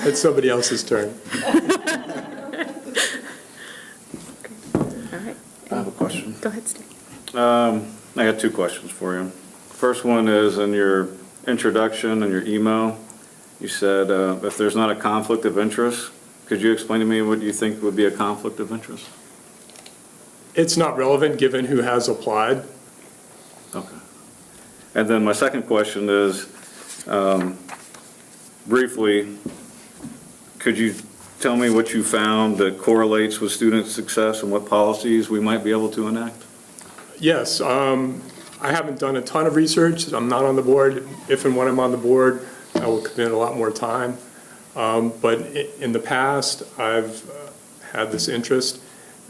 It's somebody else's turn. All right. I have a question. Go ahead, Steve. I got two questions for you. First one is in your introduction and your email, you said if there's not a conflict of interest, could you explain to me what you think would be a conflict of interest? It's not relevant given who has applied. Okay. And then my second question is, briefly, could you tell me what you found that correlates with student success and what policies we might be able to enact? Yes, I haven't done a ton of research. I'm not on the board. If and when I'm on the board, I will commit a lot more time. But in the past, I've had this interest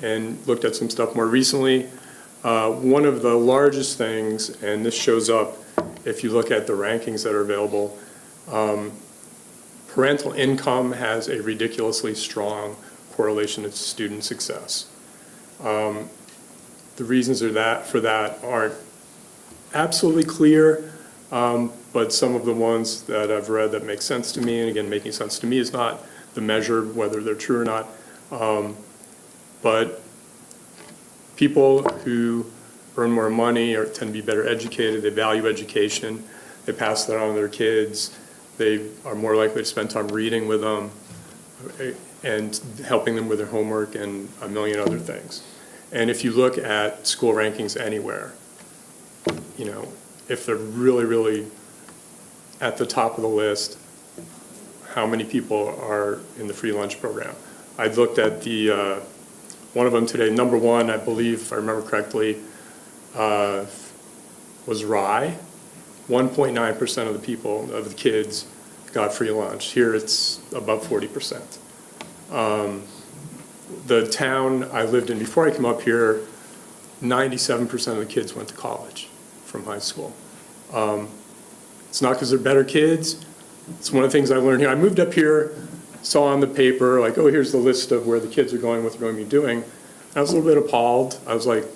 and looked at some stuff more recently. One of the largest things, and this shows up if you look at the rankings that are available, parental income has a ridiculously strong correlation to student success. The reasons for that aren't absolutely clear, but some of the ones that I've read that make sense to me, and again, making sense to me is not the measure whether they're true or not, but people who earn more money or tend to be better educated, they value education, they pass that on to their kids, they are more likely to spend time reading with them and helping them with their homework and a million other things. And if you look at school rankings anywhere, you know, if they're really, really at the top of the list, how many people are in the free lunch program? I looked at the, one of them today, number one, I believe, if I remember correctly, was Rye. 1.9% of the people, of the kids, got free lunch. Here it's above 40%. The town I lived in before I came up here, 97% of the kids went to college from high school. It's not because they're better kids. It's one of the things I learned here. I moved up here, saw on the paper, like, oh, here's the list of where the kids are going, what they're going to be doing. I was a little bit appalled. I was like,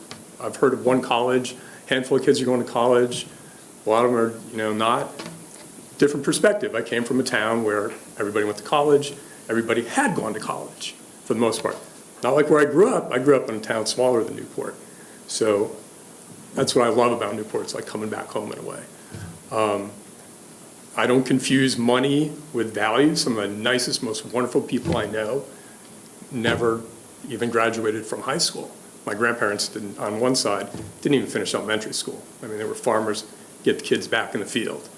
I've heard of one college, handful of kids are going to college. A lot of them are, you know, not. Different perspective. I came from a town where everybody went to college. Everybody had gone to college, for the most part. Not like where I grew up. I grew up in a town smaller than Newport. So that's what I love about Newport. It's like coming back home in a way. I don't confuse money with value. Some of the nicest, most wonderful people I know never even graduated from high school. My grandparents didn't, on one side, didn't even finish elementary school. I mean, they were farmers, get the kids back in the field.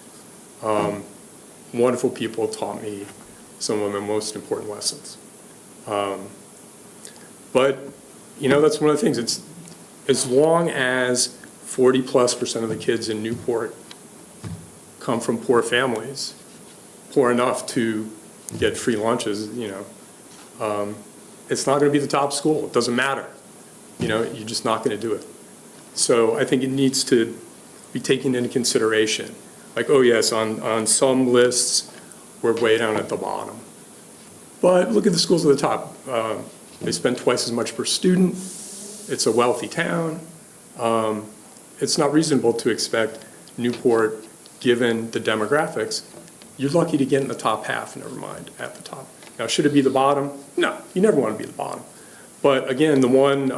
Wonderful people taught me some of my most important lessons. But, you know, that's one of the things. It's as long as 40+% of the kids in Newport come from poor families, poor enough to get free lunches, you know, it's not going to be the top school. It doesn't matter. You know, you're just not going to do it. So I think it needs to be taken into consideration. Like, oh yes, on some lists, we're way down at the bottom. But look at the schools at the top. They spend twice as much per student. It's a wealthy town. It's not reasonable to expect Newport, given the demographics, you're lucky to get in the top half, never mind at the top. Now, should it be the bottom? No, you never want to be the bottom. But again, the one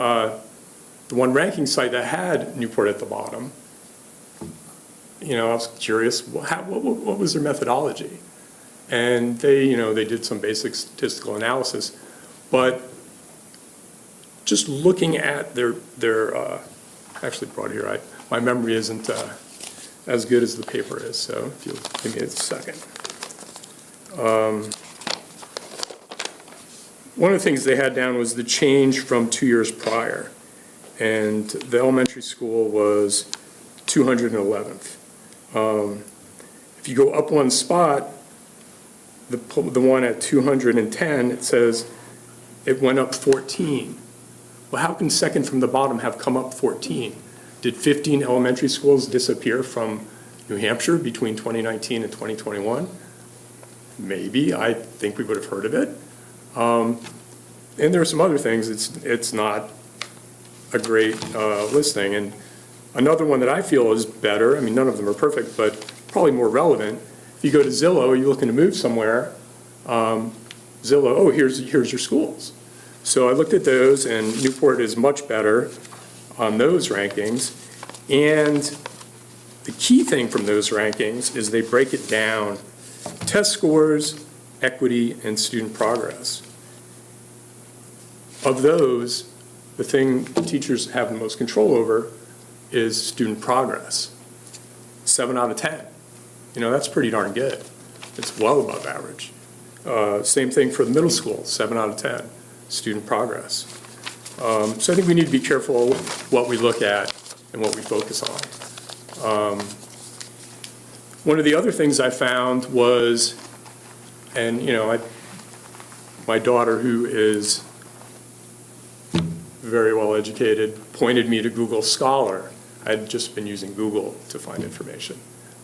ranking site that had Newport at the bottom, you know, I was curious, what was their methodology? And they, you know, they did some basic statistical analysis, but just looking at their actually brought here, my memory isn't as good as the paper is, so if you'll give me a second. One of the things they had down was the change from 2 years prior, and the elementary school was 211th. If you go up one spot, the one at 210, it says it went up 14. Well, how can second from the bottom have come up 14? Did 15 elementary schools disappear from New Hampshire between 2019 and 2021? Maybe. I think we would have heard of it. And there are some other things. It's not a great listing. And another one that I feel is better, I mean, none of them are perfect, but probably more relevant. If you go to Zillow, you're looking to move somewhere, Zillow, oh, here's your schools. So I looked at those, and Newport is much better on those rankings. And the key thing from those rankings is they break it down: test scores, equity, and student progress. Of those, the thing teachers have the most control over is student progress. 7 out of 10. That's pretty darn good. It's well above average. Same thing for the middle school, 7 out of 10, student progress. So I think we need to be careful what we look at and what we focus on. One of the other things I found was, and my daughter, who is very well educated, pointed me to Google Scholar. I'd just been using Google to find information.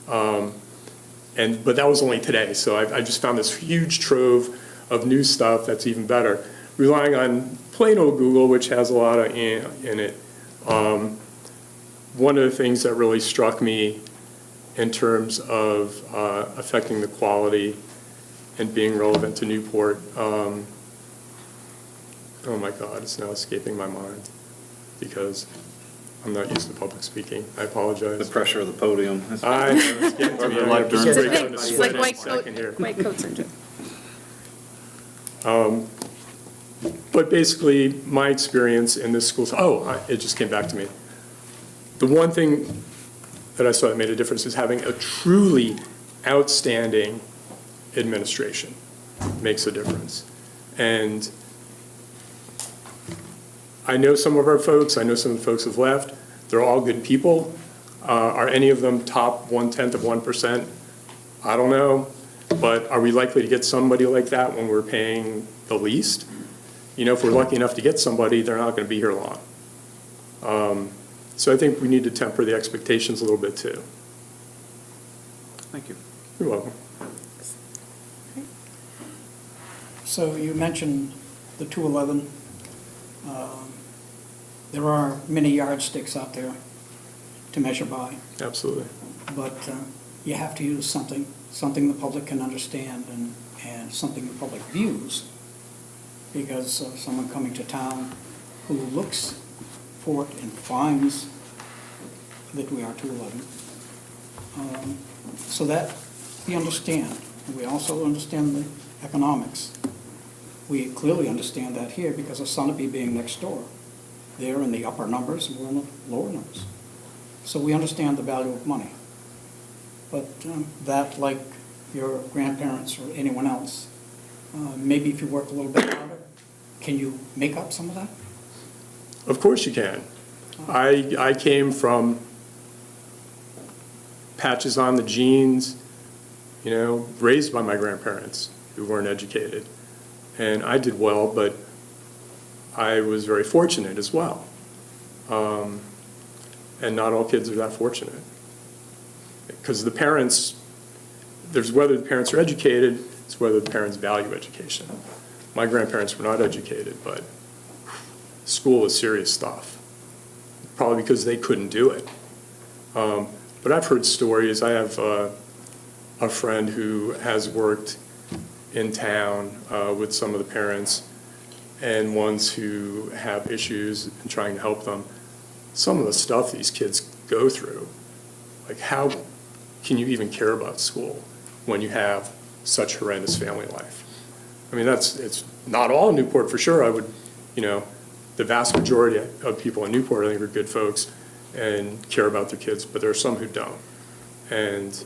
But that was only today, so I just found this huge trove of new stuff that's even better. Relying on plain old Google, which has a lot in it, one of the things that really struck me in terms of affecting the quality and being relevant to Newport, oh my God, it's now escaping my mind because I'm not used to public speaking. I apologize. The pressure of the podium. I know, it's getting to me. Or the life I'm just during- breaking out in a It's sweat like in a white coat, second here. white coat syndrome. But basically, my experience in this school, it just came back to me. The one thing that I saw that made a difference is having a truly outstanding administration makes a difference. And I know some of our folks, I know some of the folks have left, they're all good people. Are any of them top 1/10 of 1%? I don't know, but are we likely to get somebody like that when we're paying the least? If we're lucky enough to get somebody, they're not going to be here long. So I think we need to temper the expectations a little bit too. Thank you. You're welcome. So you mentioned the 211. There are many yardsticks out there to measure by, Absolutely. but you have to use something the public can understand and something the public views. Because someone coming to town who looks for it and finds that we are 211. So that we understand. We also understand the economics. We clearly understand that here because of Sunapee being next door. They're in the upper numbers and we're in the lower numbers. So we understand the value of money. But that, like your grandparents or anyone else, maybe if you work a little bit harder, can you make up some of that? Of course you can. I came from patches on the jeans, raised by my grandparents who weren't educated. And I did well, but I was very fortunate as well. And not all kids are that fortunate. Because the parents, there's whether the parents are educated, it's whether the parents value education. My grandparents were not educated, but school is serious stuff. Probably because they couldn't do it. But I've heard stories. I have a friend who has worked in town with some of the parents and ones who have issues and trying to help them. Some of the stuff these kids go through, like how can you even care about school when you have such horrendous family life? I mean, it's not all Newport for sure. I would, the vast majority of people in Newport I think are good folks and care about their kids, but there are some who don't. And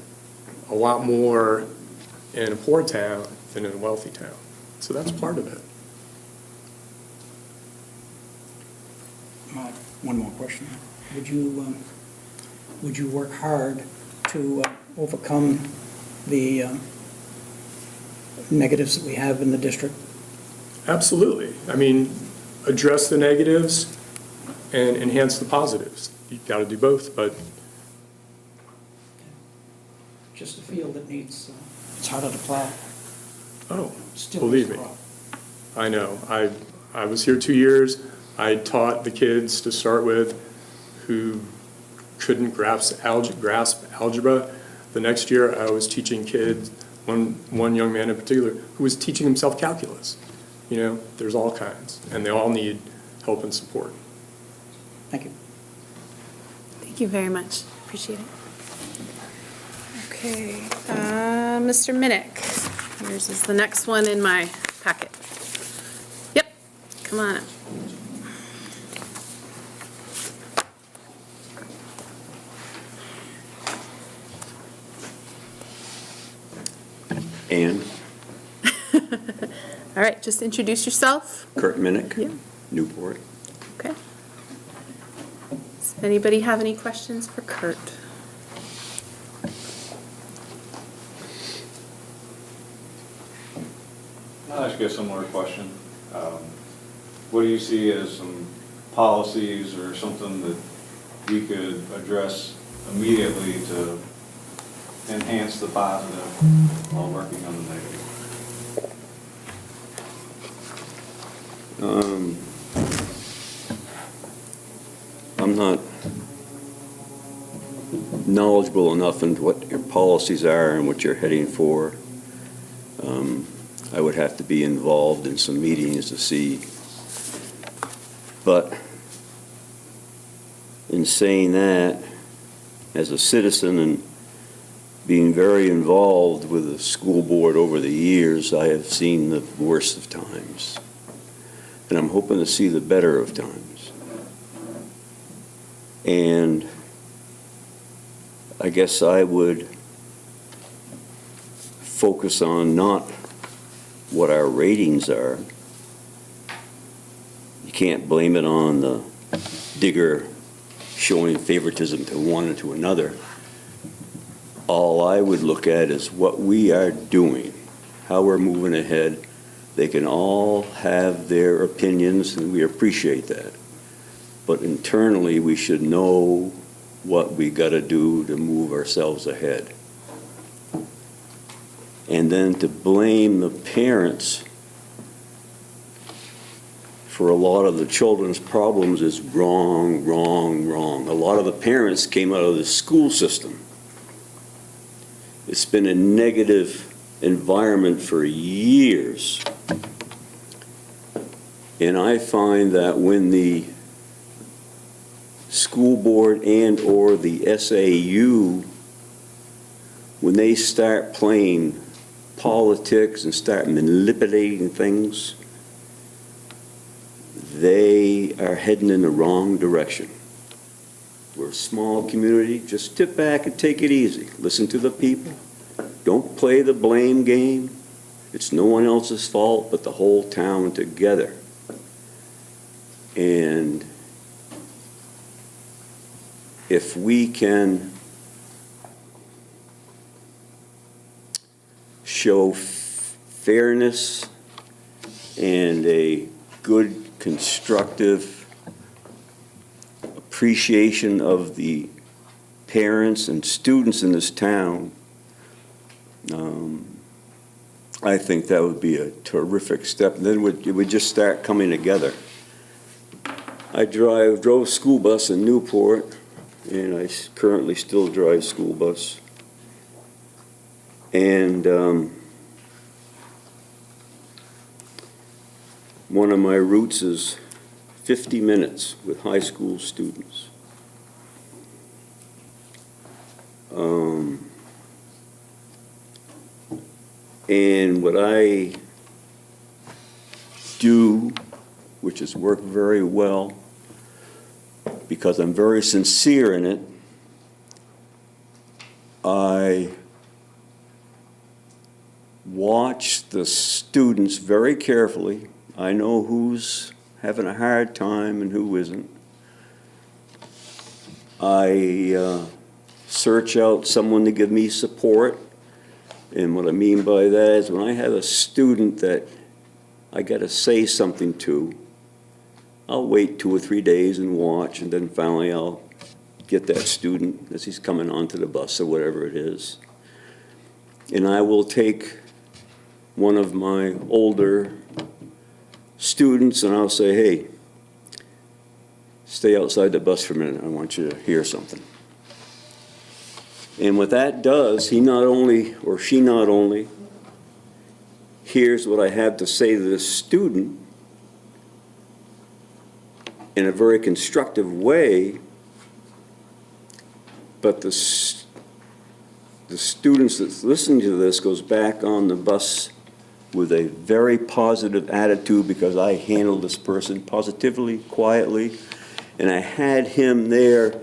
a lot more in a poor town than in a wealthy town. So that's part of it. One more question. Would you work hard to overcome the negatives that we have in the district? Absolutely. I mean, address the negatives and enhance the positives. You've got to do both, but Just a field that needs, it's harder to plow. Still believe needs me, to grow. I know. I was here 2 years. I taught the kids to start with who couldn't grasp algebra. The next year, I was teaching kids one young man in particular who was teaching himself calculus. You know, there's all kinds, and they all need help and support. Thank you. Thank you very much. Appreciate it. Okay, Mr. Minnick, yours is the next one in my packet. Yep, come on up. And All right, just introduce yourself. Kurt Minnick, Yeah. Newport. Okay. Does anybody have any questions for Kurt? I'll ask you a similar question. What do you see as some policies or something that we could address immediately to enhance the positive while working on the negative? I'm not knowledgeable enough in what your policies are and what you're heading for. I would have to be involved in some meetings to see. But in saying that, as a citizen and being very involved with the school board over the years, I have seen the worst of times. And I'm hoping to see the better of times. And I guess I would focus on not what our ratings are. You can't blame it on the digger showing favoritism to one or to another. All I would look at is what we are doing, how we're moving ahead. They can all have their opinions, and we appreciate that. But internally, we should know what we got to do to move ourselves ahead. And then to blame the parents for a lot of the children's problems is wrong, wrong, wrong. A lot of the parents came out of the school system. It's been a negative environment for years. And I find that when the school board and or the SAU, when they start playing politics and start manipulating things, they are heading in the wrong direction. We're a small community. Just sit back and take it easy. Listen to the people. Don't play the blame game. It's no one else's fault but the whole town together. And if we can show fairness and a good, constructive appreciation of the parents and students in this town, I think that would be a terrific step. And then it would just start coming together. I drove school bus in Newport, and I currently still drive school bus. And one of my routes is 50 minutes with high school students. And what I do, which has worked very well, because I'm very sincere in it, I watch the students very carefully. I know who's having a hard time and who isn't. I search out someone to give me support. And what I mean by that is when I have a student that I got to say something to, I'll wait 2 or 3 days and watch, and then finally I'll get that student as he's coming onto the bus or whatever it is. And I will take one of my older students and I'll say, hey, stay outside the bus for a minute. I want you to hear something. And what that does, he not only, or she not only, here's what I have to say to this student in a very constructive way, but the students that's listening to this goes back on the bus with a very positive attitude because I handled this person positively, quietly, and I had him there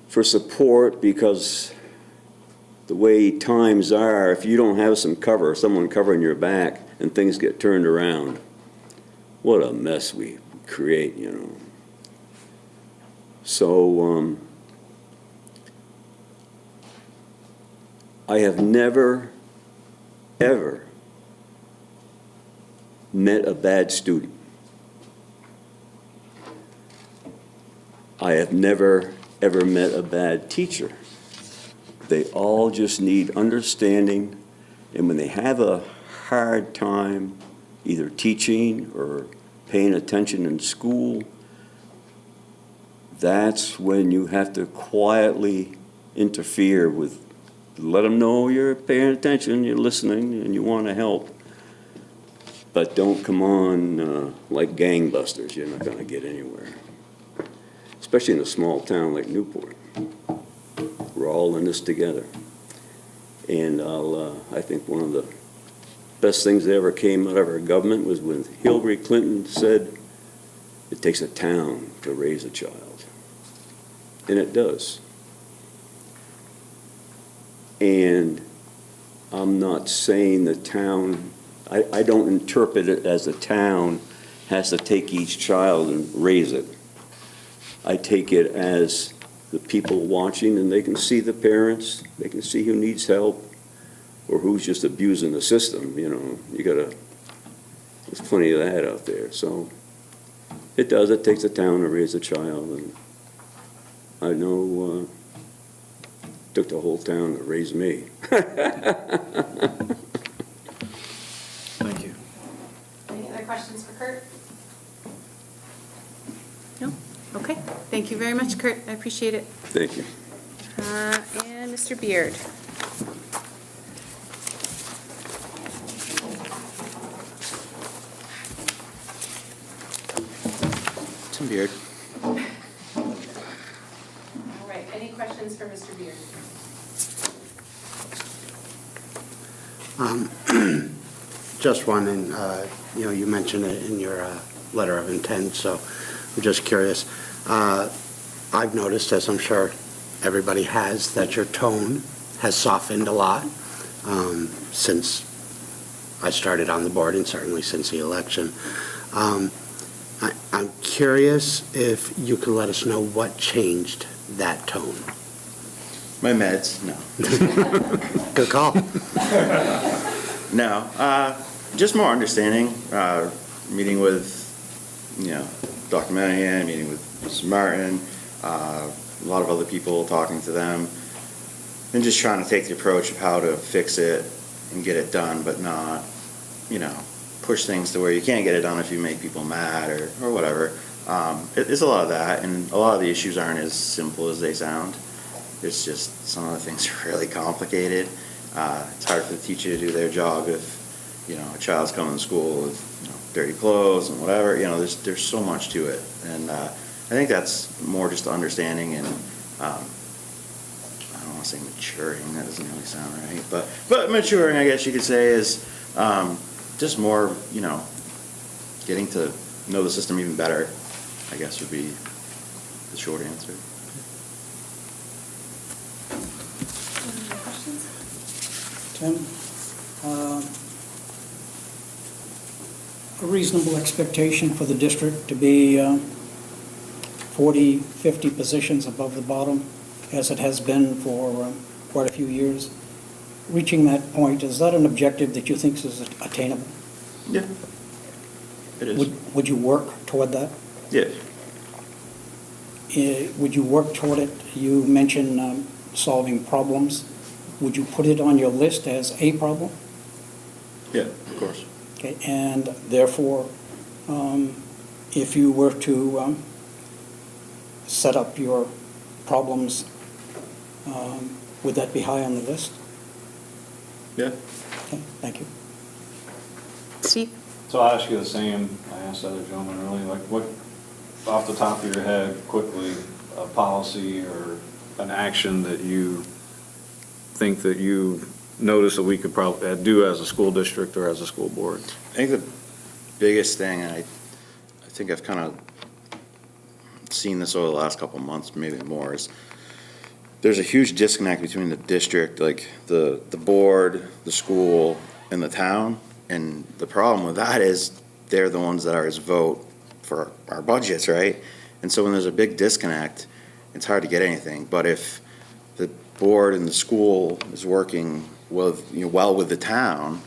for support because the way times are, if you don't have some cover, someone covering your back, and things get turned around, what a mess we create, you know. So, I have never, ever met a bad student. I have never, ever met a bad teacher. They all just need understanding, and when they have a hard time either teaching or paying attention in school, that's when you have to quietly interfere with, let them know you're paying attention, you're listening, and you want to help. But don't come on like gangbusters. You're not going to get anywhere. Especially in a small town like Newport. We're all in this together. And I think one of the best things that ever came out of our government was when Hillary Clinton said, it takes a town to raise a child. And it does. And I'm not saying the town, I don't interpret it as the town has to take each child and raise it. I take it as the people watching, and they can see the parents, they can see who needs help or who's just abusing the system, you know. There's plenty of that out there. So it takes a town to raise a child, and I know it took the whole town to raise me. Thank you. Any other questions for Kurt? No? Okay. Thank you very much, Kurt. I appreciate it. Thank you. And Mr. Beard. Tim Beard. All right. Any questions for Mr. Beard? Just one, and you mentioned it in your letter of intent, so I'm just curious. I've noticed, as I'm sure everybody has, that your tone has softened a lot since I started on the board, and certainly since the election. I'm curious if you could let us know what changed that tone. My meds, no. Good call. No, just more understanding, meeting with, Dr. Manahan, meeting with Mrs. Martin, a lot of other people, talking to them, and just trying to take the approach of how to fix it and get it done, but not, push things to where you can't get it done if you make people mad or whatever. It's a lot of that, and a lot of the issues aren't as simple as they sound. It's just some of the things are really complicated. It's hard for the teacher to do their job if, a child's coming to school with, dirty clothes and whatever. There's so much to it. And I think that's more just understanding and, I don't want to say maturing, that doesn't really sound right. But maturing, I guess you could say, is just more, getting to know the system even better, I guess would be the short answer. Any questions? Tim, a reasonable expectation for the district to be 40, 50 positions above the bottom, as it has been for quite a few years. Reaching that point, is that an objective that you think is attainable? Yeah, it is. Would you work toward that? Yeah. Would you work toward it? You mentioned solving problems. Would you put it on your list as a problem? Yeah, of course. Okay, and therefore, if you were to set up your problems, would that be high on the list? Yeah. Okay, thank you. Steve? So I'll ask you the same, I asked the other gentleman earlier, like what, off the top of your head, quickly, a policy or an action that you think that you notice that we could probably do as a school district or as a school board? I think the biggest thing, and I think I've kind of seen this over the last couple of months, maybe more, is there's a huge disconnect between the district, like the board, the school, and the town. And the problem with that is they're the ones that ours vote for our budgets, right? And so when there's a big disconnect, it's hard to get anything. But if the board and the school is working with, well with the town,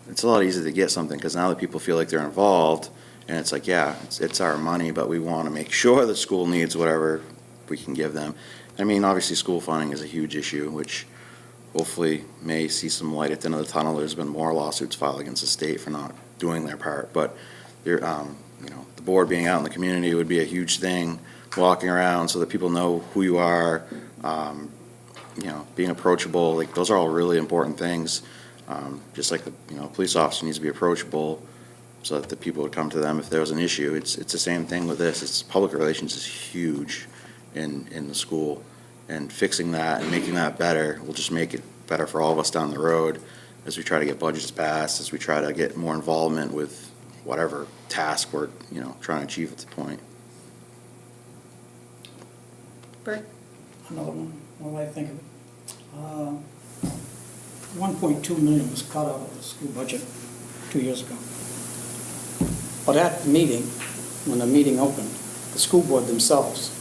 it's a lot easier to get something, because now that people feel like they're involved, and it's like, yeah, it's our money, but we want to make sure the school needs whatever we can give them. I mean, obviously, school funding is a huge issue, which hopefully may see some light at the end of the tunnel. There's been more lawsuits filed against the state for not doing their part, but the board being out in the community would be a huge thing, walking around so that people know who you are, being approachable. Like, those are all really important things. Just like the police officer needs to be approachable so that the people would come to them if there was an issue. It's the same thing with this. It's public relations is huge in the school, and fixing that and making that better will just make it better for all of us down the road as we try to get budgets passed, as we try to get more involvement with whatever task we're trying to achieve at the point. Bert? Another one, while I think of it. 1.2 million was cut out of the school budget 2 years ago. But at the meeting, when the meeting opened, the school board themselves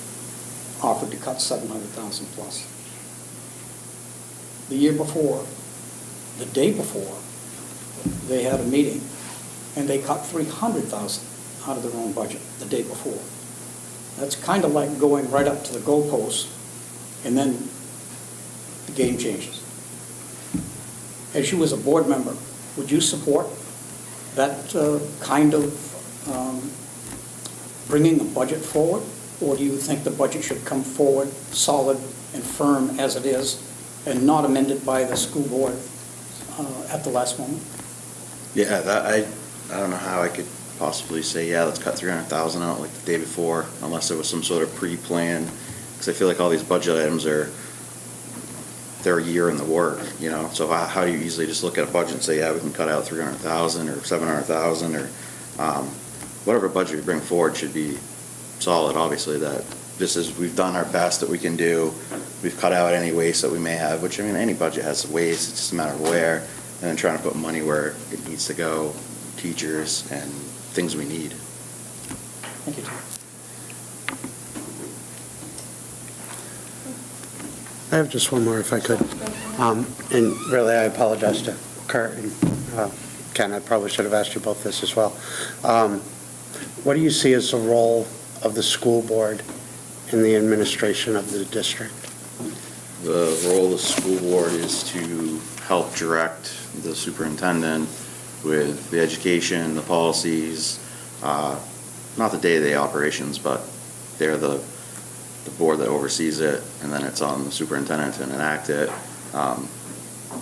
offered to cut 700,000 plus. The year before, the day before, they had a meeting and they cut 300,000 out of their own budget the day before. That's kind of like going right up to the goalpost, and then the game changes. As you as a board member, would you support that kind of bringing the budget forward? Or do you think the budget should come forward solid and firm as it is and not amended by the school board at the last moment? Yeah, I don't know how I could possibly say, yeah, let's cut 300,000 out like the day before, unless there was some sort of pre-plan, because I feel like all these budget items they're a year in the work, so how do you easily just look at a budget and say, yeah, we can cut out 300,000 or 700,000 or whatever budget we bring forward should be solid. Obviously, that we've done our best that we can do. We've cut out any waste that we may have, which, any budget has waste. It's just a matter of where, and then trying to put money where it needs to go, teachers and things we need. Thank you, Tom. I have just one more if I could. And really, I apologize to Kurt and Ken. I probably should have asked you both this as well. What do you see as the role of the school board in the administration of the district? The role of the school board is to help direct the superintendent with the education, the policies, not the day-to-day operations, but they're the board that oversees it, and then it's on the superintendent to enact it.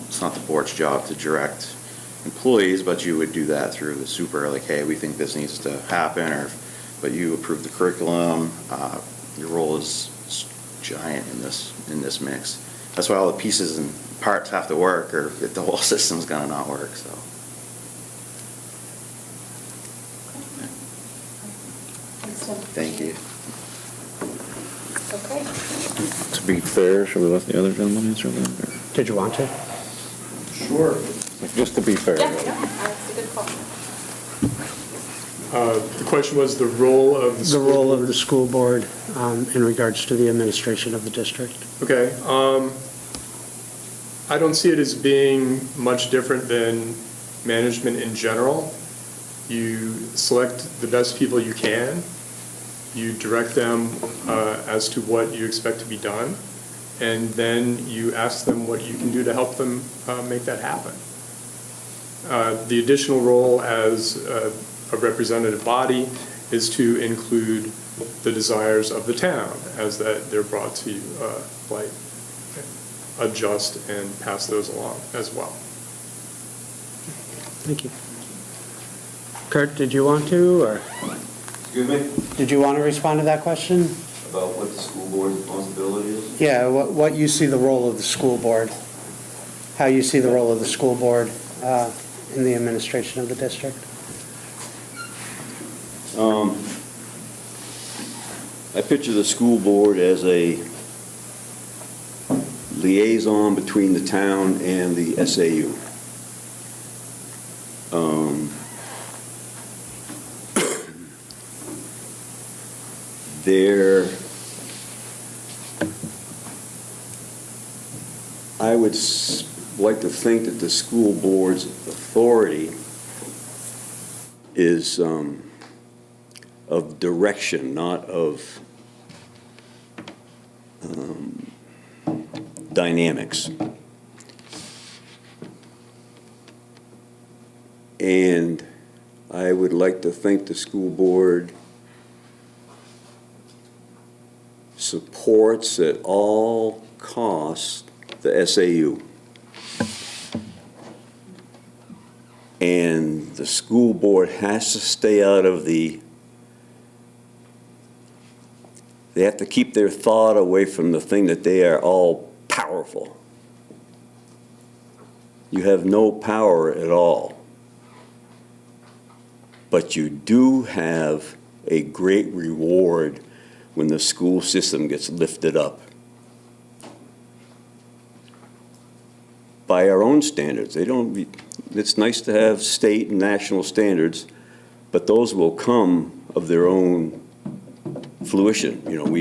It's not the board's job to direct employees, but you would do that through the super, like, hey, we think this needs to happen, but you approve the curriculum. Your role is giant in this mix. That's why all the pieces and parts have to work, or the whole system's gonna not work, so. Thank you. Okay. To be fair, should we let the other gentleman answer that? Did you want to? Sure. Just to be fair. Yeah, that's a good call. The question was the role of the The school role of board? the school board in regards to the administration of the district? Okay. I don't see it as being much different than management in general. You select the best people you can. You direct them as to what you expect to be done, and then you ask them what you can do to help them make that happen. The additional role as a representative body is to include the desires of the town as that they're brought to you, like adjust and pass those along as well. Thank you. Kurt, did you want to, or Excuse me? did you want to respond to that question? About what the school board's responsibility is? Yeah, what you see the role of the school board, how you see the role of the school board in the administration of the district? I picture the school board as a liaison between the town and the SAU. I would like to think that the school board's authority is of direction, not of dynamics. And I would like to think the school board supports at all costs the SAU. And the school board has to stay out of they have to keep their thought away from the thing that they are all powerful. You have no power at all. But you do have a great reward when the school system gets lifted up. By our own standards. It's nice to have state and national standards, but those will come of their own fruition. You know,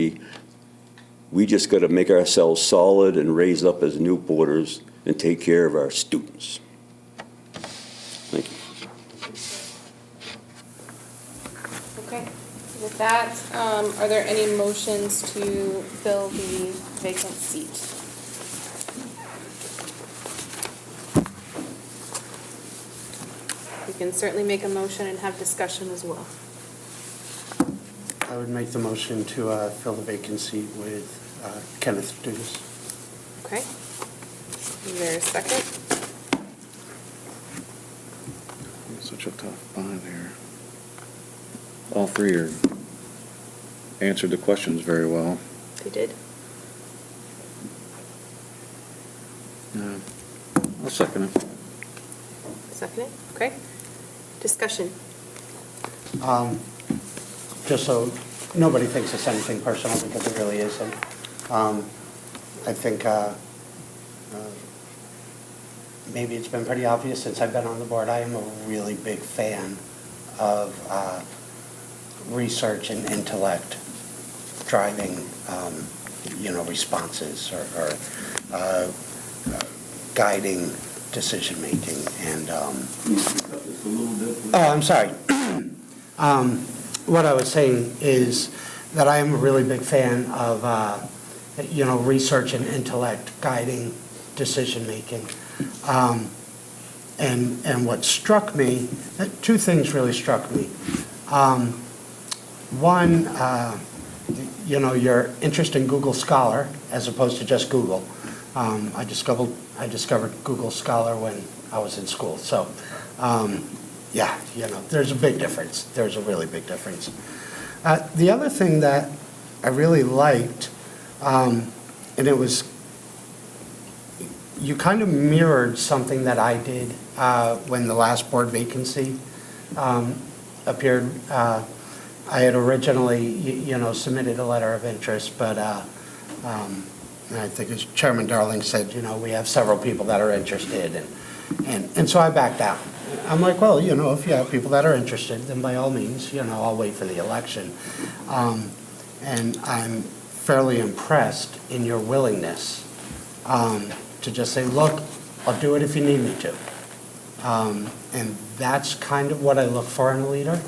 we just got to make ourselves solid and raise up as Newporters and take care of our students. Thank you. Okay, with that, are there any motions to fill the vacant seat? We can certainly make a motion and have discussion as well. I would make the motion to fill the vacancy with Kenneth Dudas. Okay. Is there a second? Such a tough bind here. All three answered the questions very well. They did. Yeah. I'll second it. Second it? Okay. Discussion. Just so nobody thinks it's anything personal, because it really isn't. I think maybe it's been pretty obvious since I've been on the board, I am a really big fan of research and intellect driving, responses or guiding decision-making. And, I'm sorry. What I was saying is that I am a really big fan of, research and intellect guiding decision-making. And what struck me, two things really struck me. One, your interest in Google Scholar as opposed to just Google. I discovered Google Scholar when I was in school. So, there's a big difference. There's a really big difference. The other thing that I really liked, and it was, you kind of mirrored something that I did when the last board vacancy appeared. I had originally, submitted a letter of interest, but I think as Chairman Darling said, we have several people that are interested, and so I backed out. I'm like, well, if you have people that are interested, then by all means, I'll wait for the election. And I'm fairly impressed in your willingness to just say, look, I'll do it if you need me to. And that's kind of what I look for in a leader,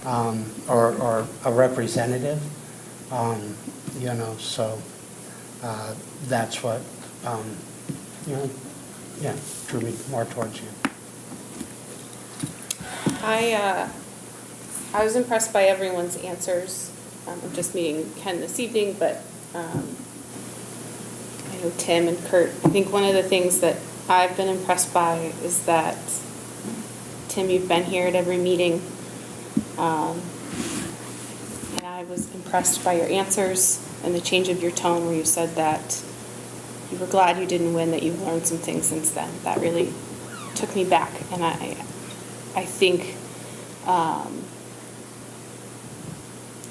or a representative, so that's what, drew me more towards you. I was impressed by everyone's answers. I'm just meeting Ken this evening, but I know Tim and Kurt. I think one of the things that I've been impressed by is that Tim, you've been here at every meeting. And I was impressed by your answers and the change of your tone where you said that you were glad you didn't win, that you've learned some things since then. That really took me back. And I think I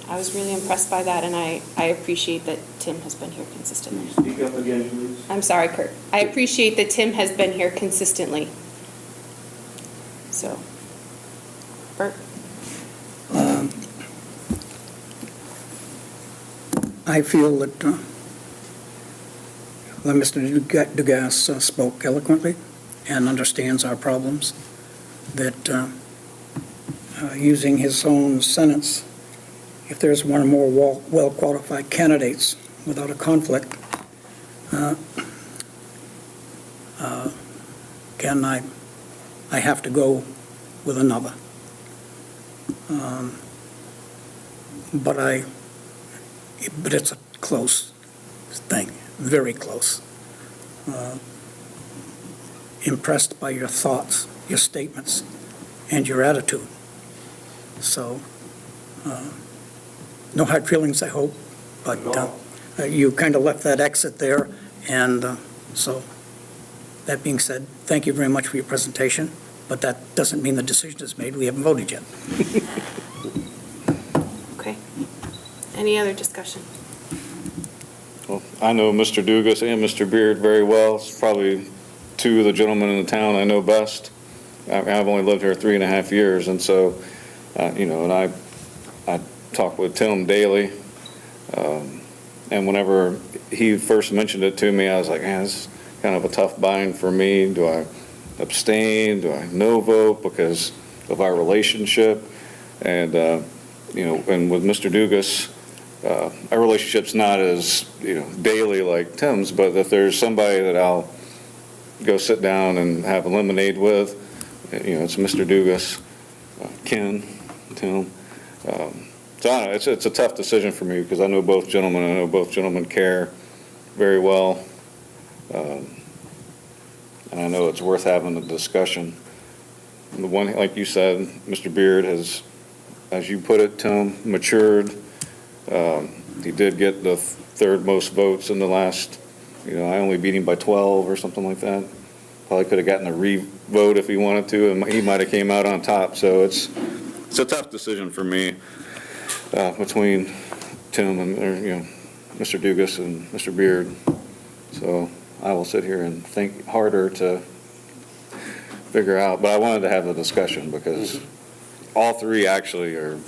was really impressed by that, and I appreciate that Tim has been here consistently. Speak up again, please. I'm sorry, Kurt. I appreciate that Tim has been here consistently. So, Bert? I feel that Mr. Dugas spoke eloquently and understands our problems, that using his own sentence, if there's one or more well-qualified candidates without a conflict, again, I have to go with another. But it's a close thing, very close. Impressed by your thoughts, your statements, and your attitude. So, no hard feelings, I hope, but you kind of left that exit there, and so, that being said, thank you very much for your presentation, but that doesn't mean the decision is made. We haven't voted yet. Okay. Any other discussion? Well, I know Mr. Dugas and Mr. Beard very well. It's probably two of the gentlemen in the town I know best. I've only lived here 3.5 years, and so, and I talk with Tim daily. And whenever he first mentioned it to me, I was like, man, this is kind of a tough bind for me. Do I abstain? Do I no vote because of our relationship? And, and with Mr. Dugas, our relationship's not as, daily like Tim's, but if there's somebody that I'll go sit down and have a lemonade with, it's Mr. Dugas, Ken, Tim. So I don't know, it's a tough decision for me because I know both gentlemen. I know both gentlemen care very well. And I know it's worth having a discussion. The one, like you said, Mr. Beard has, as you put it, Tim, matured. He did get the third most votes in the last, I only beat him by 12 or something like that. Probably could have gotten a re-vote if he wanted to, and he might have came out on top. So it's a tough decision for me between Tim and, Mr. Dugas and Mr. Beard. So I will sit here and think harder to figure out, but I wanted to have the discussion because all three actually are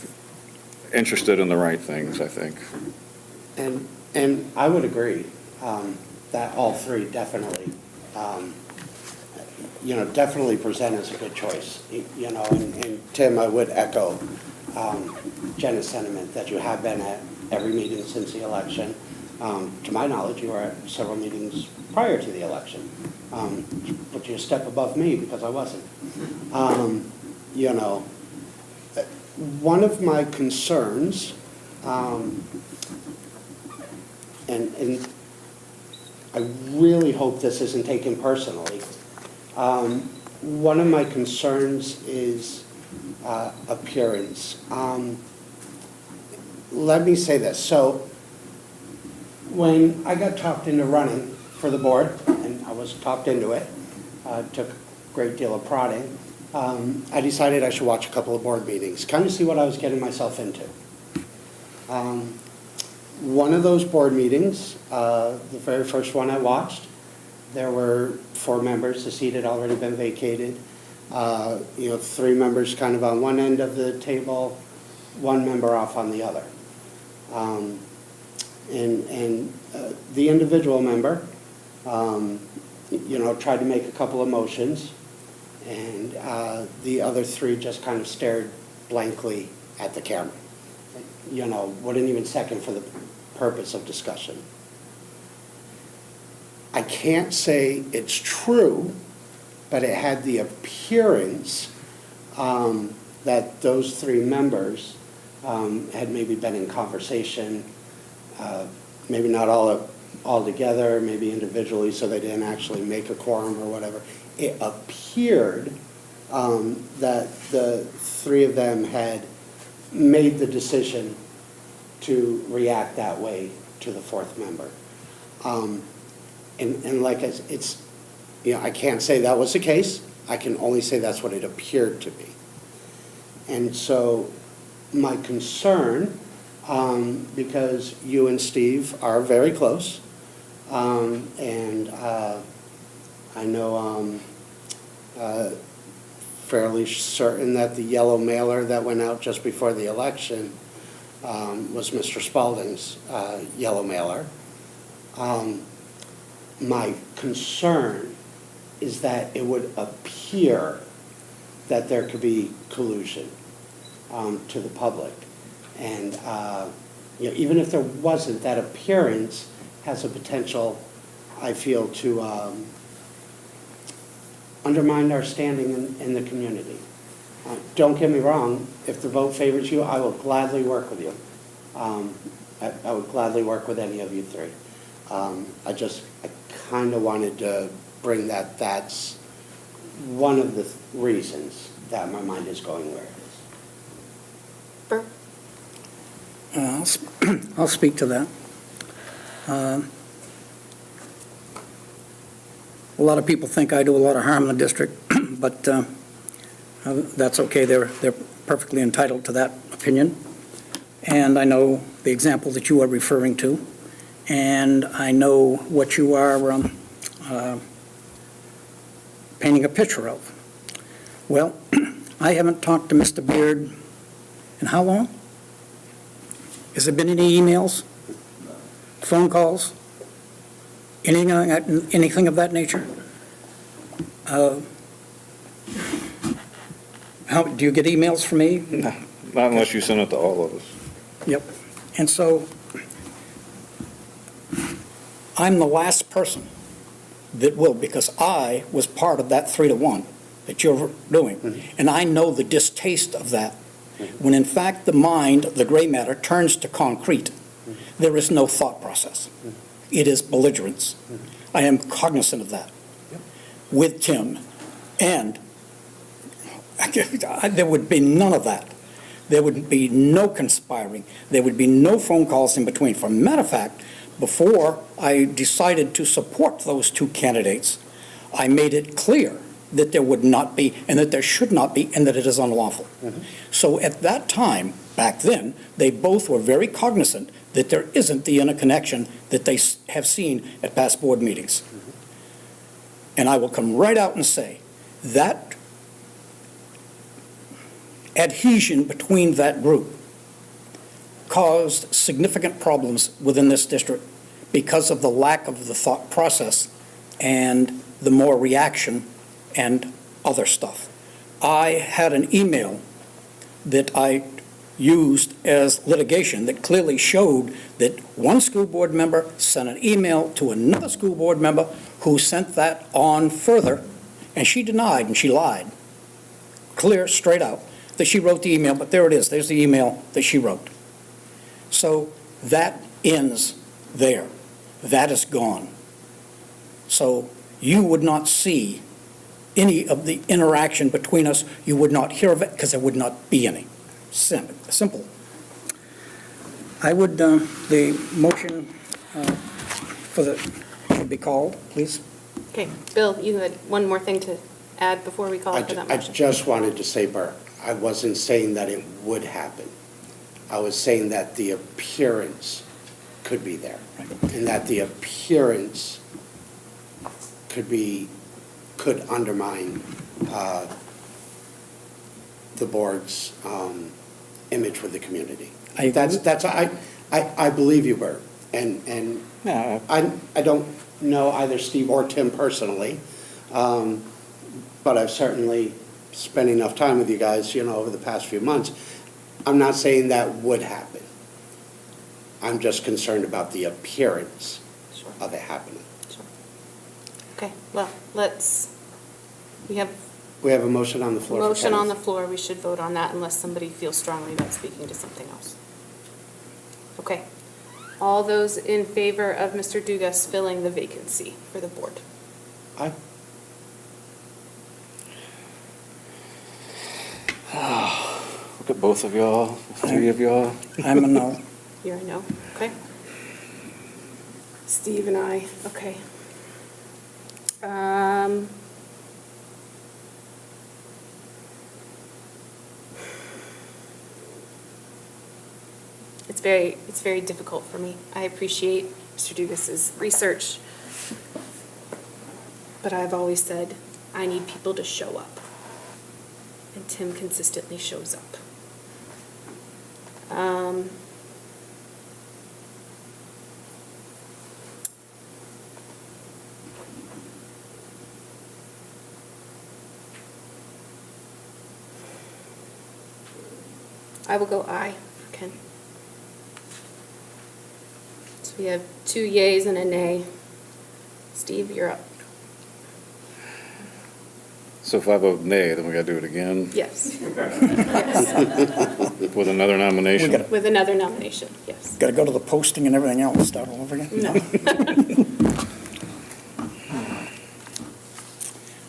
interested in the right things, I think. And I would agree that all three definitely, definitely present as a good choice. And Tim, I would echo Jenna's sentiment that you have been at every meeting since the election. To my knowledge, you were at several meetings prior to the election, but you're a step above me because I wasn't. One of my concerns, and I really hope this isn't taken personally, one of my concerns is appearance. Let me say this. So when I got talked into running for the board, and I was talked into it, took a great deal of prodding, I decided I should watch a couple of board meetings, kind of see what I was getting myself into. One of those board meetings, the very first one I watched, there were 4 members. The seat had already been vacated. 3 members kind of on one end of the table, 1 member off on the other. The individual member, tried to make a couple of motions, and the other 3 just kind of stared blankly at the camera. Wouldn't even second for the purpose of discussion. I can't say it's true, but it had the appearance that those 3 members had maybe been in conversation, maybe not all together, maybe individually, so they didn't actually make a quorum or whatever. It appeared that the three of them had made the decision to react that way to the fourth member. And like it's, you know, I can't say that was the case. I can only say that's what it appeared to be. And so my concern, because you and Steve are very close, and I know fairly certain that the yellow mailer that went out just before the election was Mr. Spalding's yellow mailer. My concern is that it would appear that there could be collusion to the public. And you know, even if there wasn't, that appearance has a potential, I feel, to undermine our standing in the community. Don't get me wrong, if the vote favors you, I will gladly work with you. I would gladly work with any of you three. I kind of wanted to bring that's one of the reasons that my mind is going where it is. Bert? I'll speak to that. A lot of people think I do a lot of harm in the district, but that's okay. They're perfectly entitled to that opinion. And I know the example that you are referring to, and I know what you are painting a picture of. Well, I haven't talked to Mr. Beard in how long? Has there been any emails, phone calls, anything of that nature? Do you get emails from me? Not unless you send it to all of us. Yep. And so I'm the last person that will, because I was part of that 3-1 that you're doing. Mm-hmm. And I know the distaste of that. When in fact the mind, the gray matter, turns to concrete, there is no thought process. It is belligerence. I am cognizant of that with Tim. And there would be none of that. There would be no conspiring. There would be no phone calls in between. For a matter of fact, before I decided to support those two candidates, I made it clear that there would not be, and that there should not be, and that it is unlawful. So at that time, back then, they both were very cognizant that there isn't the interconnection that they have seen at past board meetings. And I will come right out and say that adhesion between that group caused significant problems within this district because of the lack of the thought process and the more reaction and other stuff. I had an email that I used as litigation that clearly showed that one school board member sent an email to another school board member who sent that on further, and she denied and she lied. Clear, straight out, that she wrote the email, but there it is. There's the email that she wrote. So that ends there. That is gone. So you would not see any of the interaction between us. You would not hear of it because there would not be any. Simple. I would, the motion should be called, please. Okay, Bill, you had one more thing to add before we call for that I motion? just wanted to say, Bert, I wasn't saying that it would happen. I was saying that the appearance could be there, and that the appearance could undermine the board's image with the community. I believe you, Bert, and Yeah. I don't know either Steve or Tim personally, but I've certainly spent enough time with you guys, over the past few months. I'm not saying that would happen. I'm just concerned about the appearance Sure. of it happening. Sure. Okay, well, we have We have a motion on the floor. motion on the floor. We should vote on that unless somebody feels strongly about speaking to something else. Okay. All those in favor of Mr. Dugas filling the vacancy for the board? Aye. at both of y'all, three of y'all. I'm a no. You're a no, okay. Steve and I, okay. It's very difficult for me. I appreciate Mr. Dugas's research, but I've always said, I need people to show up. And Tim consistently shows up. I will go aye for Ken. So we have 2 yays and a nay. Steve, you're up. So if I vote nay, then we gotta do it again Yes. with another nomination? We gotta- With another nomination, yes. Got to go to the posting and everything else, start all over again? No.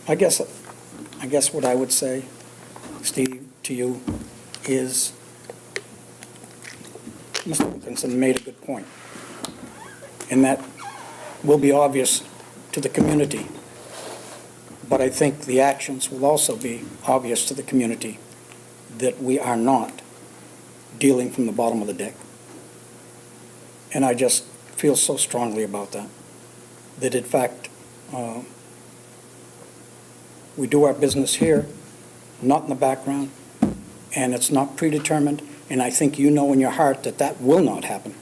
I guess what I would say, Steve, to you is, Mr. Wilkinson made a good point, and that will be obvious to the community. But I think the actions will also be obvious to the community that we are not dealing from the bottom of the deck. And I just feel so strongly about that, that in fact, we do our business here, not in the background, and it's not predetermined, and I think you know in your heart that that will not happen,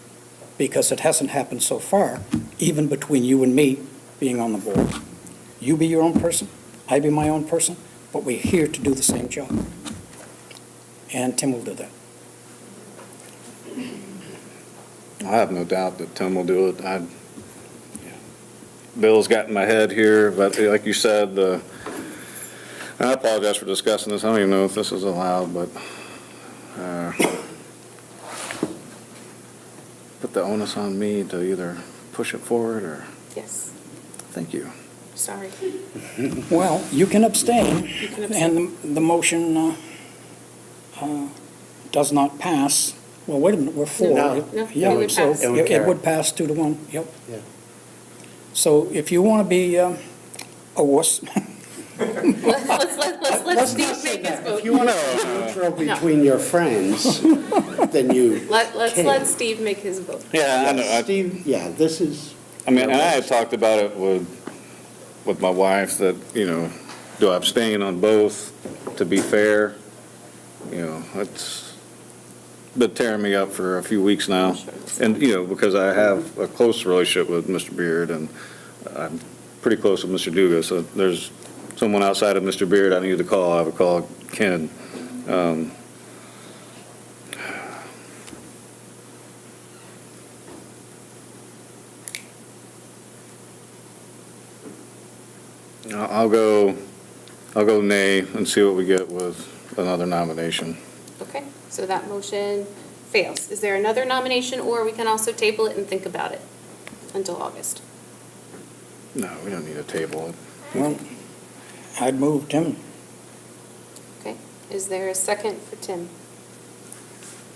because it hasn't happened so far, even between you and me being on the board. You be your own person, I be my own person, but we're here to do the same job. And Tim will do that. I have no doubt that Tim will do it. Bill's got in my head here, but like you said, I apologize for discussing this. I don't even know if this is allowed, but put the onus on me to either push it forward or, Yes, thank you. sorry. Well, you can abstain, You can abstain. and the motion does not pass. Well, wait a minute, we're four. No, Yeah, it would so pass. It would It carry. would pass 2-1, yep. Yeah. So if you want to be a wuss, Let's let Steve make his If you vote. want to neutral between your friends, then you Let's can. let Steve make his vote. Yeah, I know. Steve, yeah, this is, I mean, and I had talked about it with my wife that, do I abstain on both to be fair? It's been tearing me up for a few weeks now. And, because I have a close relationship with Mr. Beard and I'm pretty close with Mr. Dugas. So there's someone outside of Mr. Beard I need to call, I would call Ken. I'll go nay and see what we get with another nomination. Okay, so that motion fails. Is there another nomination, or we can also table it and think about it until August? No, we don't need to table it. well, I'd move Tim. Okay, is there a second for Tim?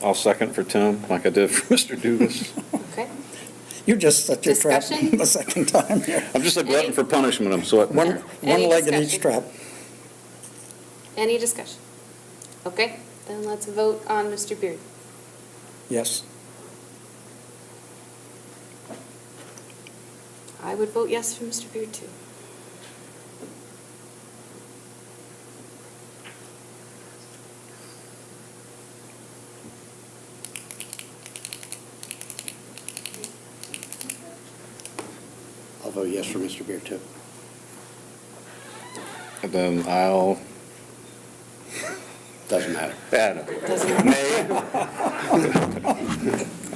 I'll second for Tim, like I did for Mr. Dugas. Okay, You just set your trap Discussion? the second time here. I'm just a glutton for punishment, I'm sweating. One Any leg in each discussion? trap. any discussion? Okay, then let's vote on Mr. Beard. Yes. I would vote yes for Mr. Beard, too. I'll vote yes for Mr. Beard, too. And then I'll, Doesn't matter. Doesn't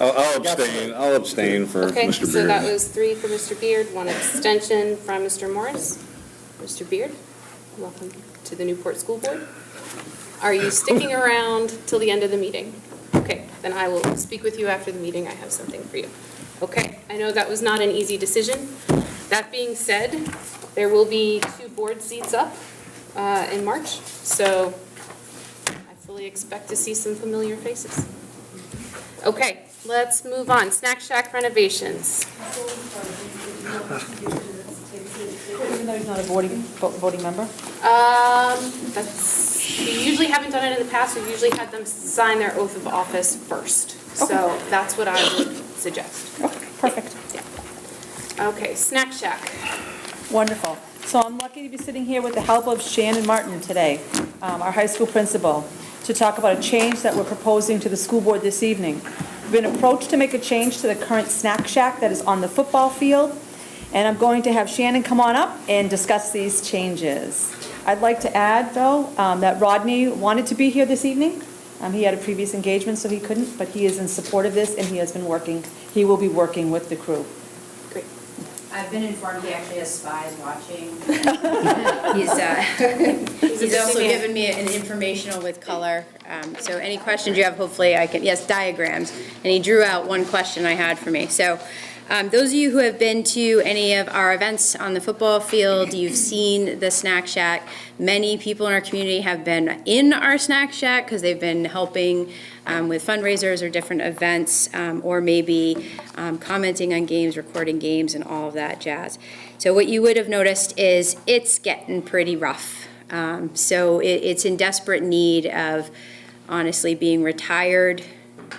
I'll abstain for Okay, Mr. so that Beard. was 3 for Mr. Beard, 1 abstention from Mr. Morris. Mr. Beard, welcome to the Newport School Board. Are you sticking around till the end of the meeting? Okay, then I will speak with you after the meeting. I have something for you. Okay, I know that was not an easy decision. That being said, there will be 2 board seats up in March, so I fully fully expect to see some familiar faces. Okay, let's move on. Snack Shack renovations. Even though he's not a voting member? We usually haven't done it in the past. We've usually had them sign their oath of office first. So that's what I would suggest. Okay, perfect. Yeah. Okay, Snack Shack. Wonderful. So I'm lucky to be sitting here with the help of Shannon Martin today, our high school principal, to talk about a change that we're proposing to the school board this evening. We've been approached to make a change to the current snack shack that is on the football field, and I'm going to have Shannon come on up and discuss these changes. I'd like to add, though, that Rodney wanted to be here this evening. He had a previous engagement, so he couldn't, but he is in support of this, and he will be working with the crew. Great. I've been informed he actually has spies watching. He's busy also man. given me an informational with color. So any questions you have, hopefully I can, yes, diagrams. And he drew out one question I had for me. So those of you who have been to any of our events on the football field, you've seen the Snack Shack. Many people in our community have been in our Snack Shack because they've been helping with fundraisers or different events, or maybe commenting on games, recording games, and all of that jazz. So what you would have noticed is it's getting pretty rough. So it's in desperate need of honestly being retired,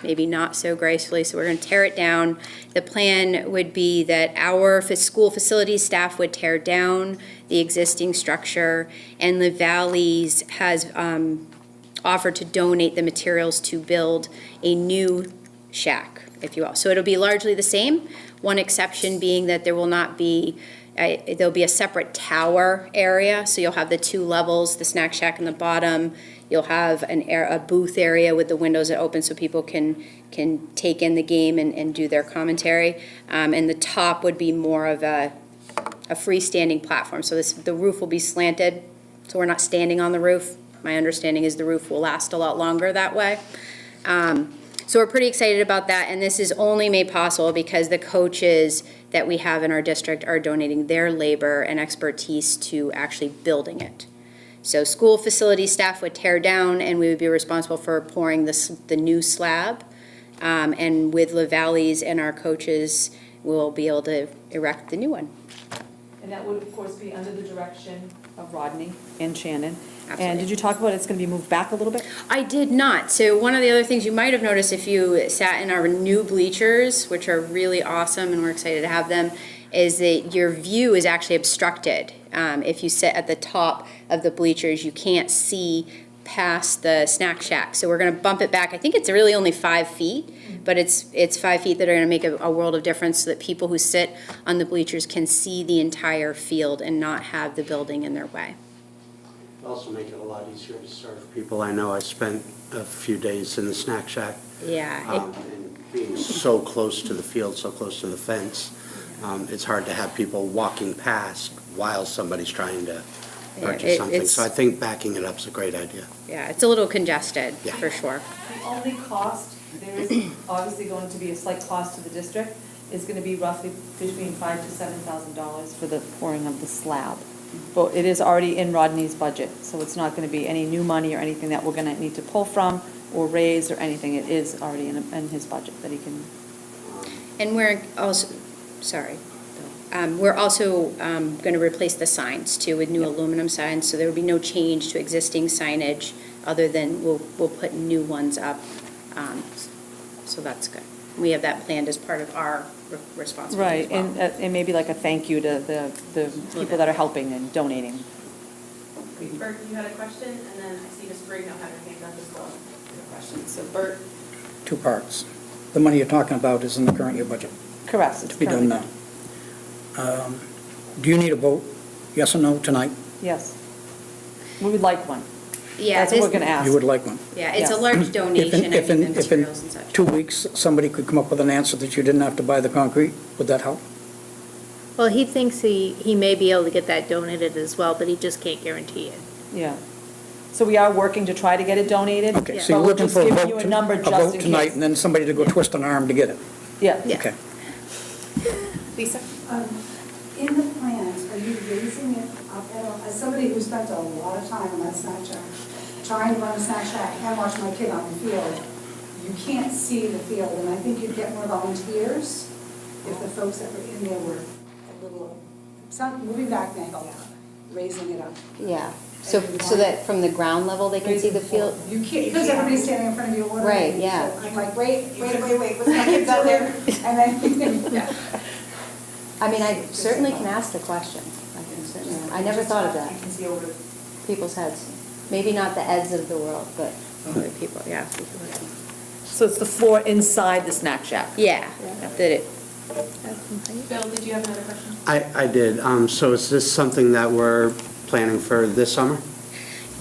maybe not so gracefully, so we're going to tear it down. The plan would be that our school facilities staff would tear down the existing structure, and the Valleys has offered to donate the materials to build a new shack, if you will. So it'll be largely the same, one exception being that there will not be there'll be a separate tower area, so you'll have the two levels, the snack shack in the bottom. You'll have a booth area with the windows that open so people can take in the game and do their commentary. And the top would be more of a freestanding platform. So the roof will be slanted, so we're not standing on the roof. My understanding is the roof will last a lot longer that way. So we're pretty excited about that, and this is only made possible because the coaches that we have in our district are donating their labor and expertise to actually building it. So school facility staff would tear down, and we would be responsible for pouring the new slab. And with La Valleys and our coaches, we'll be able to erect the new one. And that would, of course, be under the direction of Rodney and Shannon. Absolutely. And did you talk about it's going to be moved back a little bit? I did not. So one of the other things you might have noticed if you sat in our new bleachers, which are really awesome and we're excited to have them, is that your view is actually obstructed. If you sit at the top of the bleachers, you can't see past the snack shack. So we're going to bump it back. I think it's really only 5 feet, but it's 5 feet that are going to make a world of difference so that people who sit on the bleachers can see the entire field and not have the building in their way. Also make it a lot easier to serve people. I know I spent a few days in the snack shack. Yeah. And being so close to the field, so close to the fence, it's hard to have people walking past while somebody's trying to purchase something. So I think backing it up is a great idea. Yeah, it's a little congested, Yeah. for sure. The only cost, there is obviously going to be a slight cost to the district, is going to be roughly between $5,000 to $7,000 for the pouring of the slab. But it is already in Rodney's budget, so it's not going to be any new money or anything that we're going to need to pull from or raise or anything. It is already in his budget that he can. And we're also, we're also going to replace the signs too with new aluminum signs, so there will be no change to existing signage other than we'll put new ones up. So that's good. We have that planned as part of our responsibility as well. Right, and maybe like a thank you to the people that are helping and donating. Bert, you had a question, and then I see Ms. Brigno had her hand up as well. Question. So Bert. 2 parts. The money you're talking about is in the current year budget, Correct. to be done now. Do you need a vote, yes or no, tonight? Yes. We would like one. Yeah, That's what we're going to ask. You would like one? Yeah, it's a Yes. large donation, I think, the If in materials and such. 2 weeks, somebody could come up with an answer that you didn't have to buy the concrete, would that help? Well, he thinks he may be able to get that donated as well, but he just can't guarantee it. Yeah. So we are working to try to get it donated. Okay, Yeah. so you're But we're looking just for a giving you vote a number just in tonight, case. and then somebody to go twist an arm to get it? Yeah. Yeah. Okay. Lisa? In the plans, are you raising it up at all? As somebody who spent a lot of time on that snack shack, trying to run a snack shack and watch my kid on the field, you can't see the field, and I think you'd get more volunteers if the folks that were in there were a little, moving back the angle, raising it up. Yeah, so that from the ground level, they can see the field? You can't, because everybody's standing in front of you ordering. Right, yeah. So I'm like, wait, what's my kids out there? And then, yeah. I mean, I certainly can ask the question. I never thought of that. You can see over People's heads. Maybe not the Eds of the world, but other people, yeah. So it's the floor inside the snack shack? Yeah, that it, Bill, did you have another question? I did. So is this something that we're planning for this summer?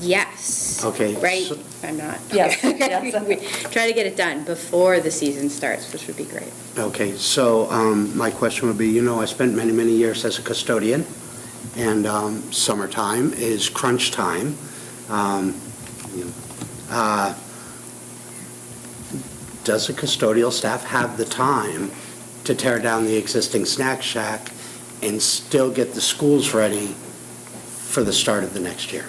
yes. Okay, Right? so- I'm not. Yes, yes. We try to get it done before the season starts, which would be great. Okay, so my question would be, I spent many, many years as a custodian, and summertime is crunch time. Does the custodial staff have the time to tear down the existing snack shack and still get the schools ready for the start of the next year?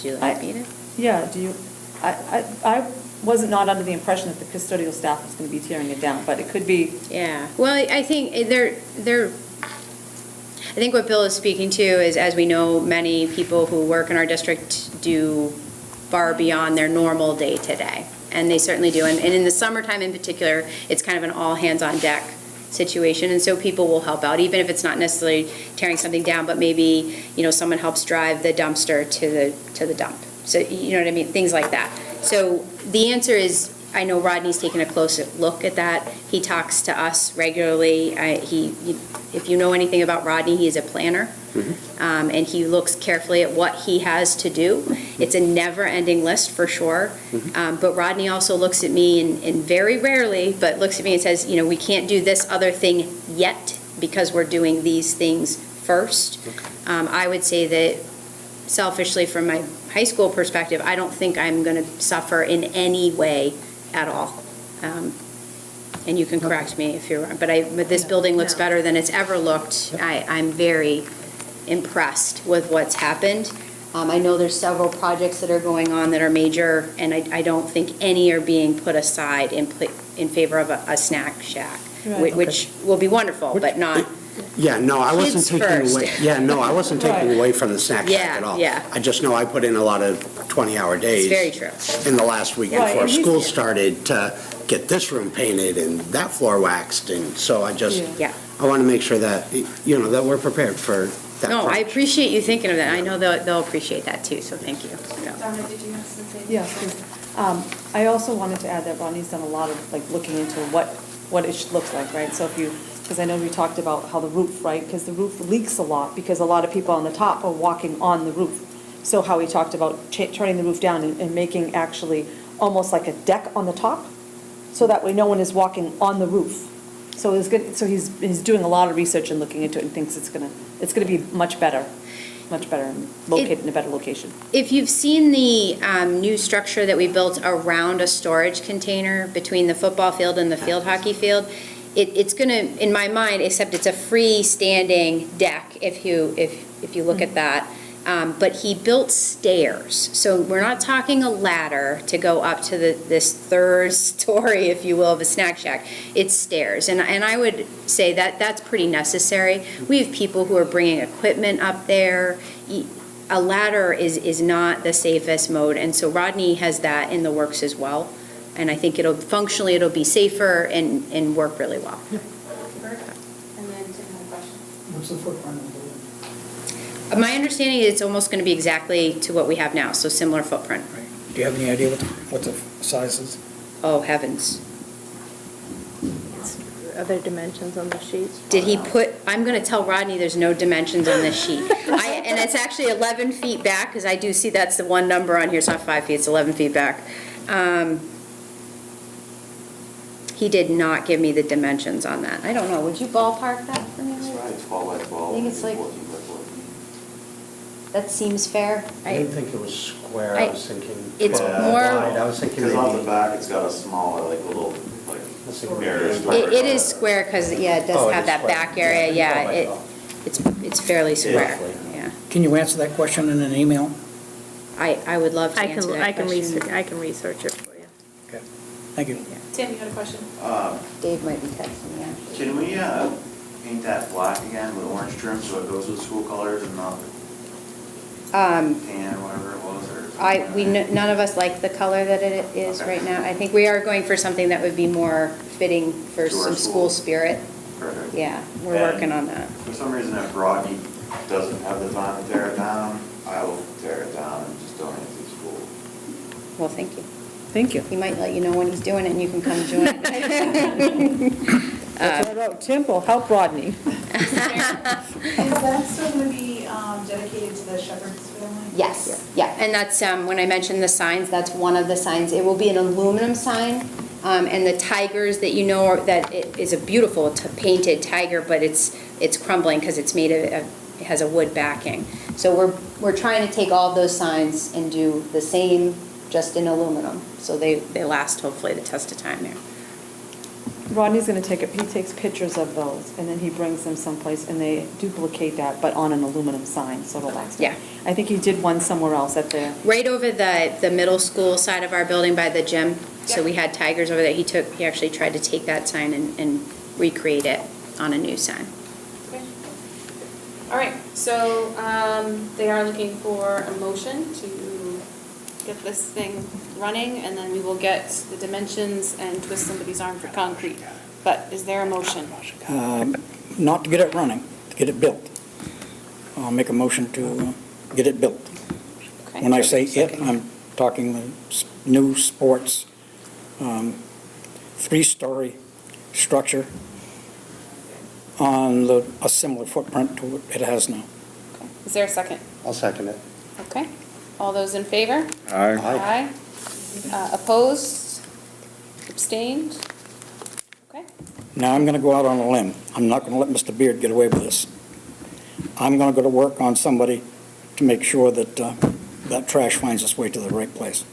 Do you like me to? Yeah, do you, I wasn't not under the impression that the custodial staff was going to be tearing it down, but it could be, Yeah, well, I think I think what Bill is speaking to is, as we know, many people who work in our district do far beyond their normal day-to-day, and they certainly do. And in the summertime in particular, it's kind of an all-hands-on-deck situation, and so people will help out, even if it's not necessarily tearing something down, but maybe, someone helps drive the dumpster to the dump. So, you know what I mean? Things like that. So the answer is, I know Rodney's taken a close look at that. He talks to us regularly. If you know anything about Rodney, he is a planner. And he looks carefully at what he has to do. It's a never-ending list, for sure. But Rodney also looks at me, and very rarely, but looks at me and says, we can't do this other thing yet because we're doing these things first. I would say that selfishly, from my high school perspective, I don't think I'm going to suffer in any way at all. And you can correct me if you're wrong, but this building looks better than it's ever looked. I'm very impressed with what's happened. I know there's several projects that are going on that are major, and I don't think any are being put aside in favor of a snack shack, which will be wonderful, but not. Yeah, no, I wasn't Kids taking first. away, yeah, no, I wasn't taking away from the snack shack at all. Yeah. I just know I put in a lot of 20-hour days. It's very true. In the last week Right, before and he's- school started to get this room painted and that floor waxed, and so I just, Yeah. I want to make sure that, that we're prepared for that. No, I crunch. appreciate you thinking of that. I know they'll appreciate that too, so thank you. Yeah. Donna, did you have something? yes. I also wanted to add that Rodney's done a lot of, looking into what it looks like, right? So because I know we talked about how the roof, right? Because the roof leaks a lot, because a lot of people on the top are walking on the roof. So how he talked about turning the roof down and making actually almost like a deck on the top, so that way no one is walking on the roof. So it's good, so he's doing a lot of research and looking into it, and thinks it's gonna be much better, and located in a better location. If you've seen the new structure that we built around a storage container between the football field and the field hockey field, it's going to, in my mind, except it's a freestanding deck if you look at that. But he built stairs, so we're not talking a ladder to go up to this third story, if you will, of a snack shack. It's stairs, and I would say that that's pretty necessary. We have people who are bringing equipment up there. A ladder is not the safest mode, and so Rodney has that in the works as well. And I think it'll be safer and work really well. And then Tim had a question. What's the footprint of the building? My understanding is it's almost going to be exactly to what we have now, so similar footprint. Do you have any idea what the size is? Oh, heavens. Other dimensions on the sheet? Did he I'm going to tell Rodney there's no dimensions on this sheet. And it's actually 11 feet back, because I do see that's the one number on here. It's not 5 feet, it's 11 feet back. He did not give me the dimensions on that. I don't know, would you ballpark that for me? That's right, 12 by 12. I think it's like- 14 by 14. That seems fair. I didn't think it was square, I was thinking. It's 12 more- wide. I was thinking Because on the maybe. back, it's got a smaller, like a little, like, Let's see. mirror. It is square, because, yeah, it Oh, does it have is that square. back area, yeah. It's fairly square, Roughly. yeah. Can you answer that question in an email? I would love to answer that I can question. research it for you. Okay, thank you. Tim, you had a question? Dave might be texting me, actually. Can we paint that black again with orange trim so it goes with school colors and not tan, whatever it was, or? None of us like the color that it is Okay. right now. I think we are going for something that would be more fitting for To our some school school. spirit. Perfect. Yeah, we're And working on that. For some reason, if Rodney doesn't have the time to tear it down, I will tear it down and just donate it to the school. Well, thank you. Thank you. He might let you know when he's doing it and you can come join. That's what I wrote. Tim will help Rodney. Is that still going to be dedicated to the Shepherd's family? Yes, yeah, and that's, when I mentioned the signs, that's one of the signs. It will be an aluminum sign, and the tigers that you know, that it is a beautiful painted tiger, but it's crumbling because it's made of, it has a wood backing. So we're trying to take all of those signs and do the same, just in aluminum, so they last hopefully the test of time there. Rodney's going to he takes pictures of those, and then he brings them someplace, and they duplicate that, but on an aluminum sign, so it'll last. Yeah. I think he did one somewhere else at the, Right over the middle school side of our building by the gym, so we had tigers over there. He actually tried to take that sign and recreate it on a new sign. Okay. All right, so they are looking for a motion to get this thing running, and then we will get the dimensions and twist somebody's arm for concrete. But is there a motion? Not to get it running, to get it built. I'll make a motion to get it built. Okay. When I say it, I'm talking the new sports, 3-story structure on a similar footprint to what it has now. Okay. Is there a second? I'll second it. Okay. All those in favor? Aye. Aye. Opposed? Abstained? Okay. Now, I'm going to go out on a limb. I'm not going to let Mr. Beard get away with this. I'm going to go to work on somebody to make sure that that trash finds its way to the right place.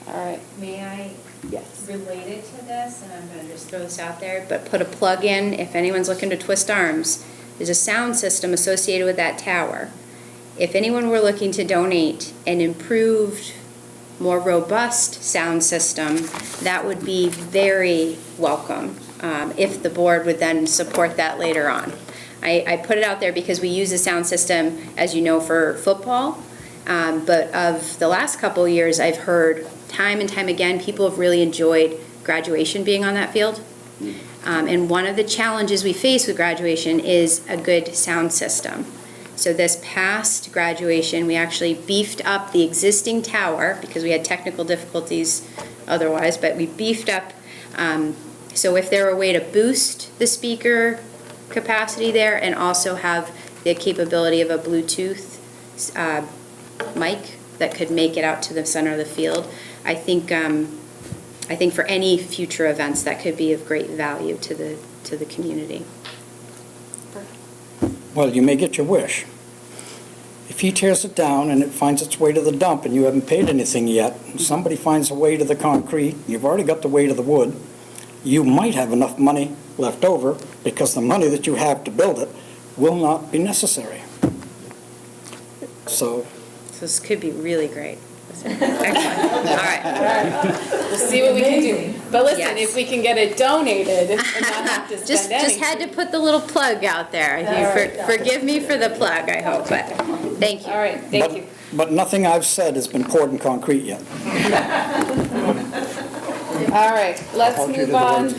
All right. May I? Yes. Related to this, and I'm going to just throw this out there, but put a plug in, if anyone's looking to twist arms, there's a sound system associated with that tower. If anyone were looking to donate an improved, more robust sound system, that would be very welcome, if the board would then support that later on. I put it out there because we use the sound system, as you know, for football, but of the last couple of years, I've heard time and time again, people have really enjoyed graduation being on that field. And one of the challenges we face with graduation is a good sound system. So this past graduation, we actually beefed up the existing tower because we had technical difficulties otherwise, but we beefed up. So if there were a way to boost the speaker capacity there and also have the capability of a Bluetooth mic that could make it out to the center of the field, I think for any future events, that could be of great value to the community. Well, you may get your wish. If he tears it down and it finds its way to the dump and you haven't paid anything yet, and somebody finds a way to the concrete, you've already got the way to the wood, you might have enough money left over because the money that you have to build it will not be necessary. So This could be really great. Excellent. All right. We'll see what we can do. But listen, Yes. if we can get it donated and not have to Just spend anything. had to put the little plug out there. Forgive me for the plug, I hope, but thank you. All right, thank you. But nothing I've said has been poured in concrete yet. All right, let's move on.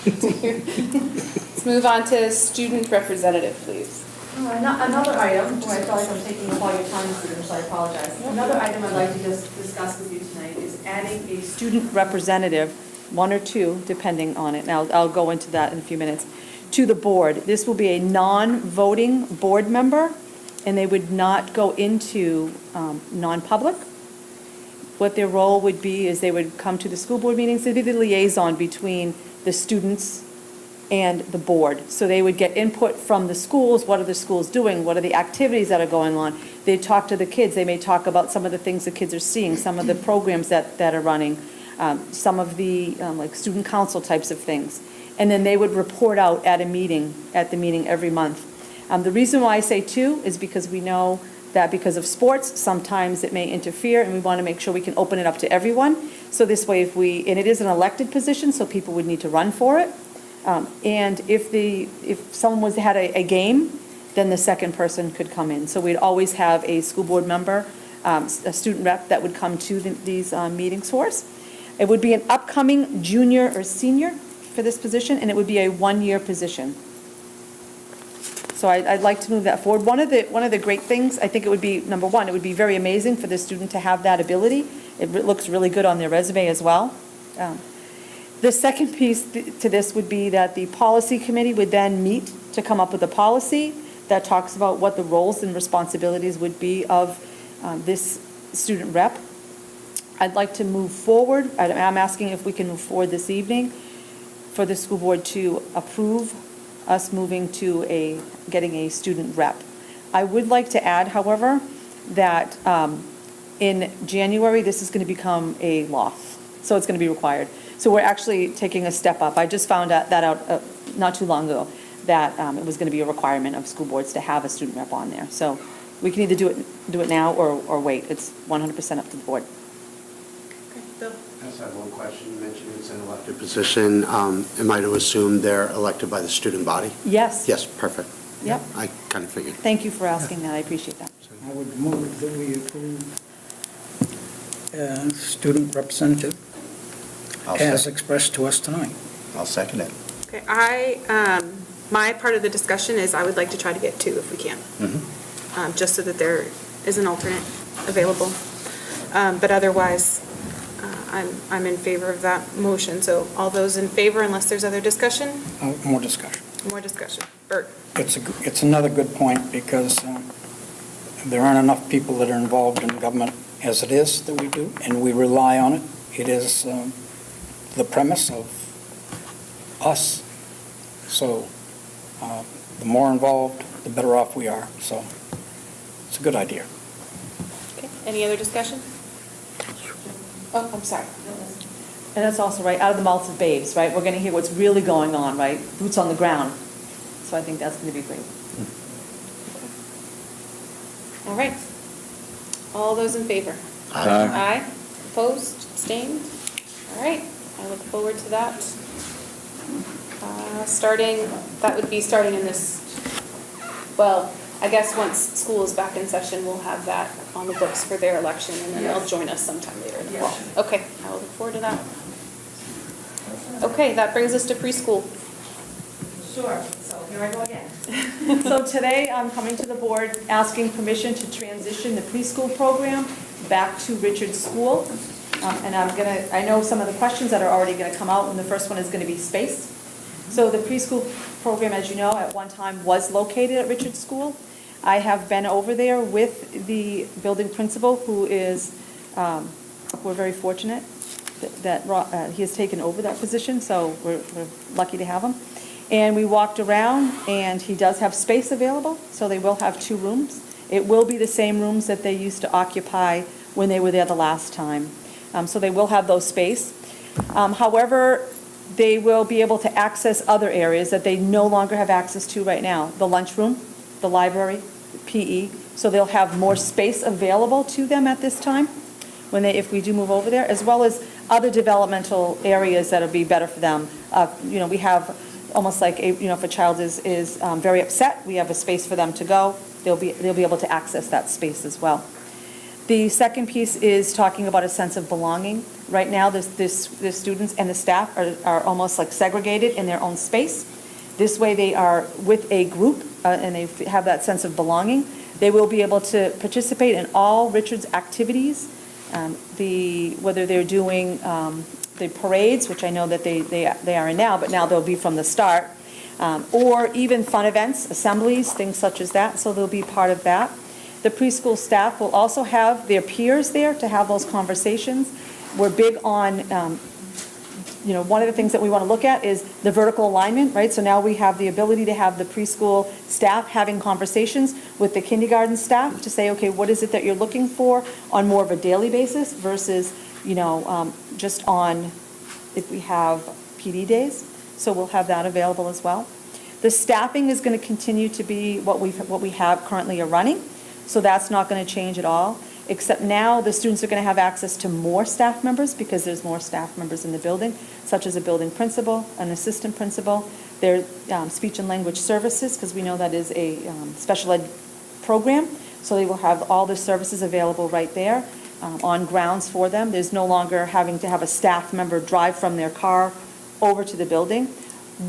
Let's move on to student representative, please. Another item, where I feel like I'm taking up all your time, students, I apologize. Another item I'd like to just discuss with you tonight is adding a student representative, one or two, depending on it, and I'll go into that in a few minutes, to the board. This will be a non-voting board member, and they would not go into non-public. What their role would be is they would come to the school board meetings, they'd be the liaison between the students and the board. So they would get input from the schools, what are the schools doing, what are the activities that are going on. They talk to the kids, they may talk about some of the things the kids are seeing, some of the programs that are running, some of the like student council types of things. And then they would report out at the meeting every month. The reason why I say two is because we know that because of sports, sometimes it may interfere, and we want to make sure we can open it up to everyone. So this way, and it is an elected position, so people would need to run for it. And if someone had a game, then the second person could come in. So we'd always have a school board member, a student rep that would come to these meetings for us. It would be an upcoming junior or senior for this position, and it would be a one-year position. So I'd like to move that forward. One of the great things, I think it would be, number one, it would be very amazing for the student to have that ability. It looks really good on their resume as well. The second piece to this would be that the policy committee would then meet to come up with a policy that talks about what the roles and responsibilities would be of this student rep. I'd like to move forward. I'm asking if we can move forward this evening for the school board to approve us moving to getting a student rep. I would like to add, however, that in January, this is going to become a law. So it's going to be required. So we're actually taking a step up. I just found that out not too long ago, that it was going to be a requirement of school boards to have a student rep on there. So we can either do it now or wait. It's 100% up to the board. Bill? I just have one question. You mentioned it's an elected position. Am I to assume they're elected by the student body? Yes. Yes, perfect. Yep. I kind of figured. Thank you for asking that. I appreciate that. I would move that we approve student representative as expressed to us tonight. I'll second it. Okay, my part of the discussion is I would like to try to get two if we can. Just so that there is an alternate available. But otherwise, I'm in favor of that motion. So all those in favor, unless there's other discussion? More discussion. More discussion. Bert? It's another good point, because there aren't enough people that are involved in government as it is that we do, and we rely on it. It is the premise of us. So the more involved, the better off we are. So it's a good idea. Okay, any other discussion? Oh, I'm sorry. And that's also right, out of the mouths of babes, right? We're going to hear what's really going on, right? Boots on the ground. So I think that's going to be great. All right. All those in favor? Aye. Aye. Opposed? Abstained? All right. I look forward to that. That would be starting in this, well, I guess once school is back in session, we'll have that on the books for their election, and then they'll join us sometime later in the fall. Okay, I will look forward to that. Okay, that brings us to preschool. Sure, so here I go again. So today, I'm coming to the board asking permission to transition the preschool program back to Richard's School. And I know some of the questions that are already going to come out, and the first one is going to be space. So the preschool program, as you know, at one time was located at Richard's School. I have been over there with the building principal, who is, we're very fortunate that he has taken over that position, so we're lucky to have him. And we walked around, and he does have space available, so they will have 2 rooms. It will be the same rooms that they used to occupy when they were there the last time. So they will have those space. However, they will be able to access other areas that they no longer have access to right now. The lunchroom, the library, the PE. So they'll have more space available to them at this time if we do move over there, as well as other developmental areas that'll be better for them. We have almost like, if a child is very upset, we have a space for them to go. They'll be able to access that space as well. The second piece is talking about a sense of belonging. Right now, the students and the staff are almost like segregated in their own space. This way, they are with a group, and they have that sense of belonging. They will be able to participate in all Richard's activities, whether they're doing the parades, which I know that they are in now, but now they'll be from the start, or even fun events, assemblies, things such as that, so they'll be part of that. The preschool staff will also have their peers there to have those conversations. We're big on, one of the things that we want to look at is the vertical alignment, right? So now we have the ability to have the preschool staff having conversations with the kindergarten staff to say, okay, what is it that you're looking for on more of a daily basis versus, just on if we have PD days. So we'll have that available as well. The staffing is going to continue to be what we have currently are running. So that's not going to change at all, except now the students are going to have access to more staff members because there's more staff members in the building, such as a building principal, an assistant principal, their speech and language services, because we know that is a special ed program. So they will have all the services available right there on grounds for them. There's no longer having to have a staff member drive from their car over to the building.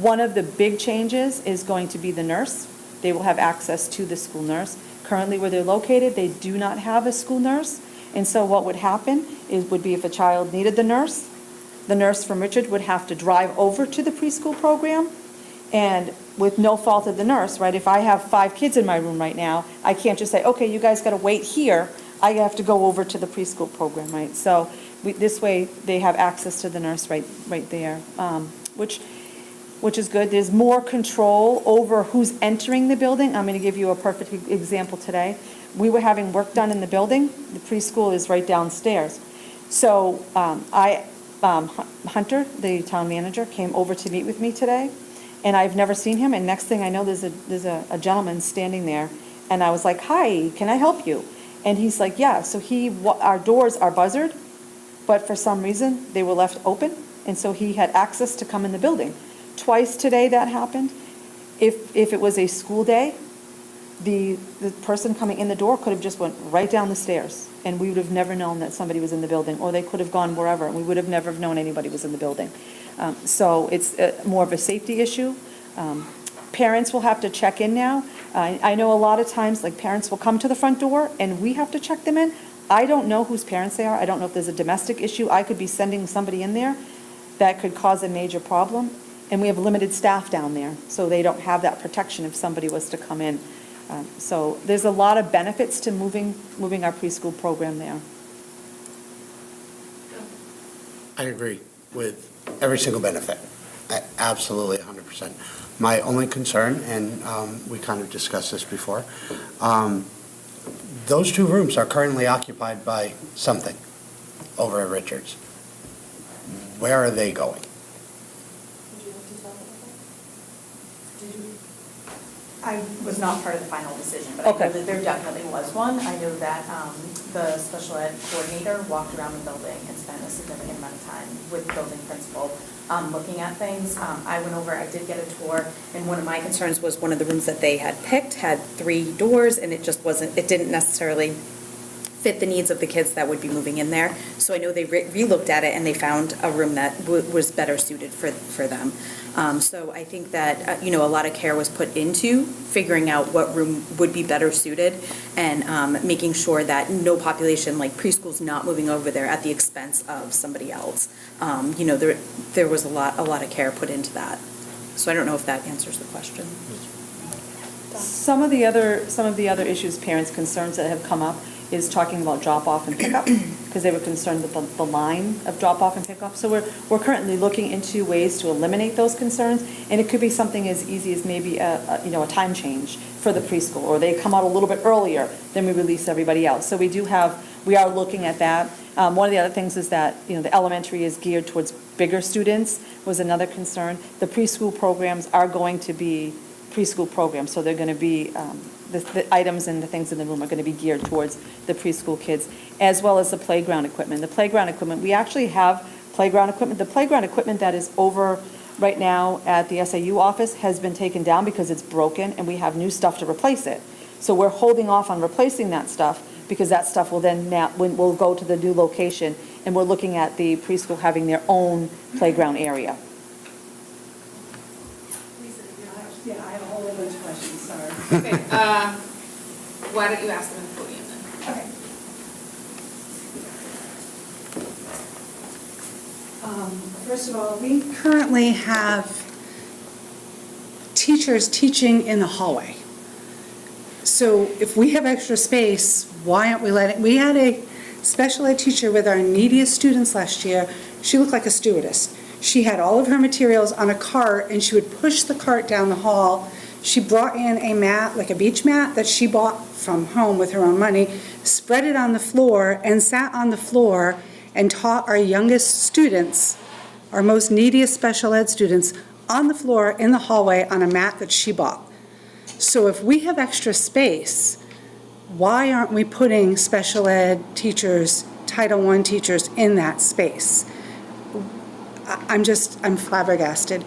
One of the big changes is going to be the nurse. They will have access to the school nurse. Currently, where they're located, they do not have a school nurse. And so what would happen would be if a child needed the nurse from Richard would have to drive over to the preschool program. And with no fault of the nurse, right? If I have 5 kids in my room right now, I can't just say, okay, you guys got to wait here. I have to go over to the preschool program, right? So this way, they have access to the nurse right there, which is good. There's more control over who's entering the building. I'm going to give you a perfect example today. We were having work done in the building. The preschool is right downstairs. So Hunter, the town manager, came over to meet with me today, and I've never seen him. And next thing I know, there's a gentleman standing there, and I was like, "Hi, can I help you?" And he's like, "Yeah." So our doors are buzzered, but for some reason they were left open, and so he had access to come in the building. Twice today that happened. If it was a school day, the person coming in the door could have just went right down the stairs, and we would have never known that somebody was in the building, or they could have gone wherever, and we would have never known anybody was in the building. So it's more of a safety issue. Parents will have to check in now. I know a lot of times, like, parents will come to the front door, and we have to check them in. I don't know whose parents they are. I don't know if there's a domestic issue. I could be sending somebody in there that could cause a major problem. And we have limited staff down there, so they don't have that protection if somebody was to come in. So there's a lot of benefits to moving our preschool program there. I agree with every single benefit. Absolutely, 100%. My only concern, and we kind of discussed this before, those 2 rooms are currently occupied by something over at Richards. Where are they going? I was not part of the final decision, but I know that there definitely was one. I know that the special ed coordinator walked around the building and spent a significant amount of time with the building principal looking at things. I went over, I did get a tour, and one of my concerns was one of the rooms that they had picked had 3 doors, and it just wasn't, it didn't necessarily fit the needs of the kids that would be moving in there. So I know they re-looked at it, and they found a room that was better suited for them. So I think that, a lot of care was put into figuring out what room would be better suited, and making sure that no population, like preschool's not moving over there at the expense of somebody else. There was a lot of care put into that. So I don't know if that answers the question. Some of the other issues, parents' concerns that have come up is talking about drop-off and pickup, because they were concerned with the line of drop-off and pickup. So we're currently looking into ways to eliminate those concerns, and it could be something as easy as maybe a time change for the preschool, or they come out a little bit earlier than we release everybody else. So we are looking at that. One of the other things is that, the elementary is geared towards bigger students, was another concern. The preschool programs are going to be preschool programs, so they're going to be, the items and the things in the room are going to be geared towards the preschool kids, as well as the playground equipment. The playground equipment, we actually have playground equipment. The playground equipment that is over right now at the SAU office has been taken down because it's broken, and we have new stuff to replace it. So we're holding off on replacing that stuff, because that stuff will then will go to the new location, and we're looking at the preschool having their own playground area. Yeah, I have a whole bunch of questions, sorry. Okay, why don't you ask them at the podium then? Okay. First of all, we currently have teachers teaching in the hallway. So if we have extra space, why aren't we we had a special ed teacher with our neediest students last year. She looked like a stewardess. She had all of her materials on a cart, and she would push the cart down the hall. She brought in a mat, like a beach mat, that she bought from home with her own money, spread it on the floor, and sat on the floor and taught our youngest students, our most neediest special ed students, on the floor in the hallway on a mat that she bought. So if we have extra space, why aren't we putting special ed teachers, Title I teachers in that space? I'm flabbergasted.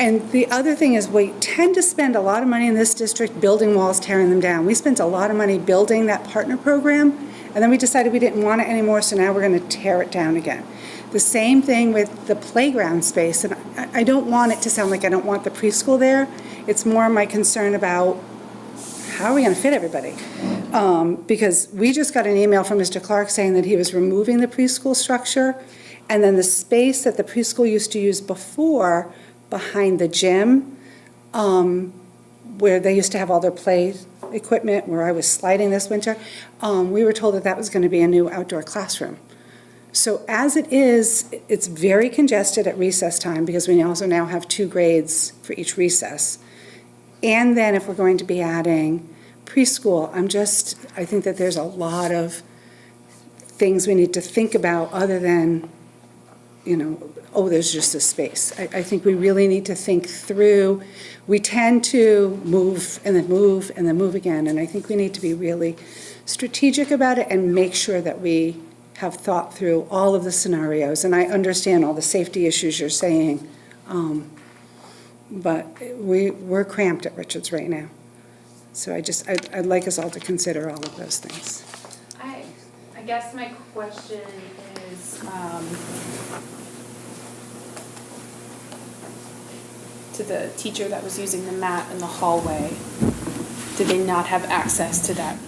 And the other thing is, we tend to spend a lot of money in this district building walls, tearing them down. We spent a lot of money building that partner program, and then we decided we didn't want it anymore, so now we're going to tear it down again. The same thing with the playground space, and I don't want it to sound like I don't want the preschool there. It's more my concern about how are we going to fit everybody? Because we just got an email from Mr. Clark saying that he was removing the preschool structure, and then the space that the preschool used to use before, behind the gym, where they used to have all their play equipment, where I was sliding this winter, we were told that that was going to be a new outdoor classroom. So as it is, it's very congested at recess time, because we also now have 2 grades for each recess. And then if we're going to be adding preschool, I think that there's a lot of things we need to think about other than, there's just a space. I think we really need to think through. We tend to move and then move and then move again, and I think we need to be really strategic about it and make sure that we have thought through all of the scenarios. And I understand all the safety issues you're saying, but we're cramped at Richards right now. So I'd like us all to consider all of those things. I guess my question is, to the teacher that was using the mat in the hallway, did they not have access to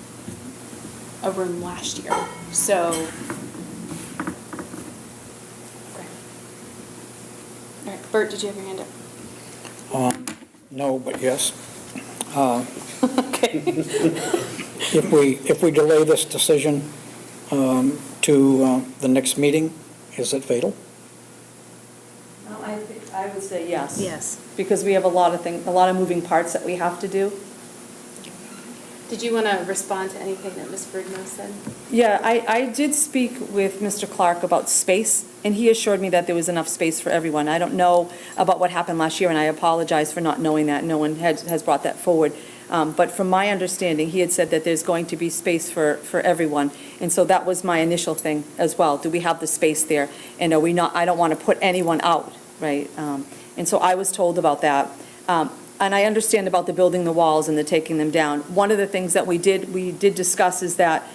a room last year? So, okay. All right, Bert, did you have your hand up? No, but yes. Okay. If we delay this decision to the next meeting, is it fatal? I would say yes. Yes. Because we have a lot of moving parts that we have to do. Did you want to respond to anything that Ms. Brigno said? Yeah, I did speak with Mr. Clark about space, and he assured me that there was enough space for everyone. I don't know about what happened last year, and I apologize for not knowing that. No one has brought that forward. But from my understanding, he had said that there's going to be space for everyone. And so that was my initial thing as well. Do we have the space there? And are we not, I don't want to put anyone out, right? And so I was told about that. And I understand about the building the walls and the taking them down. One of the things that we did discuss is that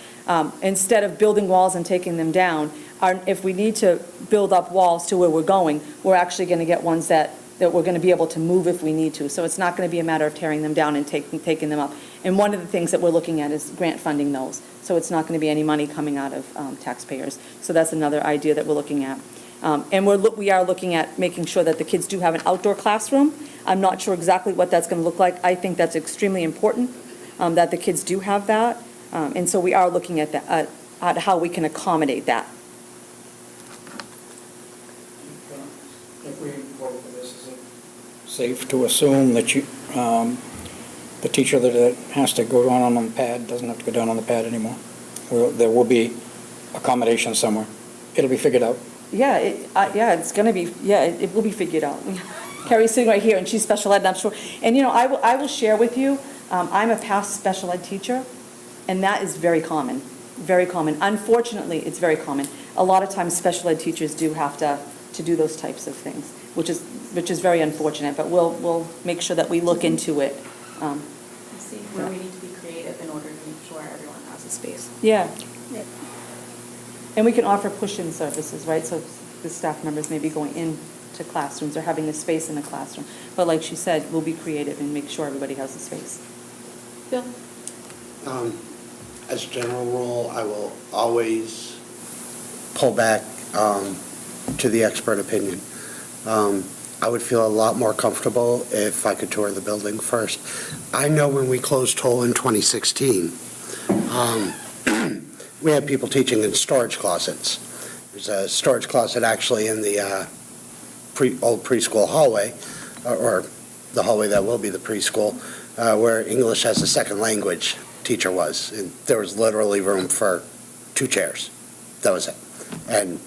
instead of building walls and taking them down, if we need to build up walls to where we're going, we're actually going to get ones that we're going to be able to move if we need to. So it's not going to be a matter of tearing them down and taking them up. And one of the things that we're looking at is grant funding those. So it's not going to be any money coming out of taxpayers. So that's another idea that we're looking at. And we are looking at making sure that the kids do have an outdoor classroom. I'm not sure exactly what that's going to look like. I think that's extremely important, that the kids do have that. And so we are looking at that, at how we can accommodate that. If we vote for this, is it safe to assume that the teacher that has to go down on the pad doesn't have to go down on the pad anymore? There will be accommodation somewhere. It'll be figured out. Yeah, it's going to be, it will be figured out. Carrie's sitting right here, and she's special ed, and I'm sure. And, I will share with you, I'm a past special ed teacher, and that is very common, very common. Unfortunately, it's very common. A lot of times, special ed teachers do have to do those types of things, which is very unfortunate, but we'll make sure that we look into it. See where we need to be creative in order to make sure everyone has a space. Yeah. And we can offer push-in services, right? So the staff members may be going into classrooms or having a space in the classroom. But like she said, we'll be creative and make sure everybody has a space. Bill? As a general rule, I will always pull back to the expert opinion. I would feel a lot more comfortable if I could tour the building first. I know when we closed Toll in 2016, we had people teaching in storage closets. There's a storage closet actually in the old preschool hallway, or the hallway that will be the preschool, where English as a second language teacher was. And there was literally room for 2 chairs. That was it. And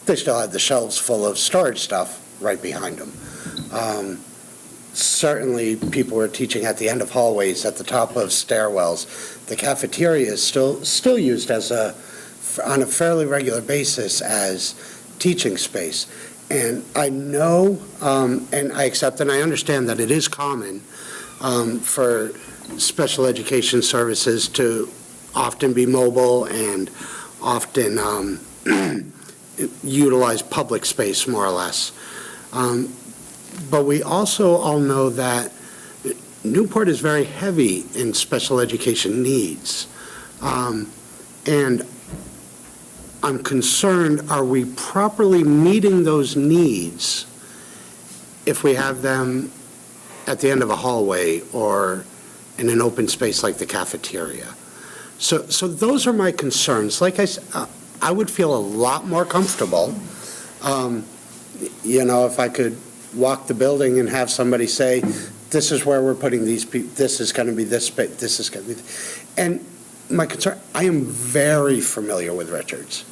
they still had the shelves full of storage stuff right behind them. certainly people were teaching at the end of hallways, at the top of stairwells. The cafeteria is still used on a fairly regular basis as teaching space. And I know, and I accept and I understand that it is common for special education services to often be mobile and often utilize public space more or less. But we also all know that Newport is very heavy in special education needs. And I'm concerned, are we properly meeting those needs if we have them at the end of a hallway or in an open space like the cafeteria? So those are my concerns. Like I said, I would feel a lot more comfortable, if I could walk the building and have somebody say, this is where we're putting these people, this is going to be this space, this is going to be. And my concern, I am very familiar with Richards.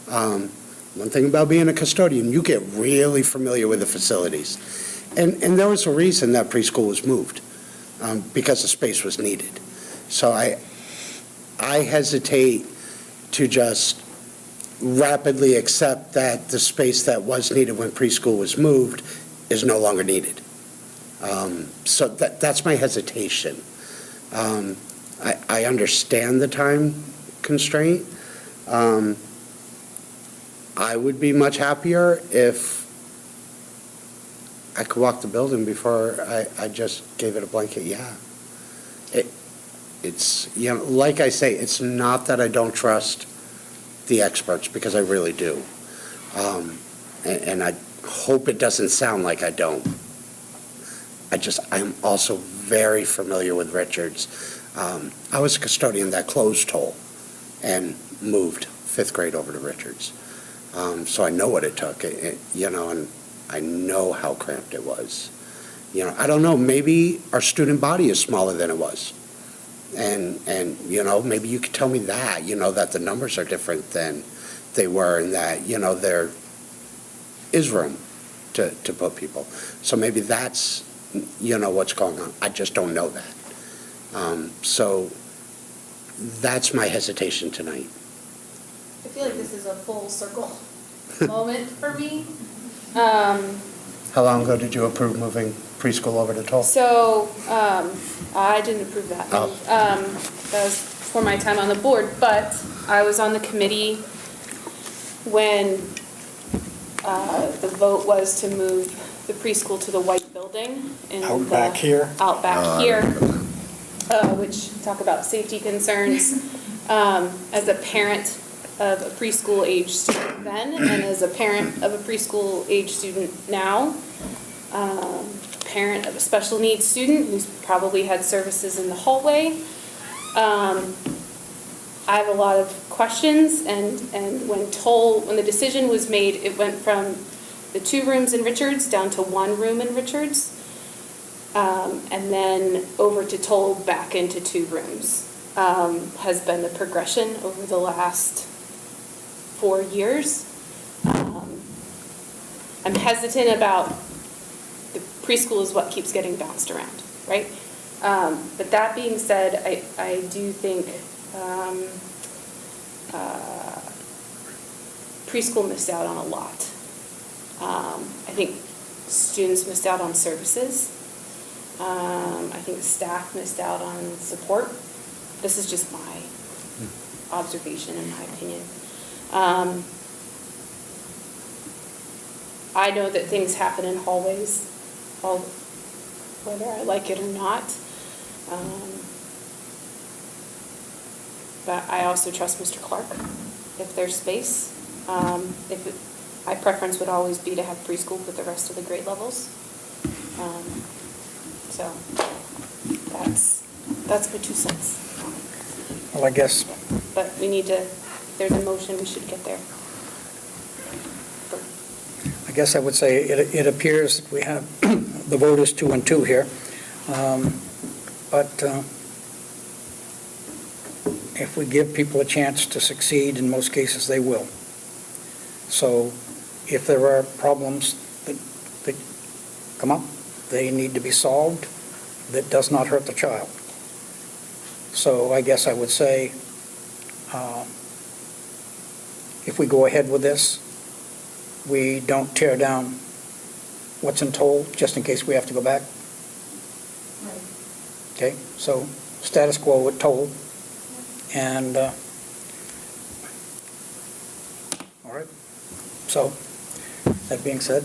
One thing about being a custodian, you get really familiar with the facilities. And there was a reason that preschool was moved, because the space was needed. So I hesitate to just rapidly accept that the space that was needed when preschool was moved is no longer needed. So that's my hesitation. I understand the time constraint. I would be much happier if I could walk the building before I just gave it a blanket yeah. It's, like I say, it's not that I don't trust the experts, because I really do. And I hope it doesn't sound like I don't. I'm also very familiar with Richards. I was a custodian that closed Toll and moved fifth grade over to Richards. So I know what it took, and I know how cramped it was. I don't know, maybe our student body is smaller than it was. And maybe you could tell me that, that the numbers are different than they were, and that, there is room to put people. So maybe that's, what's going on. I just don't know that. So that's my hesitation tonight. I feel like this is a full circle moment for me. How long ago did you approve moving preschool over to Toll? So, I didn't approve that. Oh. That was for my time on the board, but I was on the committee when the vote was to move the preschool to the white building. Out back here? Out back here, which, talk about safety concerns. As a parent of a preschool age student then, and as a parent of a preschool age student now, parent of a special needs student who's probably had services in the hallway. I have a lot of questions, and when the decision was made, it went from the 2 rooms in Richards down to 1 room in Richards, and then over to Toll back into 2 rooms, has been the progression over the last 4 years. I'm hesitant about the preschool is what keeps getting bounced around, right? But that being said, I do think preschool missed out on a lot. I think students missed out on services. I think staff missed out on support. This is just my observation and my opinion. I know that things happen in hallways, whether I like it or not. But I also trust Mr. Clark. If there's space, my preference would always be to have preschool with the rest of the grade levels. So that's my 2 cents. Well, I guess, But we need to, if there's a motion, we should get there. I would say it appears that we have, the vote is 2 and 2 here. But if we give people a chance to succeed, in most cases, they will. So if there are problems that come up, they need to be solved that does not hurt the child. So I guess I would say, if we go ahead with this, we don't tear down what's in Toll, just in case we have to go back. Okay, so status quo with Toll, and, all right. So, that being said,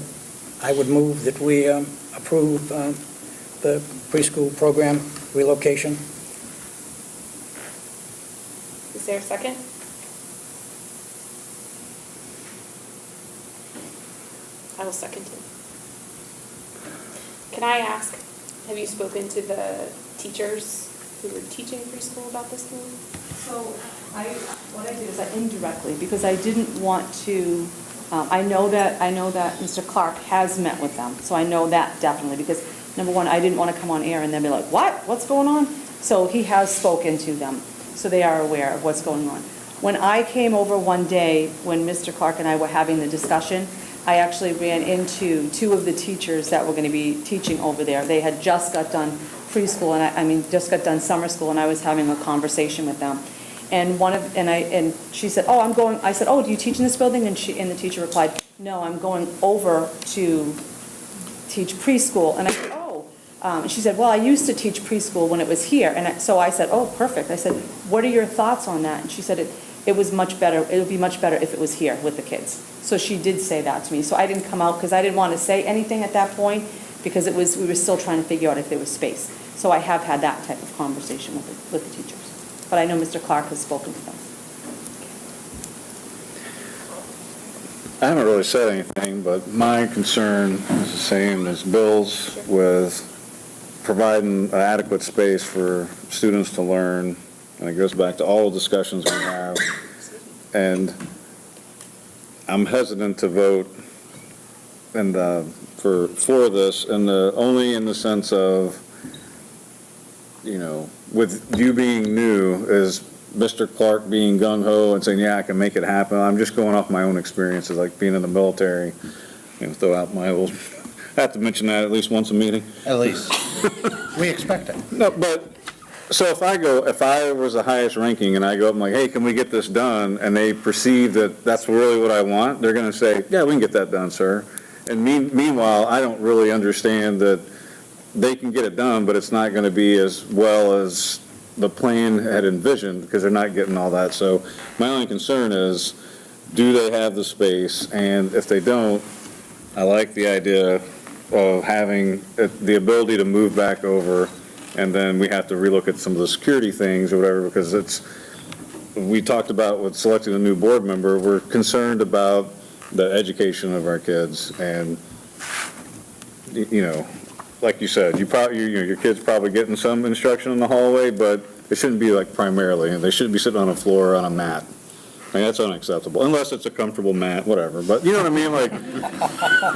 I would move that we approve the preschool program relocation. Is there a second? I will second it. Can I ask, have you spoken to the teachers who were teaching preschool about this move? So what I did is I indirectly, because I didn't want to, I know that Mr. Clark has met with them, so I know that definitely, because number one, I didn't want to come on air and then be like, what? What's going on? So he has spoken to them, so they are aware of what's going on. When I came over one day, when Mr. Clark and I were having the discussion, I actually ran into two of the teachers that were going to be teaching over there. They had just got done preschool, and just got done summer school, and I was having a conversation with them. And she said, "Oh, I'm going." I said, "Oh, do you teach in this building?" And the teacher replied, "No, I'm going over to teach preschool." And I said, "Oh." And she said, "Well, I used to teach preschool when it was here." And so I said, "Oh, perfect." I said, "What are your thoughts on that?" And she said, it was much better. It would be much better if it was here with the kids. So she did say that to me. So I didn't come out because I didn't want to say anything at that point, because we were still trying to figure out if there was space. So I have had that type of conversation with the teachers. But I know Mr. Clark has spoken to them. I haven't really said anything, but my concern is the same as Bill's with providing an adequate space for students to learn. And it goes back to all the discussions we have. And I'm hesitant to vote for this, and only in the sense of, with you being new, is Mr. Clark being gung-ho and saying, yeah, I can make it happen. I'm just going off my own experiences, like being in the military, throw out my old, I have to mention that at least once a meeting. At least. We expect it. No, but, so if I was the highest ranking and I go up and like, hey, can we get this done? And they perceive that that's really what I want, they're going to say, yeah, we can get that done, sir. And meanwhile, I don't really understand that they can get it done, but it's not going to be as well as the plan had envisioned, because they're not getting all that. So my only concern is, do they have the space? And if they don't, I like the idea of having the ability to move back over, and then we have to relook at some of the security things or whatever, because we talked about with selecting a new board member, we're concerned about the education of our kids. And, like you said, your kid's probably getting some instruction in the hallway, but it shouldn't be like primarily, and they shouldn't be sitting on a floor on a mat. I mean, that's unacceptable, unless it's a comfortable mat, whatever. But you know what I mean? Like,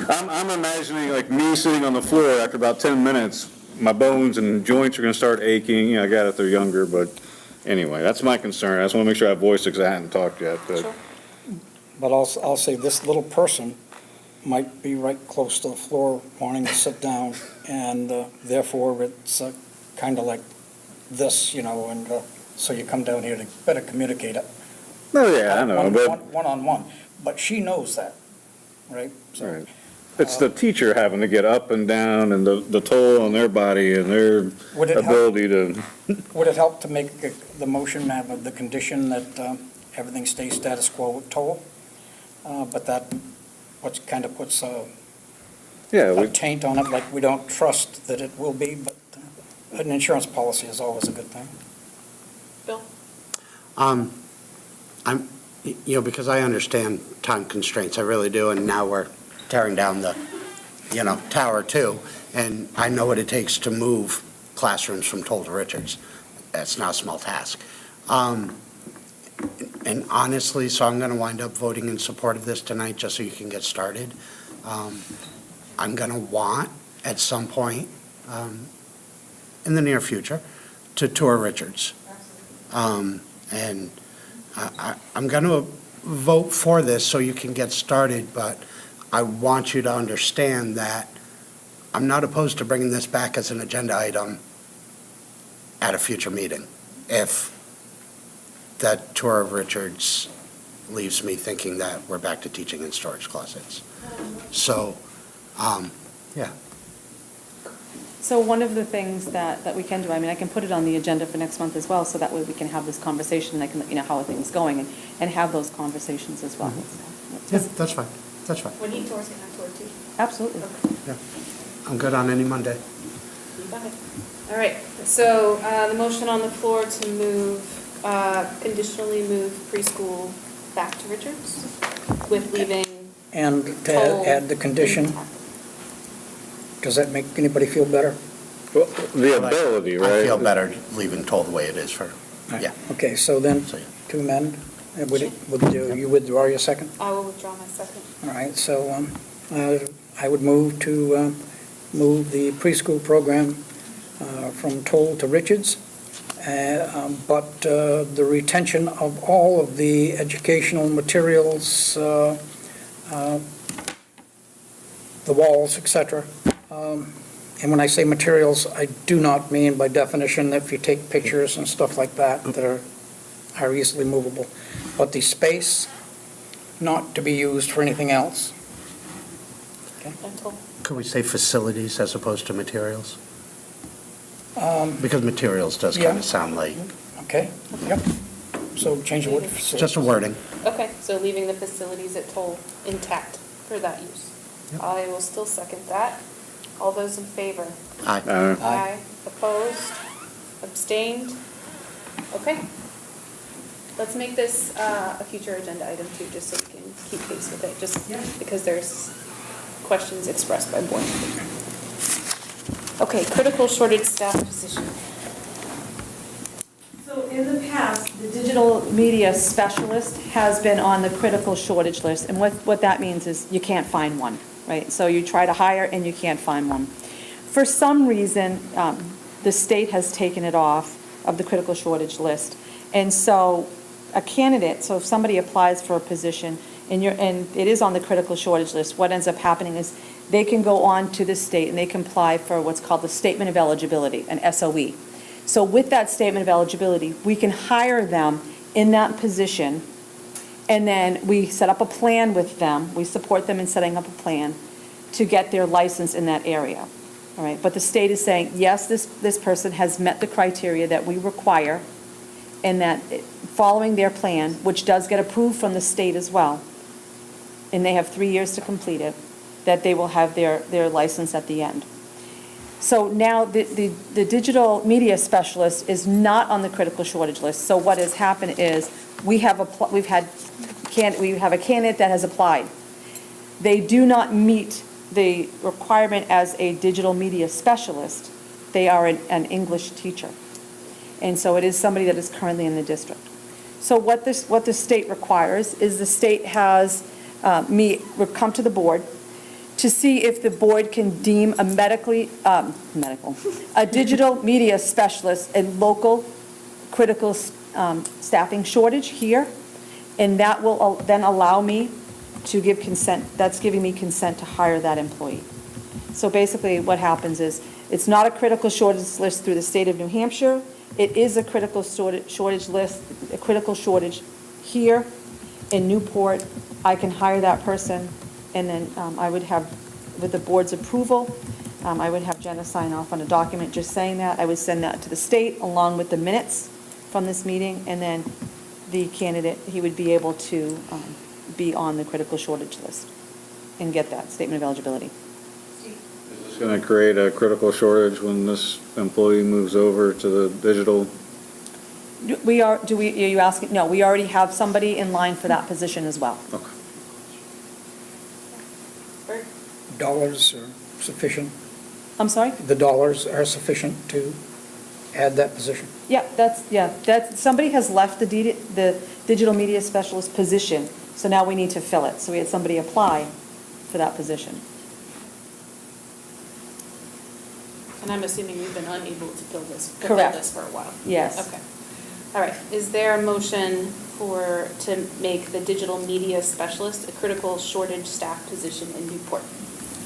I'm imagining like me sitting on the floor after about 10 minutes, my bones and joints are going to start aching. I got it, they're younger, but anyway, that's my concern. I just want to make sure I voiced it, because I hadn't talked yet. But I'll say this little person might be right close to the floor wanting to sit down, and therefore it's kind of like this, and so you come down here to better communicate it. No, yeah, I know, but One-on-one, but she knows that, right? So, right. It's the teacher having to get up and down, and the toll on their body and their ability to. Would it help to make the motion have the condition that everything stays status quo with toll? But that kind of puts a taint on it, like we don't trust that it will be, but an insurance policy is always a good thing. Bill? Because I understand time constraints, I really do, and now we're tearing down the, tower too, and I know what it takes to move classrooms from Toll to Richards. That's not a small task. And honestly, so I'm going to wind up voting in support of this tonight, just so you can get started. I'm going to want, at some point in the near future, to tour Richards. And I'm going to vote for this so you can get started, but I want you to understand that I'm not opposed to bringing this back as an agenda item at a future meeting, if that tour of Richards leaves me thinking that we're back to teaching in storage closets. So, yeah. So one of the things that we can do, I mean, I can put it on the agenda for next month as well, so that way we can have this conversation, and I can let you know how things going, and have those conversations as well. Yeah, that's fine, that's fine. When he tours, can I tour too? Absolutely. Yeah. I'm good on any Monday. You got it. All right, so the motion on the floor to move, conditionally move preschool back to Richards with leaving And to Toll add the condition, intact. does that make anybody feel better? Well, the ability, right? I feel better leaving Toll the way it is for, yeah. Okay, so then, So, yeah. to amend, would you withdraw your second? I will withdraw my second. All right, so I would move to move the preschool program from Toll to Richards, but the retention of all of the educational materials, the walls, et cetera. And when I say materials, I do not mean by definition that if you take pictures and stuff like that, that are easily movable. But the space not to be used for anything else. Dental. Could we say facilities as opposed to materials? Because materials does kind Yeah. of sound like, Okay, yep. So change the word to facility. just a wording. Okay, so leaving the facilities at Toll intact for that use. Yep. I will still second that. All those in favor? Aye. Aye. Opposed? Abstained? Okay. Let's make this a future agenda item too, just so we can keep pace with it, just because there's questions expressed by board members. Okay, critical shortage staff position. So in the past, the digital media specialist has been on the critical shortage list, and what that means is you can't find one, right? So you try to hire and you can't find one. For some reason, the state has taken it off of the critical shortage list. And so a candidate, so if somebody applies for a position and it is on the critical shortage list, what ends up happening is they can go on to the state and they can apply for what's called the Statement of Eligibility, an SOE. So with that Statement of Eligibility, we can hire them in that position, and then we set up a plan with them. We support them in setting up a plan to get their license in that area. All right, but the state is saying, yes, this person has met the criteria that we require, and that following their plan, which does get approved from the state as well, and they have 3 years to complete it, that they will have their license at the end. So now the digital media specialist is not on the critical shortage list. So what has happened is we have a candidate that has applied. They do not meet the requirement as a digital media specialist. They are an English teacher. And so it is somebody that is currently in the district. So what the state requires is the state has come to the board to see if the board can deem a a digital media specialist a local critical staffing shortage here, and that will then allow me to give consent, that's giving me consent to hire that employee. So basically what happens is, it's not a critical shortage list through the state of New Hampshire, it is a critical shortage list, a critical shortage here in Newport. I can hire that person, and then I would have, with the board's approval, I would have Jenna sign off on a document just saying that. I would send that to the state along with the minutes from this meeting, and then the candidate, he would be able to be on the critical shortage list and get that statement of eligibility. Is this going to create a critical shortage when this employee moves over to the digital? Are you asking? No, we already have somebody in line for that position as well. Okay. Dollars are sufficient, I'm sorry? the dollars are sufficient to add that position. Yeah, that's, somebody has left the digital media specialist position, so now we need to fill it. So we had somebody apply for that position. And I'm assuming you've been unable to fill this Correct. for a while? Yes. Okay. All right. Is there a motion to make the digital media specialist a critical shortage staff position in Newport?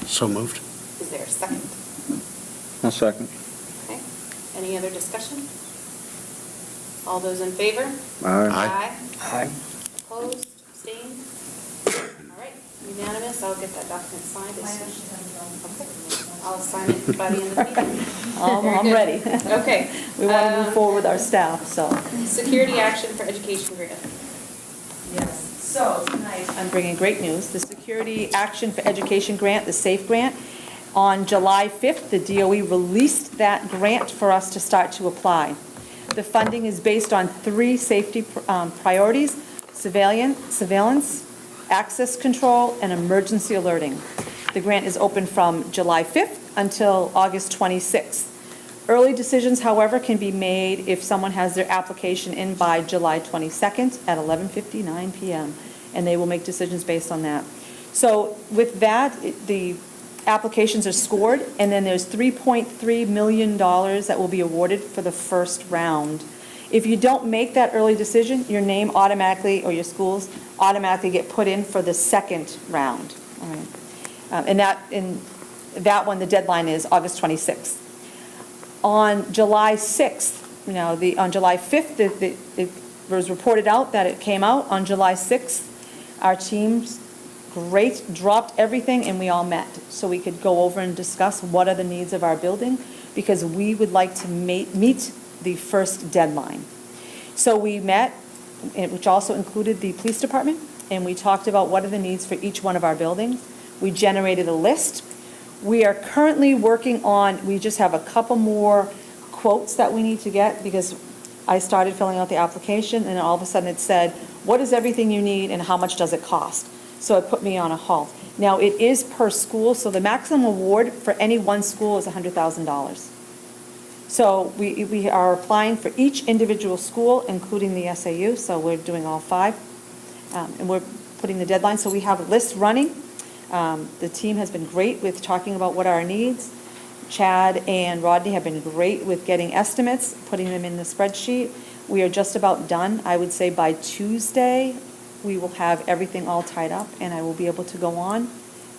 So moved. Is there a second? I'll second. Okay. Any other discussion? All those in favor? Aye. Aye. Opposed, abstained? All right, unanimous, I'll get that document signed as soon as. Okay. I'll sign it by the end of the meeting. Very I'm good. ready. Okay. We want to move forward with our staff, so. Security Action for Education grant. Yes, so tonight I'm bringing great news. The Security Action for Education Grant, the SAFE Grant, on July 5th, the DOE released that grant for us to start to apply. The funding is based on 3 safety priorities: surveillance, access control, and emergency alerting. The grant is open from July 5th until August 26th. Early decisions, however, can be made if someone has their application in by July 22nd at 11:59 p.m., and they will make decisions based on that. So with that, the applications are scored, and then there's $3.3 million that will be awarded for the first round. If you don't make that early decision, your name automatically, or your schools automatically get put in for the second round. All right. In that one, the deadline is August 26th. On July 6th, on July 5th, it was reported out that it came out. On July 6th, our teams, dropped everything, and we all met. So we could go over and discuss what are the needs of our building, because we would like to meet the first deadline. So we met, which also included the police department, and we talked about what are the needs for each one of our buildings. We generated a list. We are currently working on, we just have a couple more quotes that we need to get, because I started filling out the application, and all of a sudden it said, what is everything you need and how much does it cost? So it put me on a halt. Now, it is per school, so the maximum award for any one school is $100,000. So we are applying for each individual school, including the SAU, so we're doing all 5. And we're putting the deadline, so we have a list running. The team has been great with talking about what are our needs. Chad and Rodney have been great with getting estimates, putting them in the spreadsheet. We are just about done. I would say by Tuesday, we will have everything all tied up, and I will be able to go on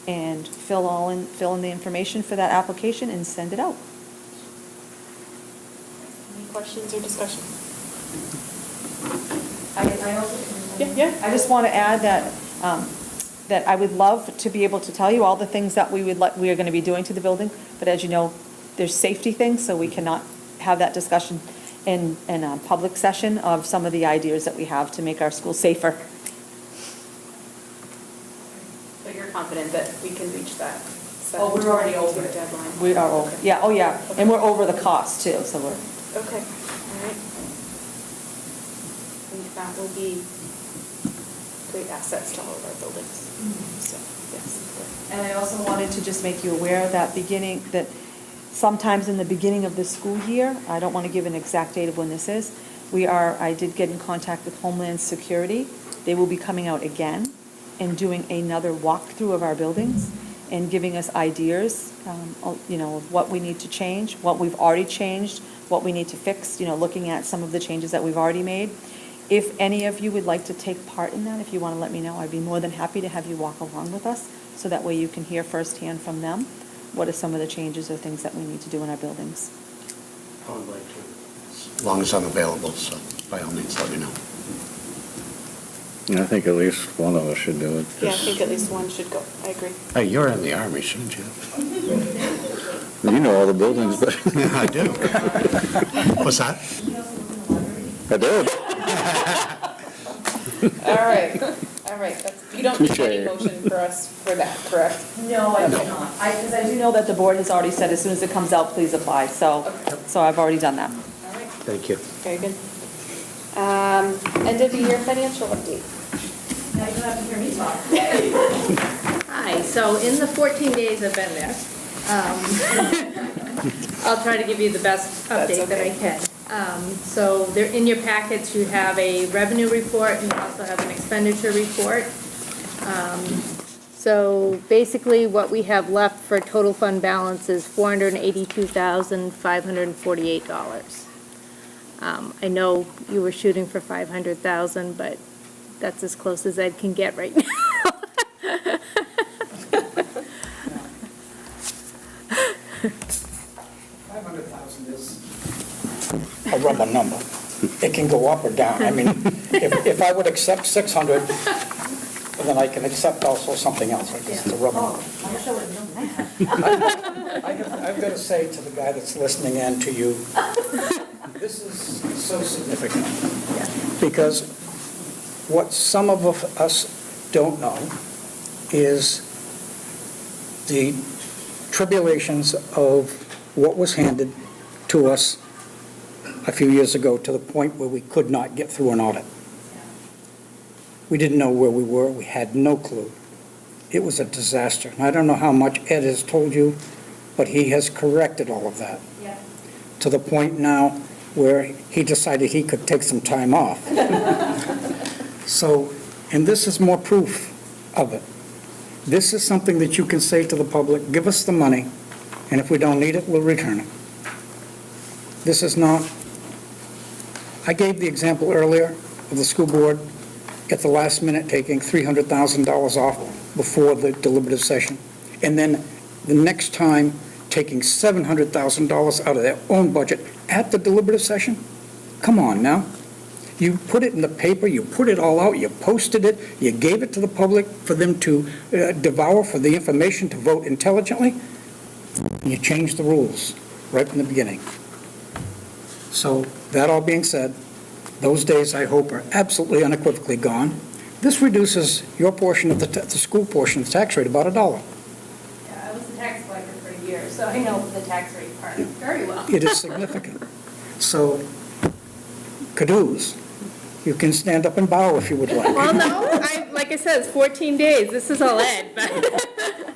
and fill in the information for that application and send it out. Any questions or discussion? I just want to add that I would love to be able to tell you all the things that we are going to be doing to the building, but as you know, there's safety things, so we cannot have that discussion in a public session of some of the ideas that we have to make our school safer. But you're confident that we can reach that? Oh, we're already over it. Deadline? We are over, yeah, oh yeah, and we're over the cost too, so we're. Okay, all right. I think that will be great assets to all of our buildings. So, yes. And I also wanted to just make you aware that sometimes in the beginning of the school year, I don't want to give an exact date of when this is, I did get in contact with Homeland Security. They will be coming out again and doing another walkthrough of our buildings and giving us ideas, of what we need to change, what we've already changed, what we need to fix, looking at some of the changes that we've already made. If any of you would like to take part in that, if you want to let me know, I'd be more than happy to have you walk along with us, so that way you can hear firsthand from them what are some of the changes or things that we need to do in our buildings. I would like to, as long as I'm available, so by all means, let me know. I think at least one of us should do it. Yeah, I think at least one should go. I agree. Hey, you're in the Army, shouldn't you? You know all the buildings, but. Yeah, I do. What's that? I did. All right. You don't need any motion for us for that, correct? No, I do not. Because I do know that the board has already said as soon as it comes out, please apply, so I've already done that. All right, Thank you. very good. End of the year financial update. Now you don't have to hear me talk. Hi, so in the 14 days I've been there, I'll try to give you the best update that I can. So there, in your packets, you have a revenue report and you also have an expenditure report. So basically what we have left for total fund balance is $482,548. I know you were shooting for 500,000, but that's as close as Ed can get right now. rubber number. It can go up or down. I mean, if I would accept 600, then I can accept also something else, because it's a rubber number. I'm sure it don't. I've got to say to the guy that's listening and to you, this is so significant. Because what some of us don't know is the tribulations of what was handed to us a few years ago, to the point where we could not get through an audit. We didn't know where we were. We had no clue. It was a disaster. And I don't know how much Ed has told you, but he has corrected all of that. Yeah. To the point now where he decided he could take some time off. So, and this is more proof of it. This is something that you can say to the public, give us the money, and if we don't need it, we'll return it. This is not, I gave the example earlier of the school board at the last minute taking $300,000 off before the deliberative session, and then the next time taking $700,000 out of their own budget at the deliberative session. Come on now. You put it in the paper, you put it all out, you posted it, you gave it to the public for them to devour, for the information to vote intelligently, and you changed the rules right from the beginning. So, that all being said, those days, I hope, are absolutely unequivocally gone. This reduces your portion of the school portion of the tax rate about $1. Yeah, I was a tax collector for a year, so I know the tax rate part very well. It is significant. So, kudos. You can stand up and bow if you would like. Well, no, like I said, it's 14 days. This is all Ed, but.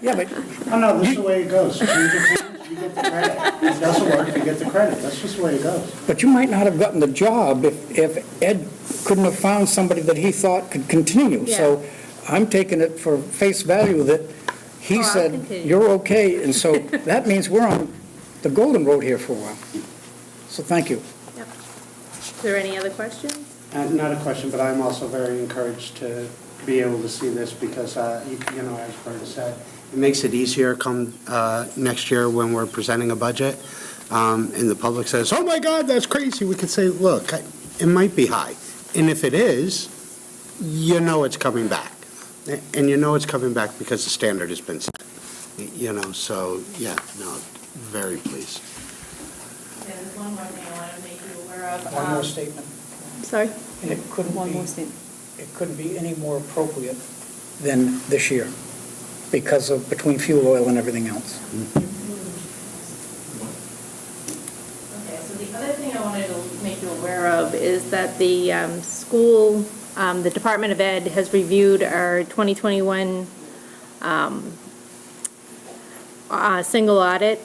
Yeah, but Oh, no, this is the way it goes. Change your plans, you get the credit. If it doesn't work, you get the credit. That's just the way it goes. But you might not have gotten the job if Ed couldn't have found somebody that he thought could continue. So I'm taking it for face value that he I'll said, continue. you're okay, and so that means we're on the golden road here for a while. So thank you. Is there any other questions? Not a question, but I'm also very encouraged to be able to see this because, you know, as Berta said, it makes it easier come next year when we're presenting a budget and the public says, oh my God, that's crazy. We could say, look, it might be high. And if it is, you know it's coming back. And you know it's coming back because the standard has been set. You know, so, yeah, no, very pleased. There's one more thing I want to make you aware of. One more statement. Sorry? And it couldn't One more be, statement. it couldn't be any more appropriate than this year because of between fuel oil and everything else. Okay, so the other thing I wanted to make you aware of is that the school, the Department of Ed has reviewed our 2021 single audit,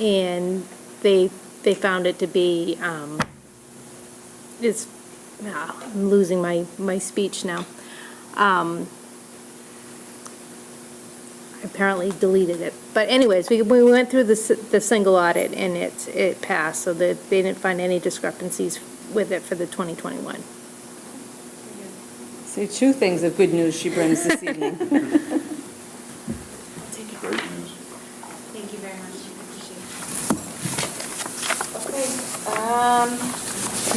and they found it to be, I'm losing my speech now. Apparently deleted it. But anyways, we went through the single audit, and it passed, so that they didn't find any discrepancies with it for the 2021. See, two things of good news she brings this evening. Great news. Thank you very much. Okay,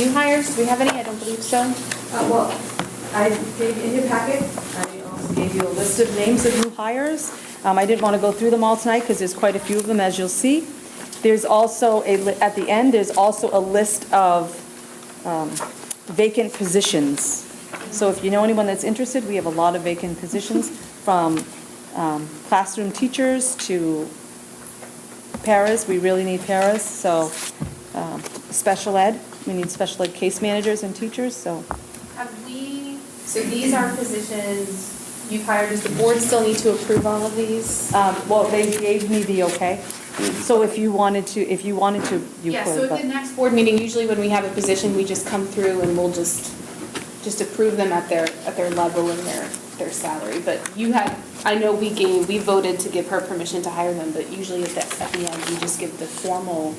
new hires, do we have any? I don't believe so. Well, I gave in your packet, I also gave you a list of names of new Hires. I didn't want to go through them all tonight because there's quite a few of them, as you'll see. There's also, at the end, there's also a list of vacant positions. So if you know anyone that's interested, we have a lot of vacant positions, from classroom teachers to paras. We really need paras, so special ed. We need special ed case managers and teachers, so. So these are positions you've hired. Does the board still need to approve all of these? Well, they gave me the okay. So if you wanted to, you Yeah, so could, at but. the next board meeting, usually when we have a position, we just come through and we'll just approve them at their level and their salary. But you had, I know we voted to give her permission to hire them, but usually at the end, we just give the formal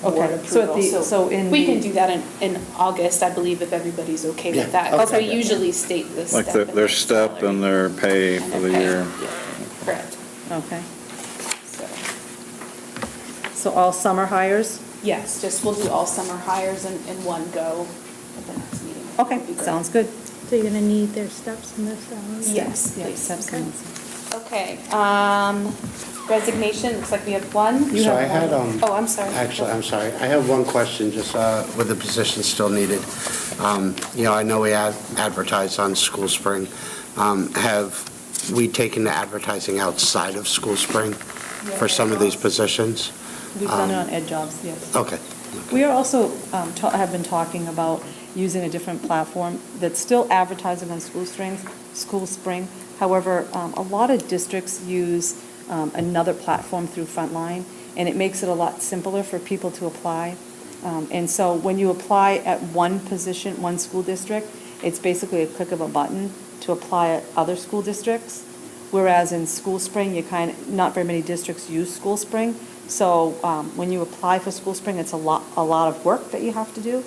board Okay, so at approval. the, so in. We can the- do that in August, I believe, if everybody's okay with that. okay. So we usually state the Like step. their step and their pay for the year. Correct. Okay, So, so all summer hires? Yes, just we'll do all summer hires in one go at the next meeting. Okay, Would be great. sounds good. So you're going to need their steps and their salaries? Yes, Yeah, please. steps Okay. and- Okay, resignation, looks like we have one. So I had, Oh, I'm sorry. actually, I'm sorry, I have one question, just with the position still needed. I know we advertise on School Spring. Have we taken the advertising outside of School Spring for some of these positions? We've done it on Ed Jobs, yes. Okay. We are also, have been talking about using a different platform that's still advertising on School Spring. However, a lot of districts use another platform through Frontline, and it makes it a lot simpler for people to apply. And so when you apply at one position, one school district, it's basically a click of a button to apply at other school districts. Whereas in School Spring, not very many districts use School Spring. So when you apply for School Spring, it's a lot of work that you have to do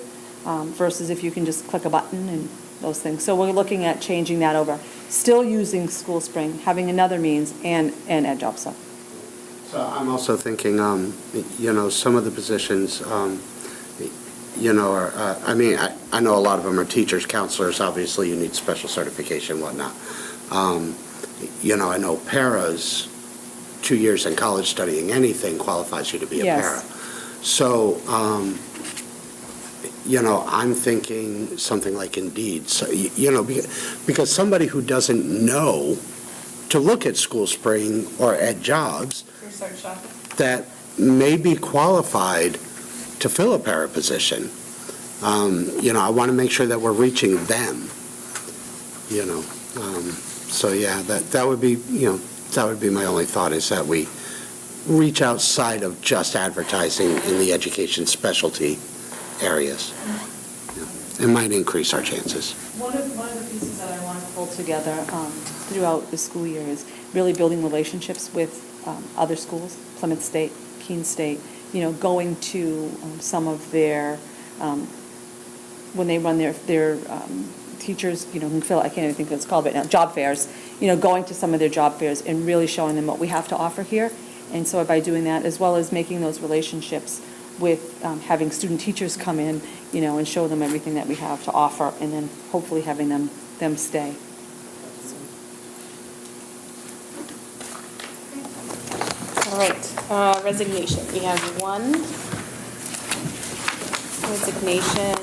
versus if you can just click a button and those things. So we're looking at changing that over. Still using School Spring, having another means, and Ed Jobs. So I'm also thinking, some of the positions, are, I know a lot of them are teachers, counselors, obviously you need special certification, whatnot. I know paras, 2 years in college studying anything qualifies you to be a para. Yes. So, I'm thinking something like Indeed, so, because somebody who doesn't know to look at School Spring or at jobs Research shop. that may be qualified to fill a para position, I want to make sure that we're reaching them, So, yeah, that would be, that would be my only thought, is that we reach outside of just advertising in the education specialty areas. It might increase our chances. One of the pieces that I want to pull together throughout the school year is really building relationships with other schools, Plymouth State, Keene State, going to some of their, when they run their teachers, can fill, I can't even think what it's called right now, job fairs, going to some of their job fairs and really showing them what we have to offer here. And so by doing that, as well as making those relationships with having student teachers come in, and show them everything that we have to offer, and then hopefully having them stay. All right, resignation. We have one resignation.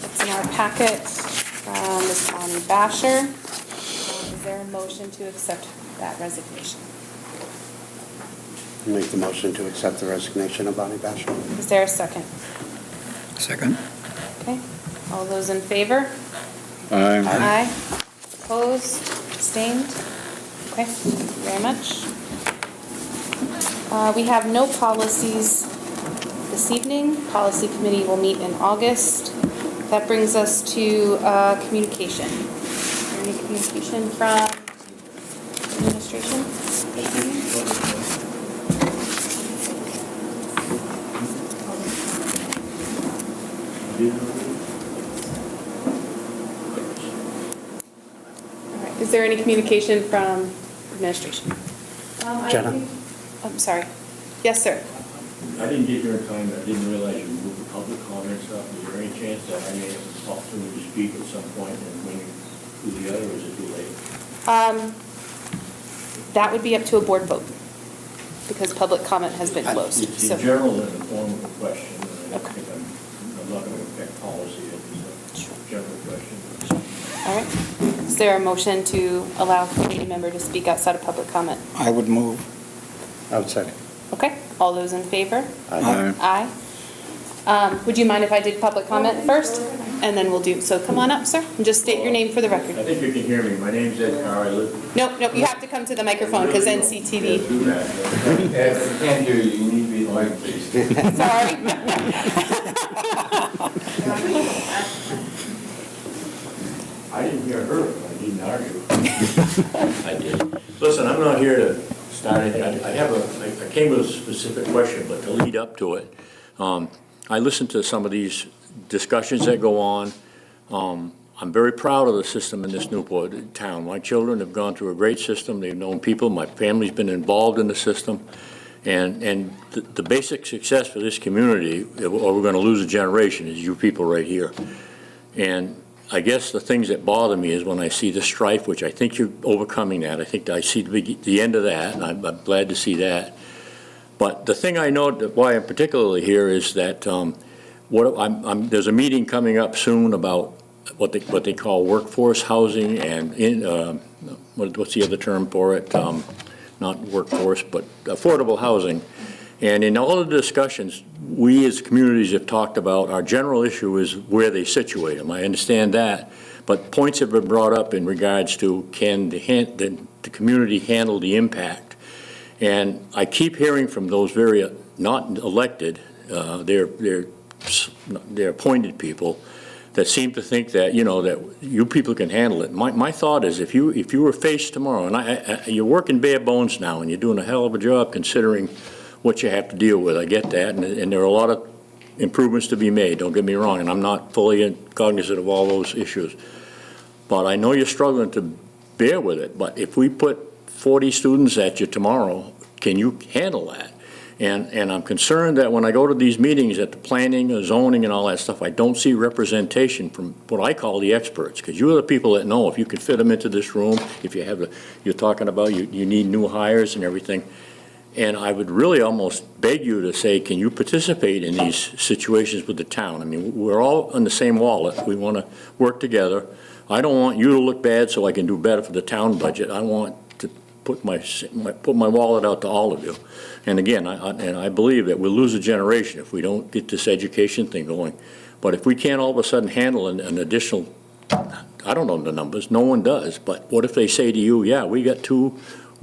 It's in our packet from Ms. Bonnie Basher. Is there a motion to accept that resignation? Make the motion to accept the resignation of Bonnie Basher. Is there a second? Second. Okay, all those in favor? Aye. Aye. Opposed, abstained? Okay, thank you very much. We have no policies this evening. Policy committee will meet in August. That brings us to communication. Is there any communication from administration? All right. Is there any communication from administration? Jenna? I'm sorry. Yes, sir. I didn't get here in time, I didn't realize you moved the public comments up. Is there any chance that I may have an opportunity to speak at some point and when you do the other, or is it too late? That would be up to a board vote, because public comment has been closed. It's So, in general in the form of a question, and I Okay. think I'm not going to affect policy, it's a general question. all right. Is there a motion to allow a community member to speak outside of public comment? I would move. I would second. Okay, all those in favor? Aye. Aye. Would you mind if I did public comment first? And then we'll do, so come on up, sir, and just state your name for the I record. think you can hear me. My name's Ed Carr. I live. Nope, you have to come to the microphone, because Yeah, NCTV. do that. If I can't hear you, you need to be like, please. Sorry. I didn't hear her, I didn't argue. I did. Listen, I'm not here to start anything. I came with a specific question, but to lead up to it, I listened to some of these discussions that go on. I'm very proud of the system in this Newport town. My children have gone through a great system. They've known people. My family's been involved in the system. And the basic success for this community, or we're gonna lose a generation, is you people right here. And I guess the things that bother me is when I see the strife, which I think you're overcoming that. I think I see the end of that, and I'm glad to see that. But the thing I know, why I'm particularly here, is that there's a meeting coming up soon about what they call workforce housing and what's the other term for it? Not workforce, but affordable housing. And in all of the discussions, we as communities have talked about, our general issue is where they situate them. I understand that, but points have been brought up in regards to can the community handle the impact? And I keep hearing from those very not elected, they're appointed people that seem to think that, that you people can handle it. My thought is if you were faced tomorrow, and you're working bare bones now, and you're doing a hell of a job considering what you have to deal with. I get that, and there are a lot of improvements to be made, don't get me wrong, and I'm not fully cognizant of all those issues. But I know you're struggling to bear with it, but if we put 40 students at you tomorrow, can you handle that? And I'm concerned that when I go to these meetings at the planning, the zoning, and all that stuff, I don't see representation from what I call the experts, because you're the people that know if you can fit them into this room, if you have you're talking about you need new hires and everything. And I would really almost beg you to say, can you participate in these situations with the town? I mean, we're all on the same wallet. We want to work together. I don't want you to look bad so I can do better for the town budget. I want to put my wallet out to all of you. And again, I believe that we'll lose a generation if we don't get this education thing going. But if we can't all of a sudden handle an additional, I don't know the numbers, no one does, but what if they say to you, yeah, we got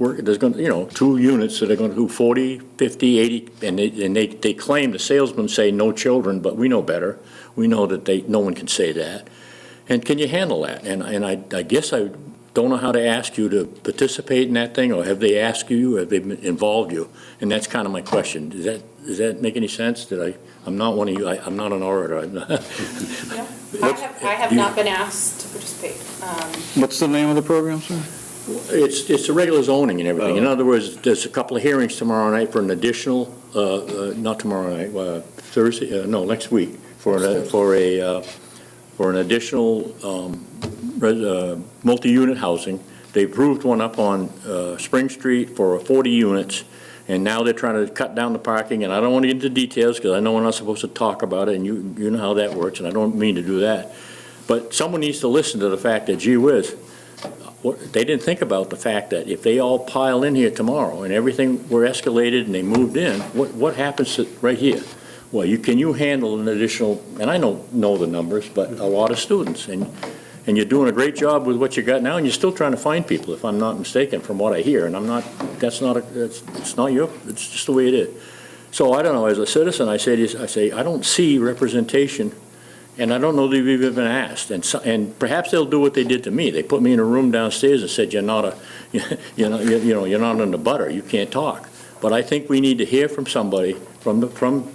there's going to, 2 units that are going to do 40, 50, 80, and they claim, the salesmen say no children, but we know better. We know that no one can say that. And can you handle that? And I guess I don't know how to ask you to participate in that thing, or have they asked you, have they involved you? And that's kind of my question. Does that make any sense? I'm not one of you, I'm not an orator. I have not been asked to participate. What's the name of the program, sir? It's a regular zoning and everything. In other words, there's a couple of hearings tomorrow night for an additional, not tomorrow night, Thursday, no, next week, for an additional multi-unit housing. They approved one up on Spring Street for 40 units, and now they're trying to cut down the parking, and I don't want to get into details because I know we're not supposed to talk about it, and you know how that works, and I don't mean to do that. But someone needs to listen to the fact that, gee whiz, they didn't think about the fact that if they all pile in here tomorrow and everything were escalated and they moved in, what happens right here? Well, can you handle an additional, and I don't know the numbers, but a lot of students, and you're doing a great job with what you got now, and you're still trying to find people, if I'm not mistaken, from what I hear, and it's not it's just the way it is. So I don't know, as a citizen, I say I don't see representation. And I don't know that we've even been asked. And perhaps they'll do what they did to me. They put me in a room downstairs and said, you're not in the butter. You can't talk. But I think we need to hear from somebody, from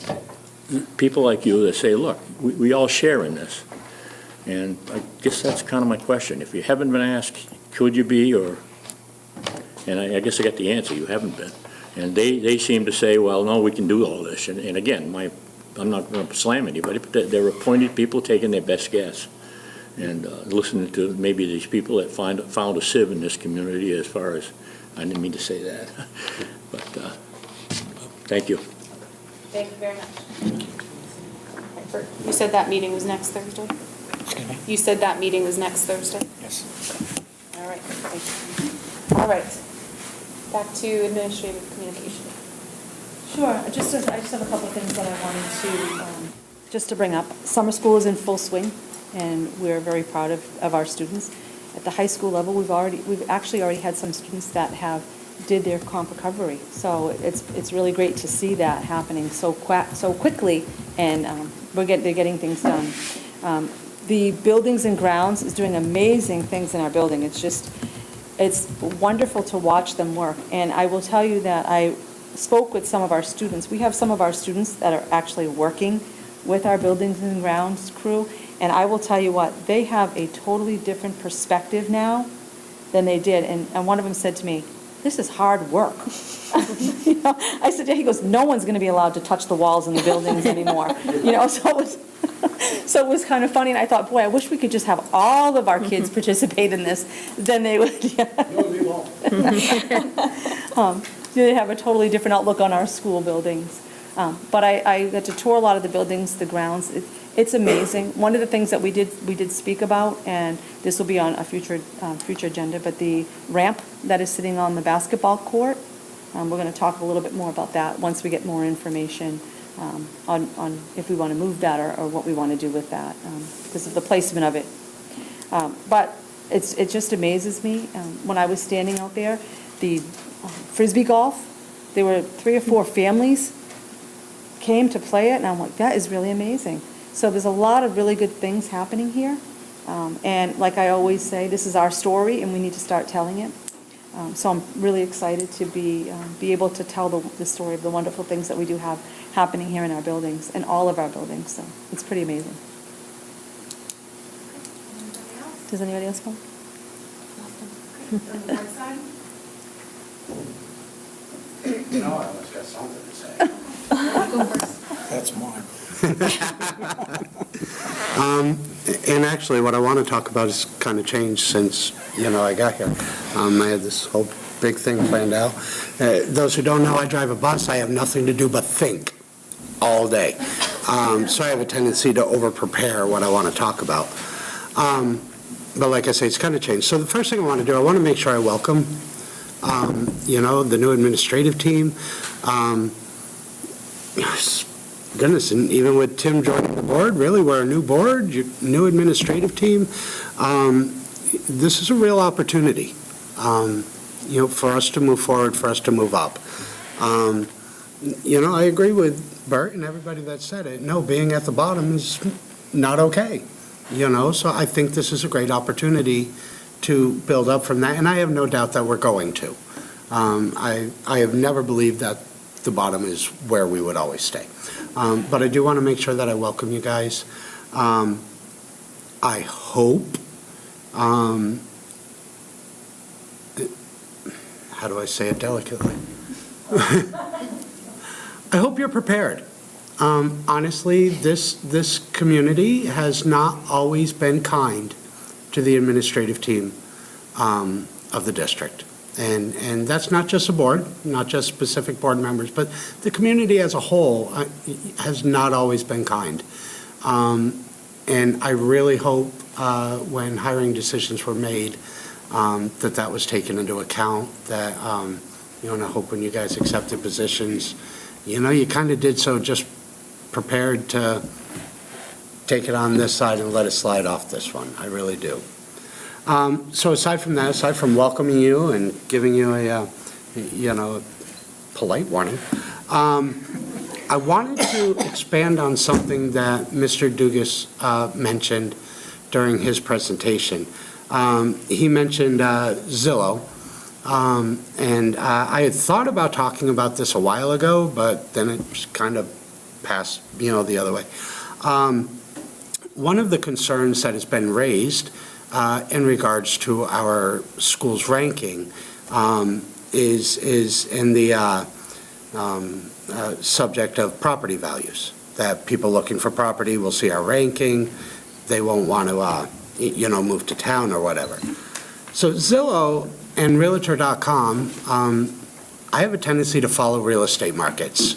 people like you that say, look, we all share in this. And I guess that's kind of my question. If you haven't been asked, could you be, and I guess I got the answer, you haven't been. And they seem to say, well, no, we can do all this. And again, I'm not going to slam anybody, but they're appointed people taking their best guess. And listening to maybe these people that found a sieve in this community, as far as, I didn't mean to say that. But thank you. Thank you very much. You said that meeting was next Thursday? Excuse me? You said that meeting was next Thursday? Yes. All right, thank you. All right, back to administrative communication. Sure, I just have a couple of things that I wanted to, just to bring up. Summer school is in full swing, and we're very proud of our students. At the high school level, we've actually already had some students that did their comp recovery. So it's really great to see that happening so quickly, and they're getting things done. The buildings and grounds is doing amazing things in our building. It's wonderful to watch them work. And I will tell you that I spoke with some of our students. We have some of our students that are actually working with our buildings and grounds crew, and I will tell you what, they have a totally different perspective now than they did. And one of them said to me, this is hard work. You know, I said, yeah, he goes, no one's going to be allowed to touch the walls in the buildings anymore. You know, so it was kind of funny, and I thought, boy, I wish we could just have all of our kids participate in this, then they would, they have a totally different outlook on our school buildings. But I got to tour a lot of the buildings, the grounds. It's amazing. One of the things that we did speak about, and this will be on a future agenda, but the ramp that is sitting on the basketball court, we're going to talk a little bit more about that once we get more information on if we want to move that or what we want to do with that, because of the placement of it. But it just amazes me. When I was standing out there, the Frisbee golf, there were 3 or 4 families came to play it, and I'm like, that is really amazing. So there's a lot of really good things happening here. And like I always say, this is our story, and we need to start telling it. So I'm really excited to be able to tell the story of the wonderful things that we do have happening here in our buildings, and all of our buildings. So it's pretty amazing. Does anybody else want? On the board side? No, I almost got something to say. That's mine. And actually, what I want to talk about has kind of changed since, I got here. I had this whole big thing planned out. Those who don't know, I drive a bus. I have nothing to do but think all day. So I have a tendency to over-prepare what I want to talk about. But like I say, it's kind of changed. So the first thing I want to do, I want to make sure I welcome, the new administrative team. Goodness, and even with Tim joining the board, really, we're a new board, new administrative team. This is a real opportunity, for us to move forward, for us to move up. I agree with Bert and everybody that said it. No, being at the bottom is not okay, so I think this is a great opportunity to build up from that, and I have no doubt that we're going to. I have never believed that the bottom is where we would always stay. But I do want to make sure that I welcome you guys. I hope, how do I say it delicately? I hope you're prepared. Honestly, this community has not always been kind to the administrative team of the district. And that's not just a board, not just specific board members, but the community as a whole has not always been kind. And I really hope when hiring decisions were made that was taken into account, that, and I hope when you guys accepted positions, you kind of did so just prepared to take it on this side and let it slide off this one. I really do. So aside from that, aside from welcoming you and giving you a polite warning, I wanted to expand on something that Mr. Dugas mentioned during his presentation. He mentioned Zillow, and I had thought about talking about this a while ago, but then it just kind of passed, the other way. One of the concerns that has been raised in regards to our school's ranking is in the subject of property values, that people looking for property will see our ranking, they won't want to, move to town or whatever. So Zillow and Realtor.com, I have a tendency to follow real estate markets.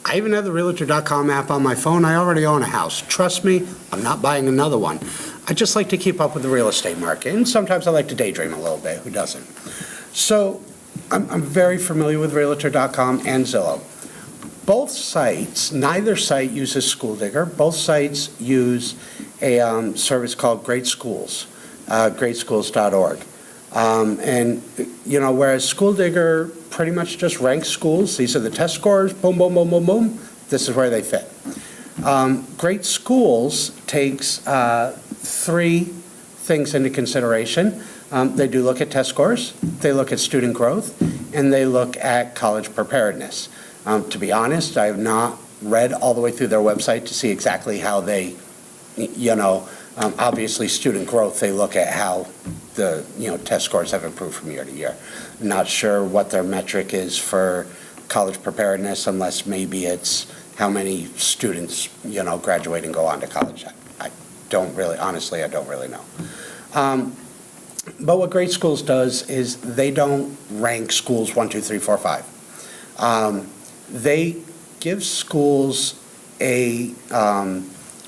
I even have the Realtor.com app on my phone. I already own a house. Trust me, I'm not buying another one. I just like to keep up with the real estate market, and sometimes I like to daydream a little bit. Who doesn't? So I'm very familiar with Realtor.com and Zillow. Both sites, neither site uses School Digger. Both sites use a service called Great Schools, greatschools.org. And, whereas School Digger pretty much just ranks schools, these are the test scores, boom, boom, boom, boom, boom, this is where they fit. Great Schools takes 3 things into consideration. They do look at test scores, they look at student growth, and they look at college preparedness. To be honest, I have not read all the way through their website to see exactly how they, obviously student growth, they look at how the, test scores have improved from year to year. Not sure what their metric is for college preparedness, unless maybe it's how many students, graduate and go on to college. I don't really, honestly, I don't really know. But what Great Schools does is they don't rank schools 1, 2, 3, 4, 5. They give schools a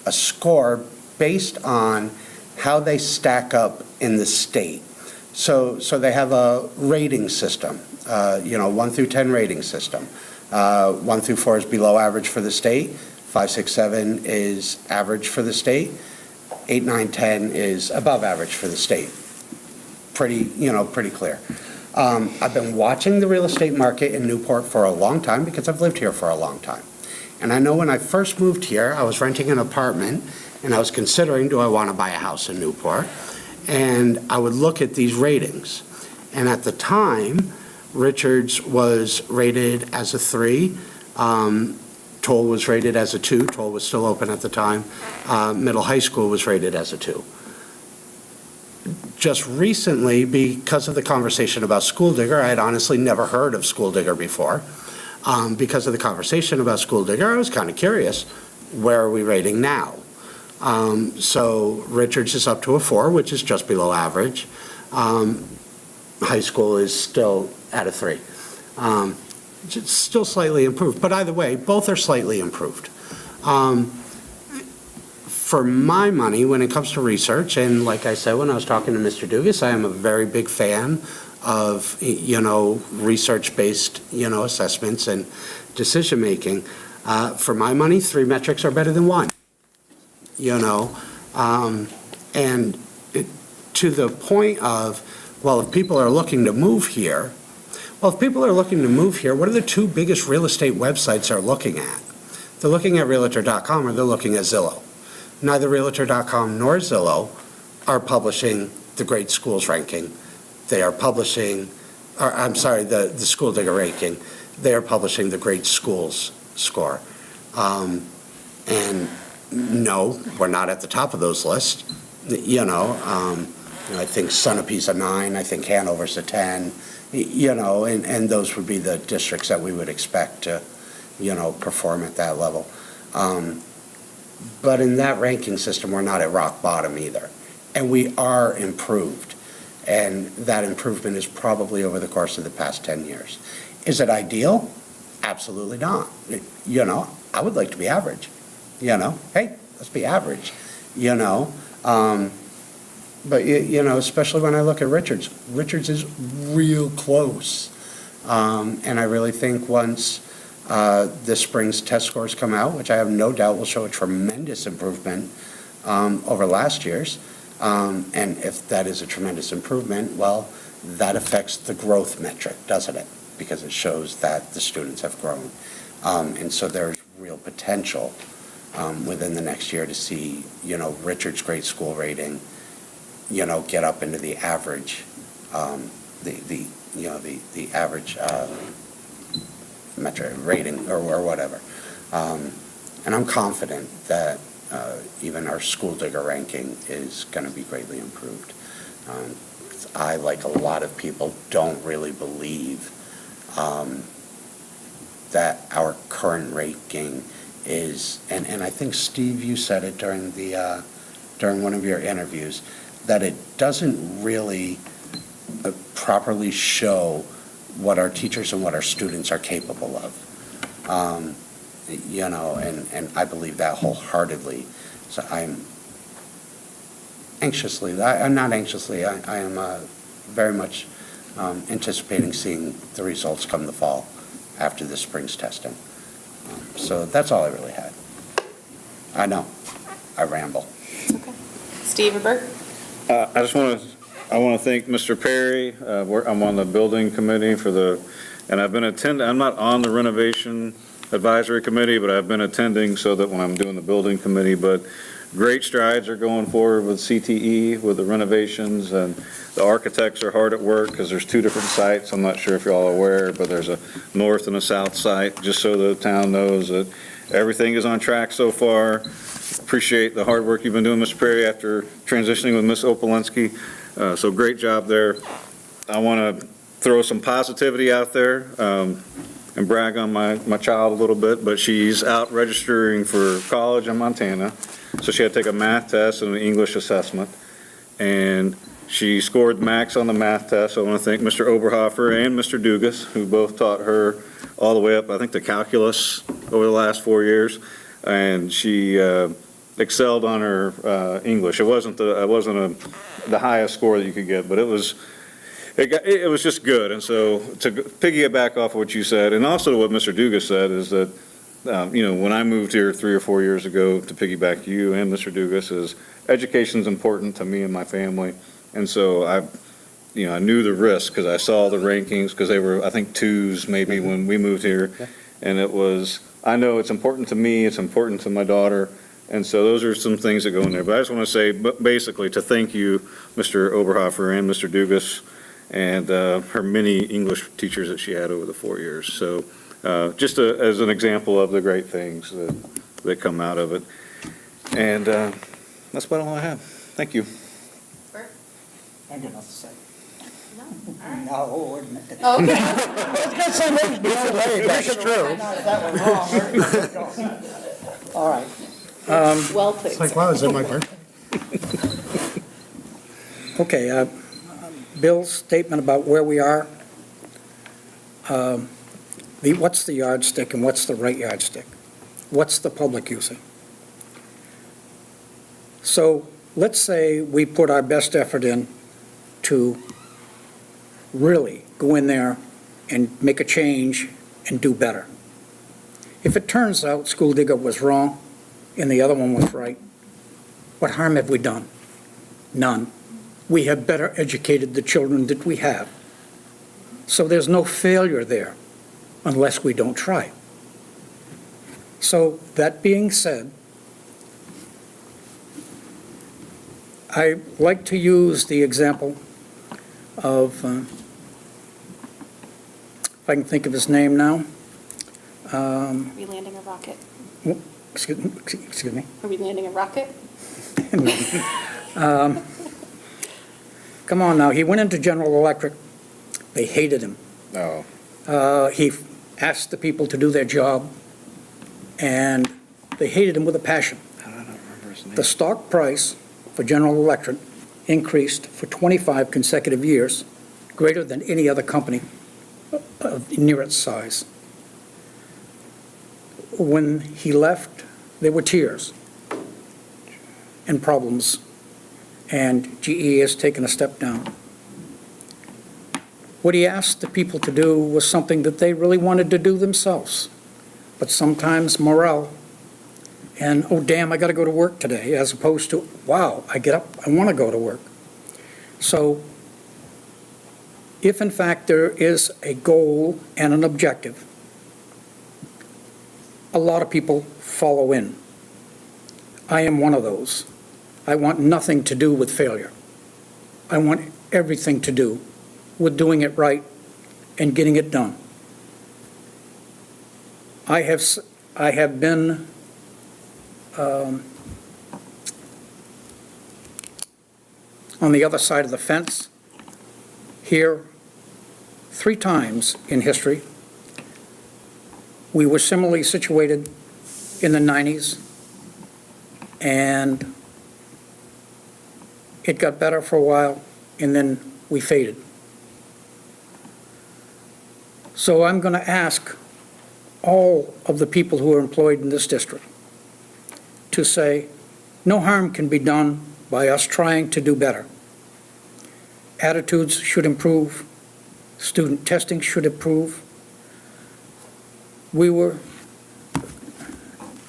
score based on how they stack up in the state. So they have a rating system, 1 through 10 rating system. 1 through 4 is below average for the state. 5, 6, 7 is average for the state. 8, 9, 10 is above average for the state. Pretty clear. I've been watching the real estate market in Newport for a long time because I've lived here for a long time. And I know when I first moved here, I was renting an apartment and I was considering, do I want to buy a house in Newport? And I would look at these ratings. And at the time, Richards was rated as a 3. Toll was rated as a 2. Toll was still open at the time. Middle high school was rated as a 2. Just recently, because of the conversation about School Digger, I had honestly never heard of School Digger before. Because of the conversation about School Digger, I was kind of curious, where are we rating now? So Richards is up to a 4, which is just below average. High school is still at a 3. It's still slightly improved, but either way, both are slightly improved. For my money, when it comes to research, and like I said when I was talking to Mr. Dugas, I am a very big fan of, research-based, assessments and decision-making. For my money, 3 metrics are better than 1. And to the point of, well, if people are looking to move here, what are the 2 biggest real estate websites they're looking at? They're looking at Realtor.com or they're looking at Zillow. Neither Realtor.com nor Zillow are publishing the Great Schools ranking. They are publishing, the School Digger ranking. They are publishing the Great Schools score. And no, we're not at the top of those lists. I think Sunapee's a 9. I think Hanover's a 10. And those would be the districts that we would expect to, perform at that level. But in that ranking system, we're not at rock bottom either. And we are improved. And that improvement is probably over the course of the past 10 years. Is it ideal? Absolutely not. I would like to be average. Hey, let's be average. But, especially when I look at Richards. Richards is real close. And I really think once this spring's test scores come out, which I have no doubt will show a tremendous improvement over last year's, and if that is a tremendous improvement, well, that affects the growth metric, doesn't it? Because it shows that the students have grown. And so there's real potential within the next year to see, Richards' Great School rating, get up into the average, the average metric rating or whatever. And I'm confident that even our School Digger ranking is going to be greatly improved. I, like a lot of people, don't really believe that our current ranking is, and I think, Steve, you said it during one of your interviews, that it doesn't really properly show what our teachers and what our students are capable of. And I believe that wholeheartedly. So I'm I am very much anticipating seeing the results come the fall after this spring's testing. So that's all I really had. I know, I ramble. Okay. Steve or Bert? I want to thank Mr. Perry. I'm on the building committee and I've been I'm not on the renovation advisory committee, but I've been attending so that when I'm doing the building committee, but great strides are going forward with CTE, with the renovations, and the architects are hard at work because there's 2 different sites. I'm not sure if you're all aware, but there's a north and a south site, just so the town knows that everything is on track so far. Appreciate the hard work you've been doing, Mr. Perry, after transitioning with Ms. Opolensky. So great job there. I want to throw some positivity out there and brag on my child a little bit, but she's out registering for college in Montana. So she had to take a math test and an English assessment. And she scored max on the math test. So I want to thank Mr. Oberhofer and Mr. Dugas, who both taught her all the way up, I think, to calculus over the last 4 years. And she excelled on her English. It wasn't the highest score that you could get, but it was just good. And so to piggyback off what you said, and also what Mr. Dugas said, is that, when I moved here 3 or 4 years ago, to piggyback you and Mr. Dugas, is education's important to me and my family. And so I knew the risk because I saw the rankings, because they were, I think, 2s maybe when we moved here. And I know it's important to me, it's important to my daughter. And so those are some things that go in there. But I just want to say, basically, to thank you, Mr. Oberhofer and Mr. Dugas, and her many English teachers that she had over the 4 years. So just as an example of the great things that come out of it. And that's about all I have. Thank you. I got nothing to say. No, all right. No, wait a minute. Okay. That's true. That one wrong. All right. Well played. It's like, wow, is that my turn? Okay, Bill's statement about where we are, what's the yardstick and what's the right yardstick? What's the public using? So let's say we put our best effort in to really go in there and make a change and do better. If it turns out School Digger was wrong and the other one was right, what harm have we done? None. We have better educated the children that we have. So there's no failure there unless we don't try. So that being said, I like to use the example of, if I can think of his name now. Are we landing a rocket? Excuse me. Are we landing a rocket? Come on now, he went into General Electric. They hated him. Oh. He asked the people to do their job, and they hated him with a passion. I don't remember his name. The stock price for General Electric increased for 25 consecutive years, greater than any other company near its size. When he left, there were tears and problems, and GE has taken a step down. What he asked the people to do was something that they really wanted to do themselves, but sometimes morale and, oh, damn, I got to go to work today, as opposed to, wow, I get up, I want to go to work. So if, in fact, there is a goal and an objective, a lot of people follow in. I am one of those. I want nothing to do with failure. I want everything to do with doing it right and getting it done. I have been on the other side of the fence here 3 times in history. We were similarly situated in the 90s, and it got better for a while, and then we faded. So I'm going to ask all of the people who are employed in this district to say, no harm can be done by us trying to do better. Attitudes should improve. Student testing should improve.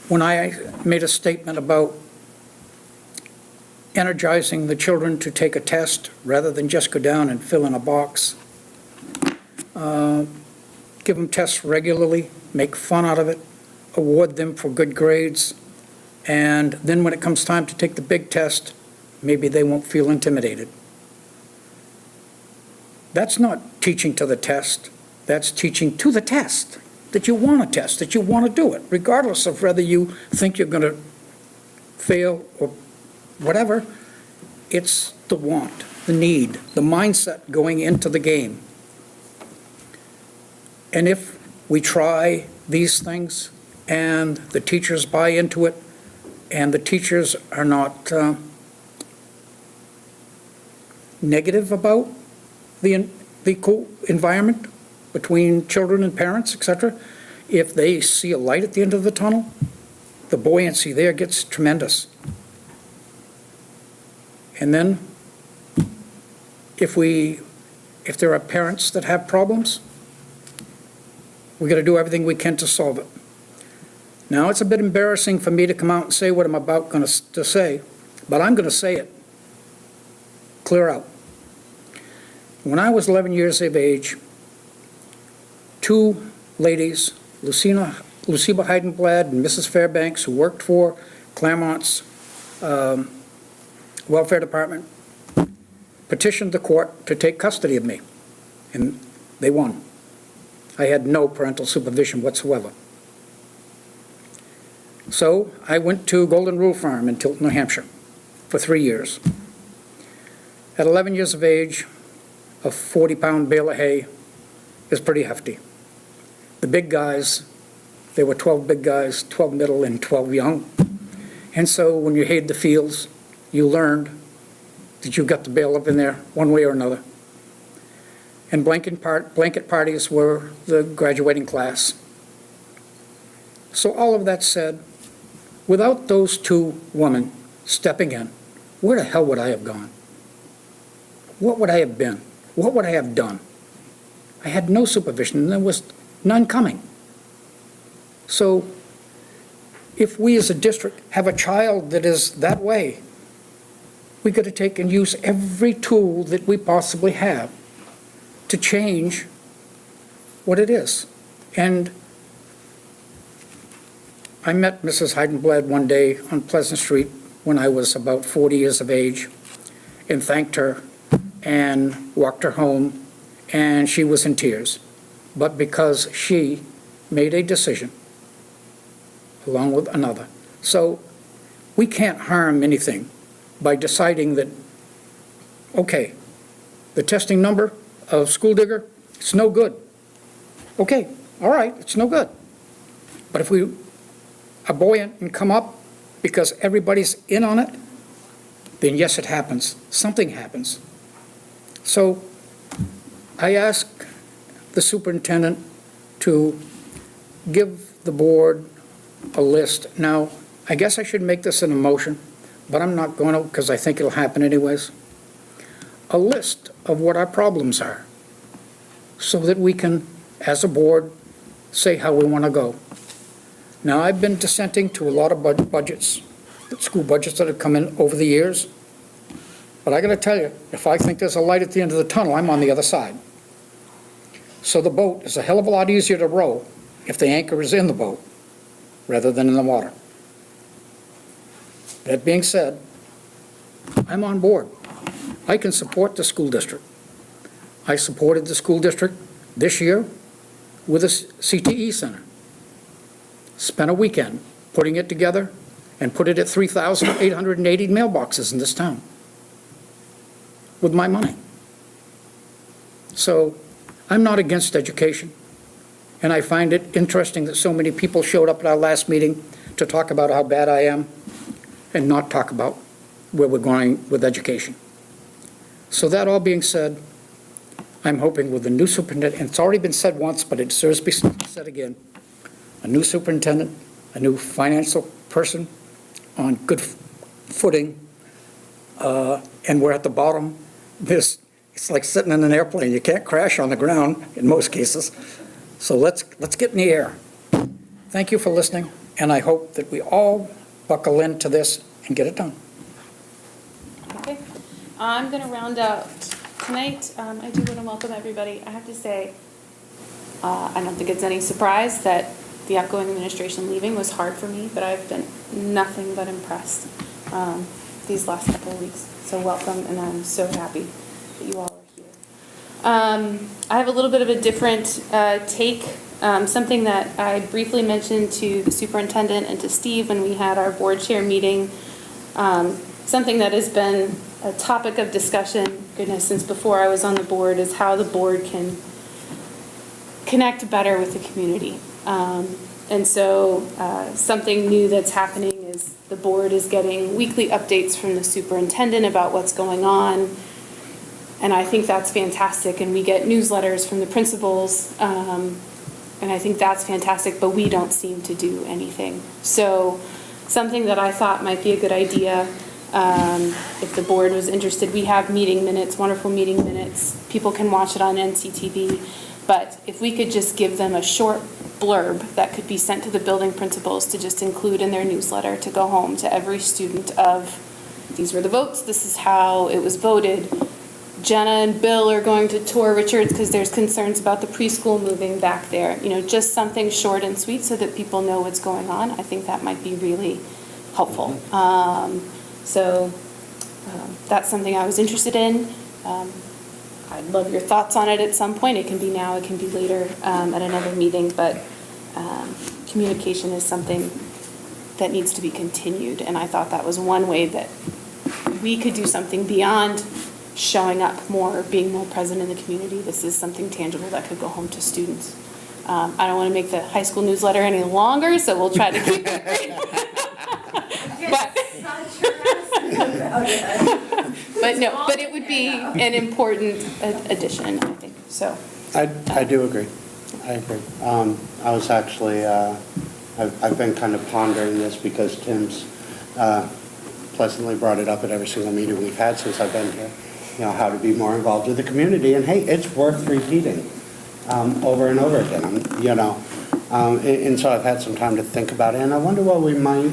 When I made a statement about energizing the children to take a test rather than just go down and fill in a box, give them tests regularly, make fun out of it, award them for good grades, and then when it comes time to take the big test, maybe they won't feel intimidated. That's not teaching to the test. That's teaching to the test, that you want to test, that you want to do it, regardless of whether you think you're going to fail or whatever. It's the want. the need, the mindset going into the game. And if we try these things and the teachers buy into it, and the teachers are not negative about the environment between children and parents, etc., if they see a light at the end of the tunnel, the buoyancy there gets tremendous. And then, if there are parents that have problems, we got to do everything we can to solve it. Now, it's a bit embarrassing for me to come out and say what I'm about going to say, but I'm going to say it. Clear out. When I was 11 years of age, two ladies, Luciba Heidenblad and Mrs. Fairbanks, who worked for Claremont's welfare department, petitioned the court to take custody of me, and they won. I had no parental supervision whatsoever. So I went to Golden Rule Farm in Tilton, New Hampshire for 3 years. At 11 years of age, a 40-pound bale of hay is pretty hefty. The big guys, there were 12 big guys, 12 middle and 12 young. And so when you hayed the fields, you learned that you got the bale up in there one way or another. And blanket parties were the graduating class. So all of that said, without those two women stepping in, where the hell would I have gone? What would I have been? What would I have done? I had no supervision, and there was none coming. So if we as a district have a child that is that way, we got to take and use every tool that we possibly have to change what it is. And I met Mrs. Heidenblad one day on Pleasant Street when I was about 40 years of age and thanked her and walked her home, and she was in tears. But because she made a decision along with another. So we can't harm anything by deciding that, okay, the testing number of School Digger, it's no good. Okay, all right, it's no good. But if we are buoyant and come up because everybody's in on it, then yes, it happens. Something happens. So I ask the superintendent to give the board a list. Now, I guess I should make this an motion, but I'm not going to because I think it'll happen anyways. A list of what our problems are so that we can, as a board, say how we want to go. Now, I've been dissenting to a lot of budgets, school budgets that have come in over the years. But I got to tell you, if I think there's a light at the end of the tunnel, I'm on the other side. So the boat is a hell of a lot easier to row if the anchor is in the boat rather than in the water. That being said, I'm on board. I can support the school district. I supported the school district this year with a CTE center. Spent a weekend putting it together and put it at 3,880 mailboxes in this town with my money. So I'm not against education, and I find it interesting that so many people showed up at our last meeting to talk about how bad I am and not talk about where we're going with education. So that all being said, I'm hoping with the new superintendent, and it's already been said once, but it deserves to be said again, a new superintendent, a new financial person on good footing, and we're at the bottom. It's like sitting in an airplane. You can't crash on the ground in most cases. So let's get in the air. Thank you for listening, and I hope that we all buckle into this and get it done. Okay, I'm going to round out tonight. I do want to welcome everybody. I have to say, I don't think it's any surprise that the outgoing administration leaving was hard for me, but I've been nothing but impressed these last couple of weeks. So welcome, and I'm so happy that you all are here. I have a little bit of a different take, something that I briefly mentioned to the superintendent and to Steve when we had our board chair meeting, something that has been a topic of discussion goodness, since before I was on the board, is how the board can connect better with the community. And so something new that's happening is the board is getting weekly updates from the superintendent about what's going on. And I think that's fantastic. And we get newsletters from the principals. And I think that's fantastic, but we don't seem to do anything. So something that I thought might be a good idea, if the board was interested, we have meeting minutes, wonderful meeting minutes. People can watch it on NCTV. But if we could just give them a short blurb that could be sent to the building principals to just include in their newsletter to go home to every student of, these were the votes, this is how it was voted. Jenna and Bill are going to tour Richards because there's concerns about the preschool moving back there. You know, just something short and sweet so that people know what's going on. I think that might be really helpful. So that's something I was interested in. I'd love your thoughts on it at some point. It can be now, it can be later at another meeting, but communication is something that needs to be continued. And I thought that was one way that we could do something beyond showing up more, being more present in the community. This is something tangible that could go home to students. I don't want to make the high school newsletter any longer, so we'll try to keep it brief. But it would be an important addition, I think, so. I do agree. I agree. I was actually, I've been kind of pondering this because Tim's pleasantly brought it up at every single meeting we've had since I've been here, you know, how to be more involved with the community. And hey, it's worth repeating over and over again, you know. And so I've had some time to think about it. And I wonder what we might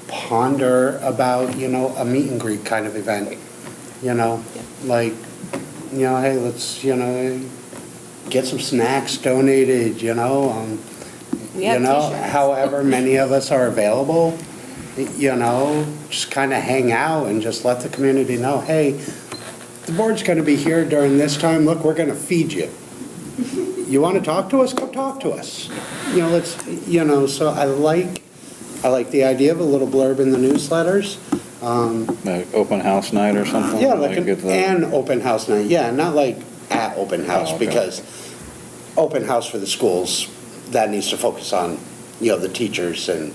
ponder about, you know, a meet and greet kind of event. You know, like, you know, hey, let's, you know, get some snacks donated, you know. You know, however many of us are available, you know, just kind of hang out and just let the community know, hey, the board's going to be here during this time. Look, we're going to feed you. You want to talk to us? Come talk to us. You know, let's, you know, so I like the idea of a little blurb in the newsletters. Like open house night or something? Yeah, like an open house night. Yeah, not like at open house, okay. Because open house for the schools, that needs to focus on, you know, the teachers and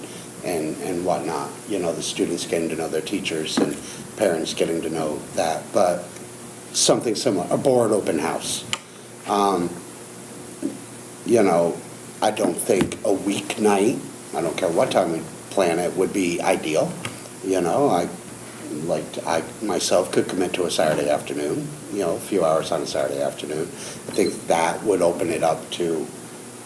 whatnot. You know, the students getting to know their teachers and parents getting to know that. But something similar, a board open house. You know, I don't think a weeknight, I don't care what time we plan it, would be ideal. You know, I myself could commit to a Saturday afternoon, you know, a few hours on a Saturday afternoon. I think that would open it up to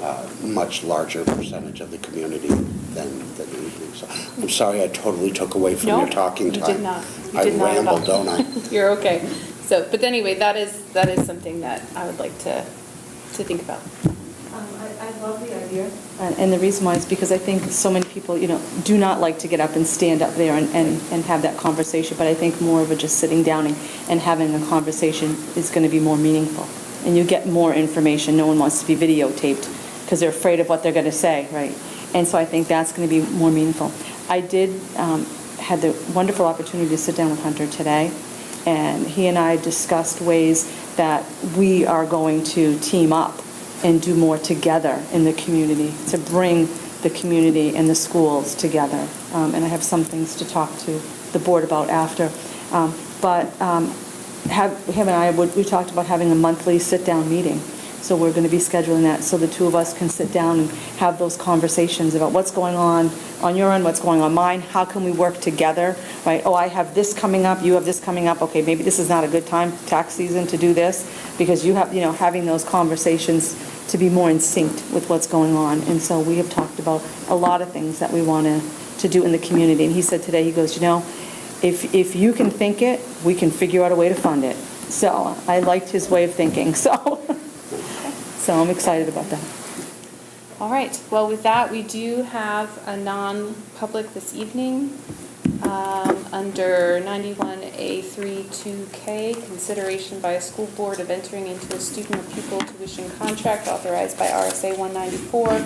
a much larger percentage of the community than the evening. So I'm sorry I totally took away from your talking time. You did not. I rambled, don't I? You're okay. So, but anyway, that is something that I would like to think about. I love the idea. And the reason why is because I think so many people, you know, do not like to get up and stand up there and have that conversation, but I think more of a just sitting down and having a conversation is going to be more meaningful. And you get more information. No one wants to be videotaped because they're afraid of what they're going to say, right? And so I think that's going to be more meaningful. I did had the wonderful opportunity to sit down with Hunter today, and he and I discussed ways that we are going to team up and do more together in the community to bring the community and the schools together. And I have some things to talk to the board about after. Him and I, we talked about having a monthly sit-down meeting. So we're going to be scheduling that so the two of us can sit down and have those conversations about what's going on your end, what's going on mine, how can we work together, right? Oh, I have this coming up, you have this coming up, okay, maybe this is not a good time, tax season, to do this, because you have, you know, having those conversations to be more in sync with what's going on. And so we have talked about a lot of things that we want to do in the community. And he said today, he goes, you know, if you can think it, we can figure out a way to fund it. So I liked his way of thinking. So I'm excited about that. All right. Well, with that, we do have a non-public this evening under 91A32K, consideration by a school board of entering into a student or pupil tuition contract authorized by RSA 194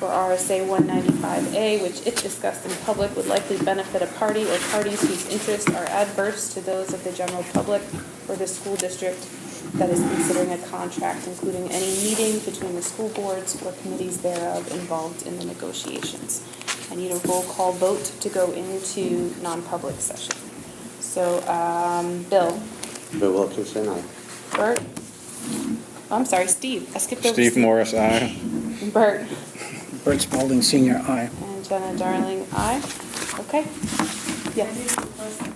for RSA 195A, which if discussed in public would likely benefit a party or parties whose interests are adverse to those of the general public or the school district that is considering a contract, including any meeting between the school boards or committees thereof involved in the negotiations. I need a roll call vote to go into non-public session. So, Bill? Bill Wilkinson, aye. Bert? Oh, I'm sorry, Steve. I skipped over Steve Morris, aye. Bert? Bert Spalding, Senior, aye. And Jenna Darling, aye. Okay. Yes.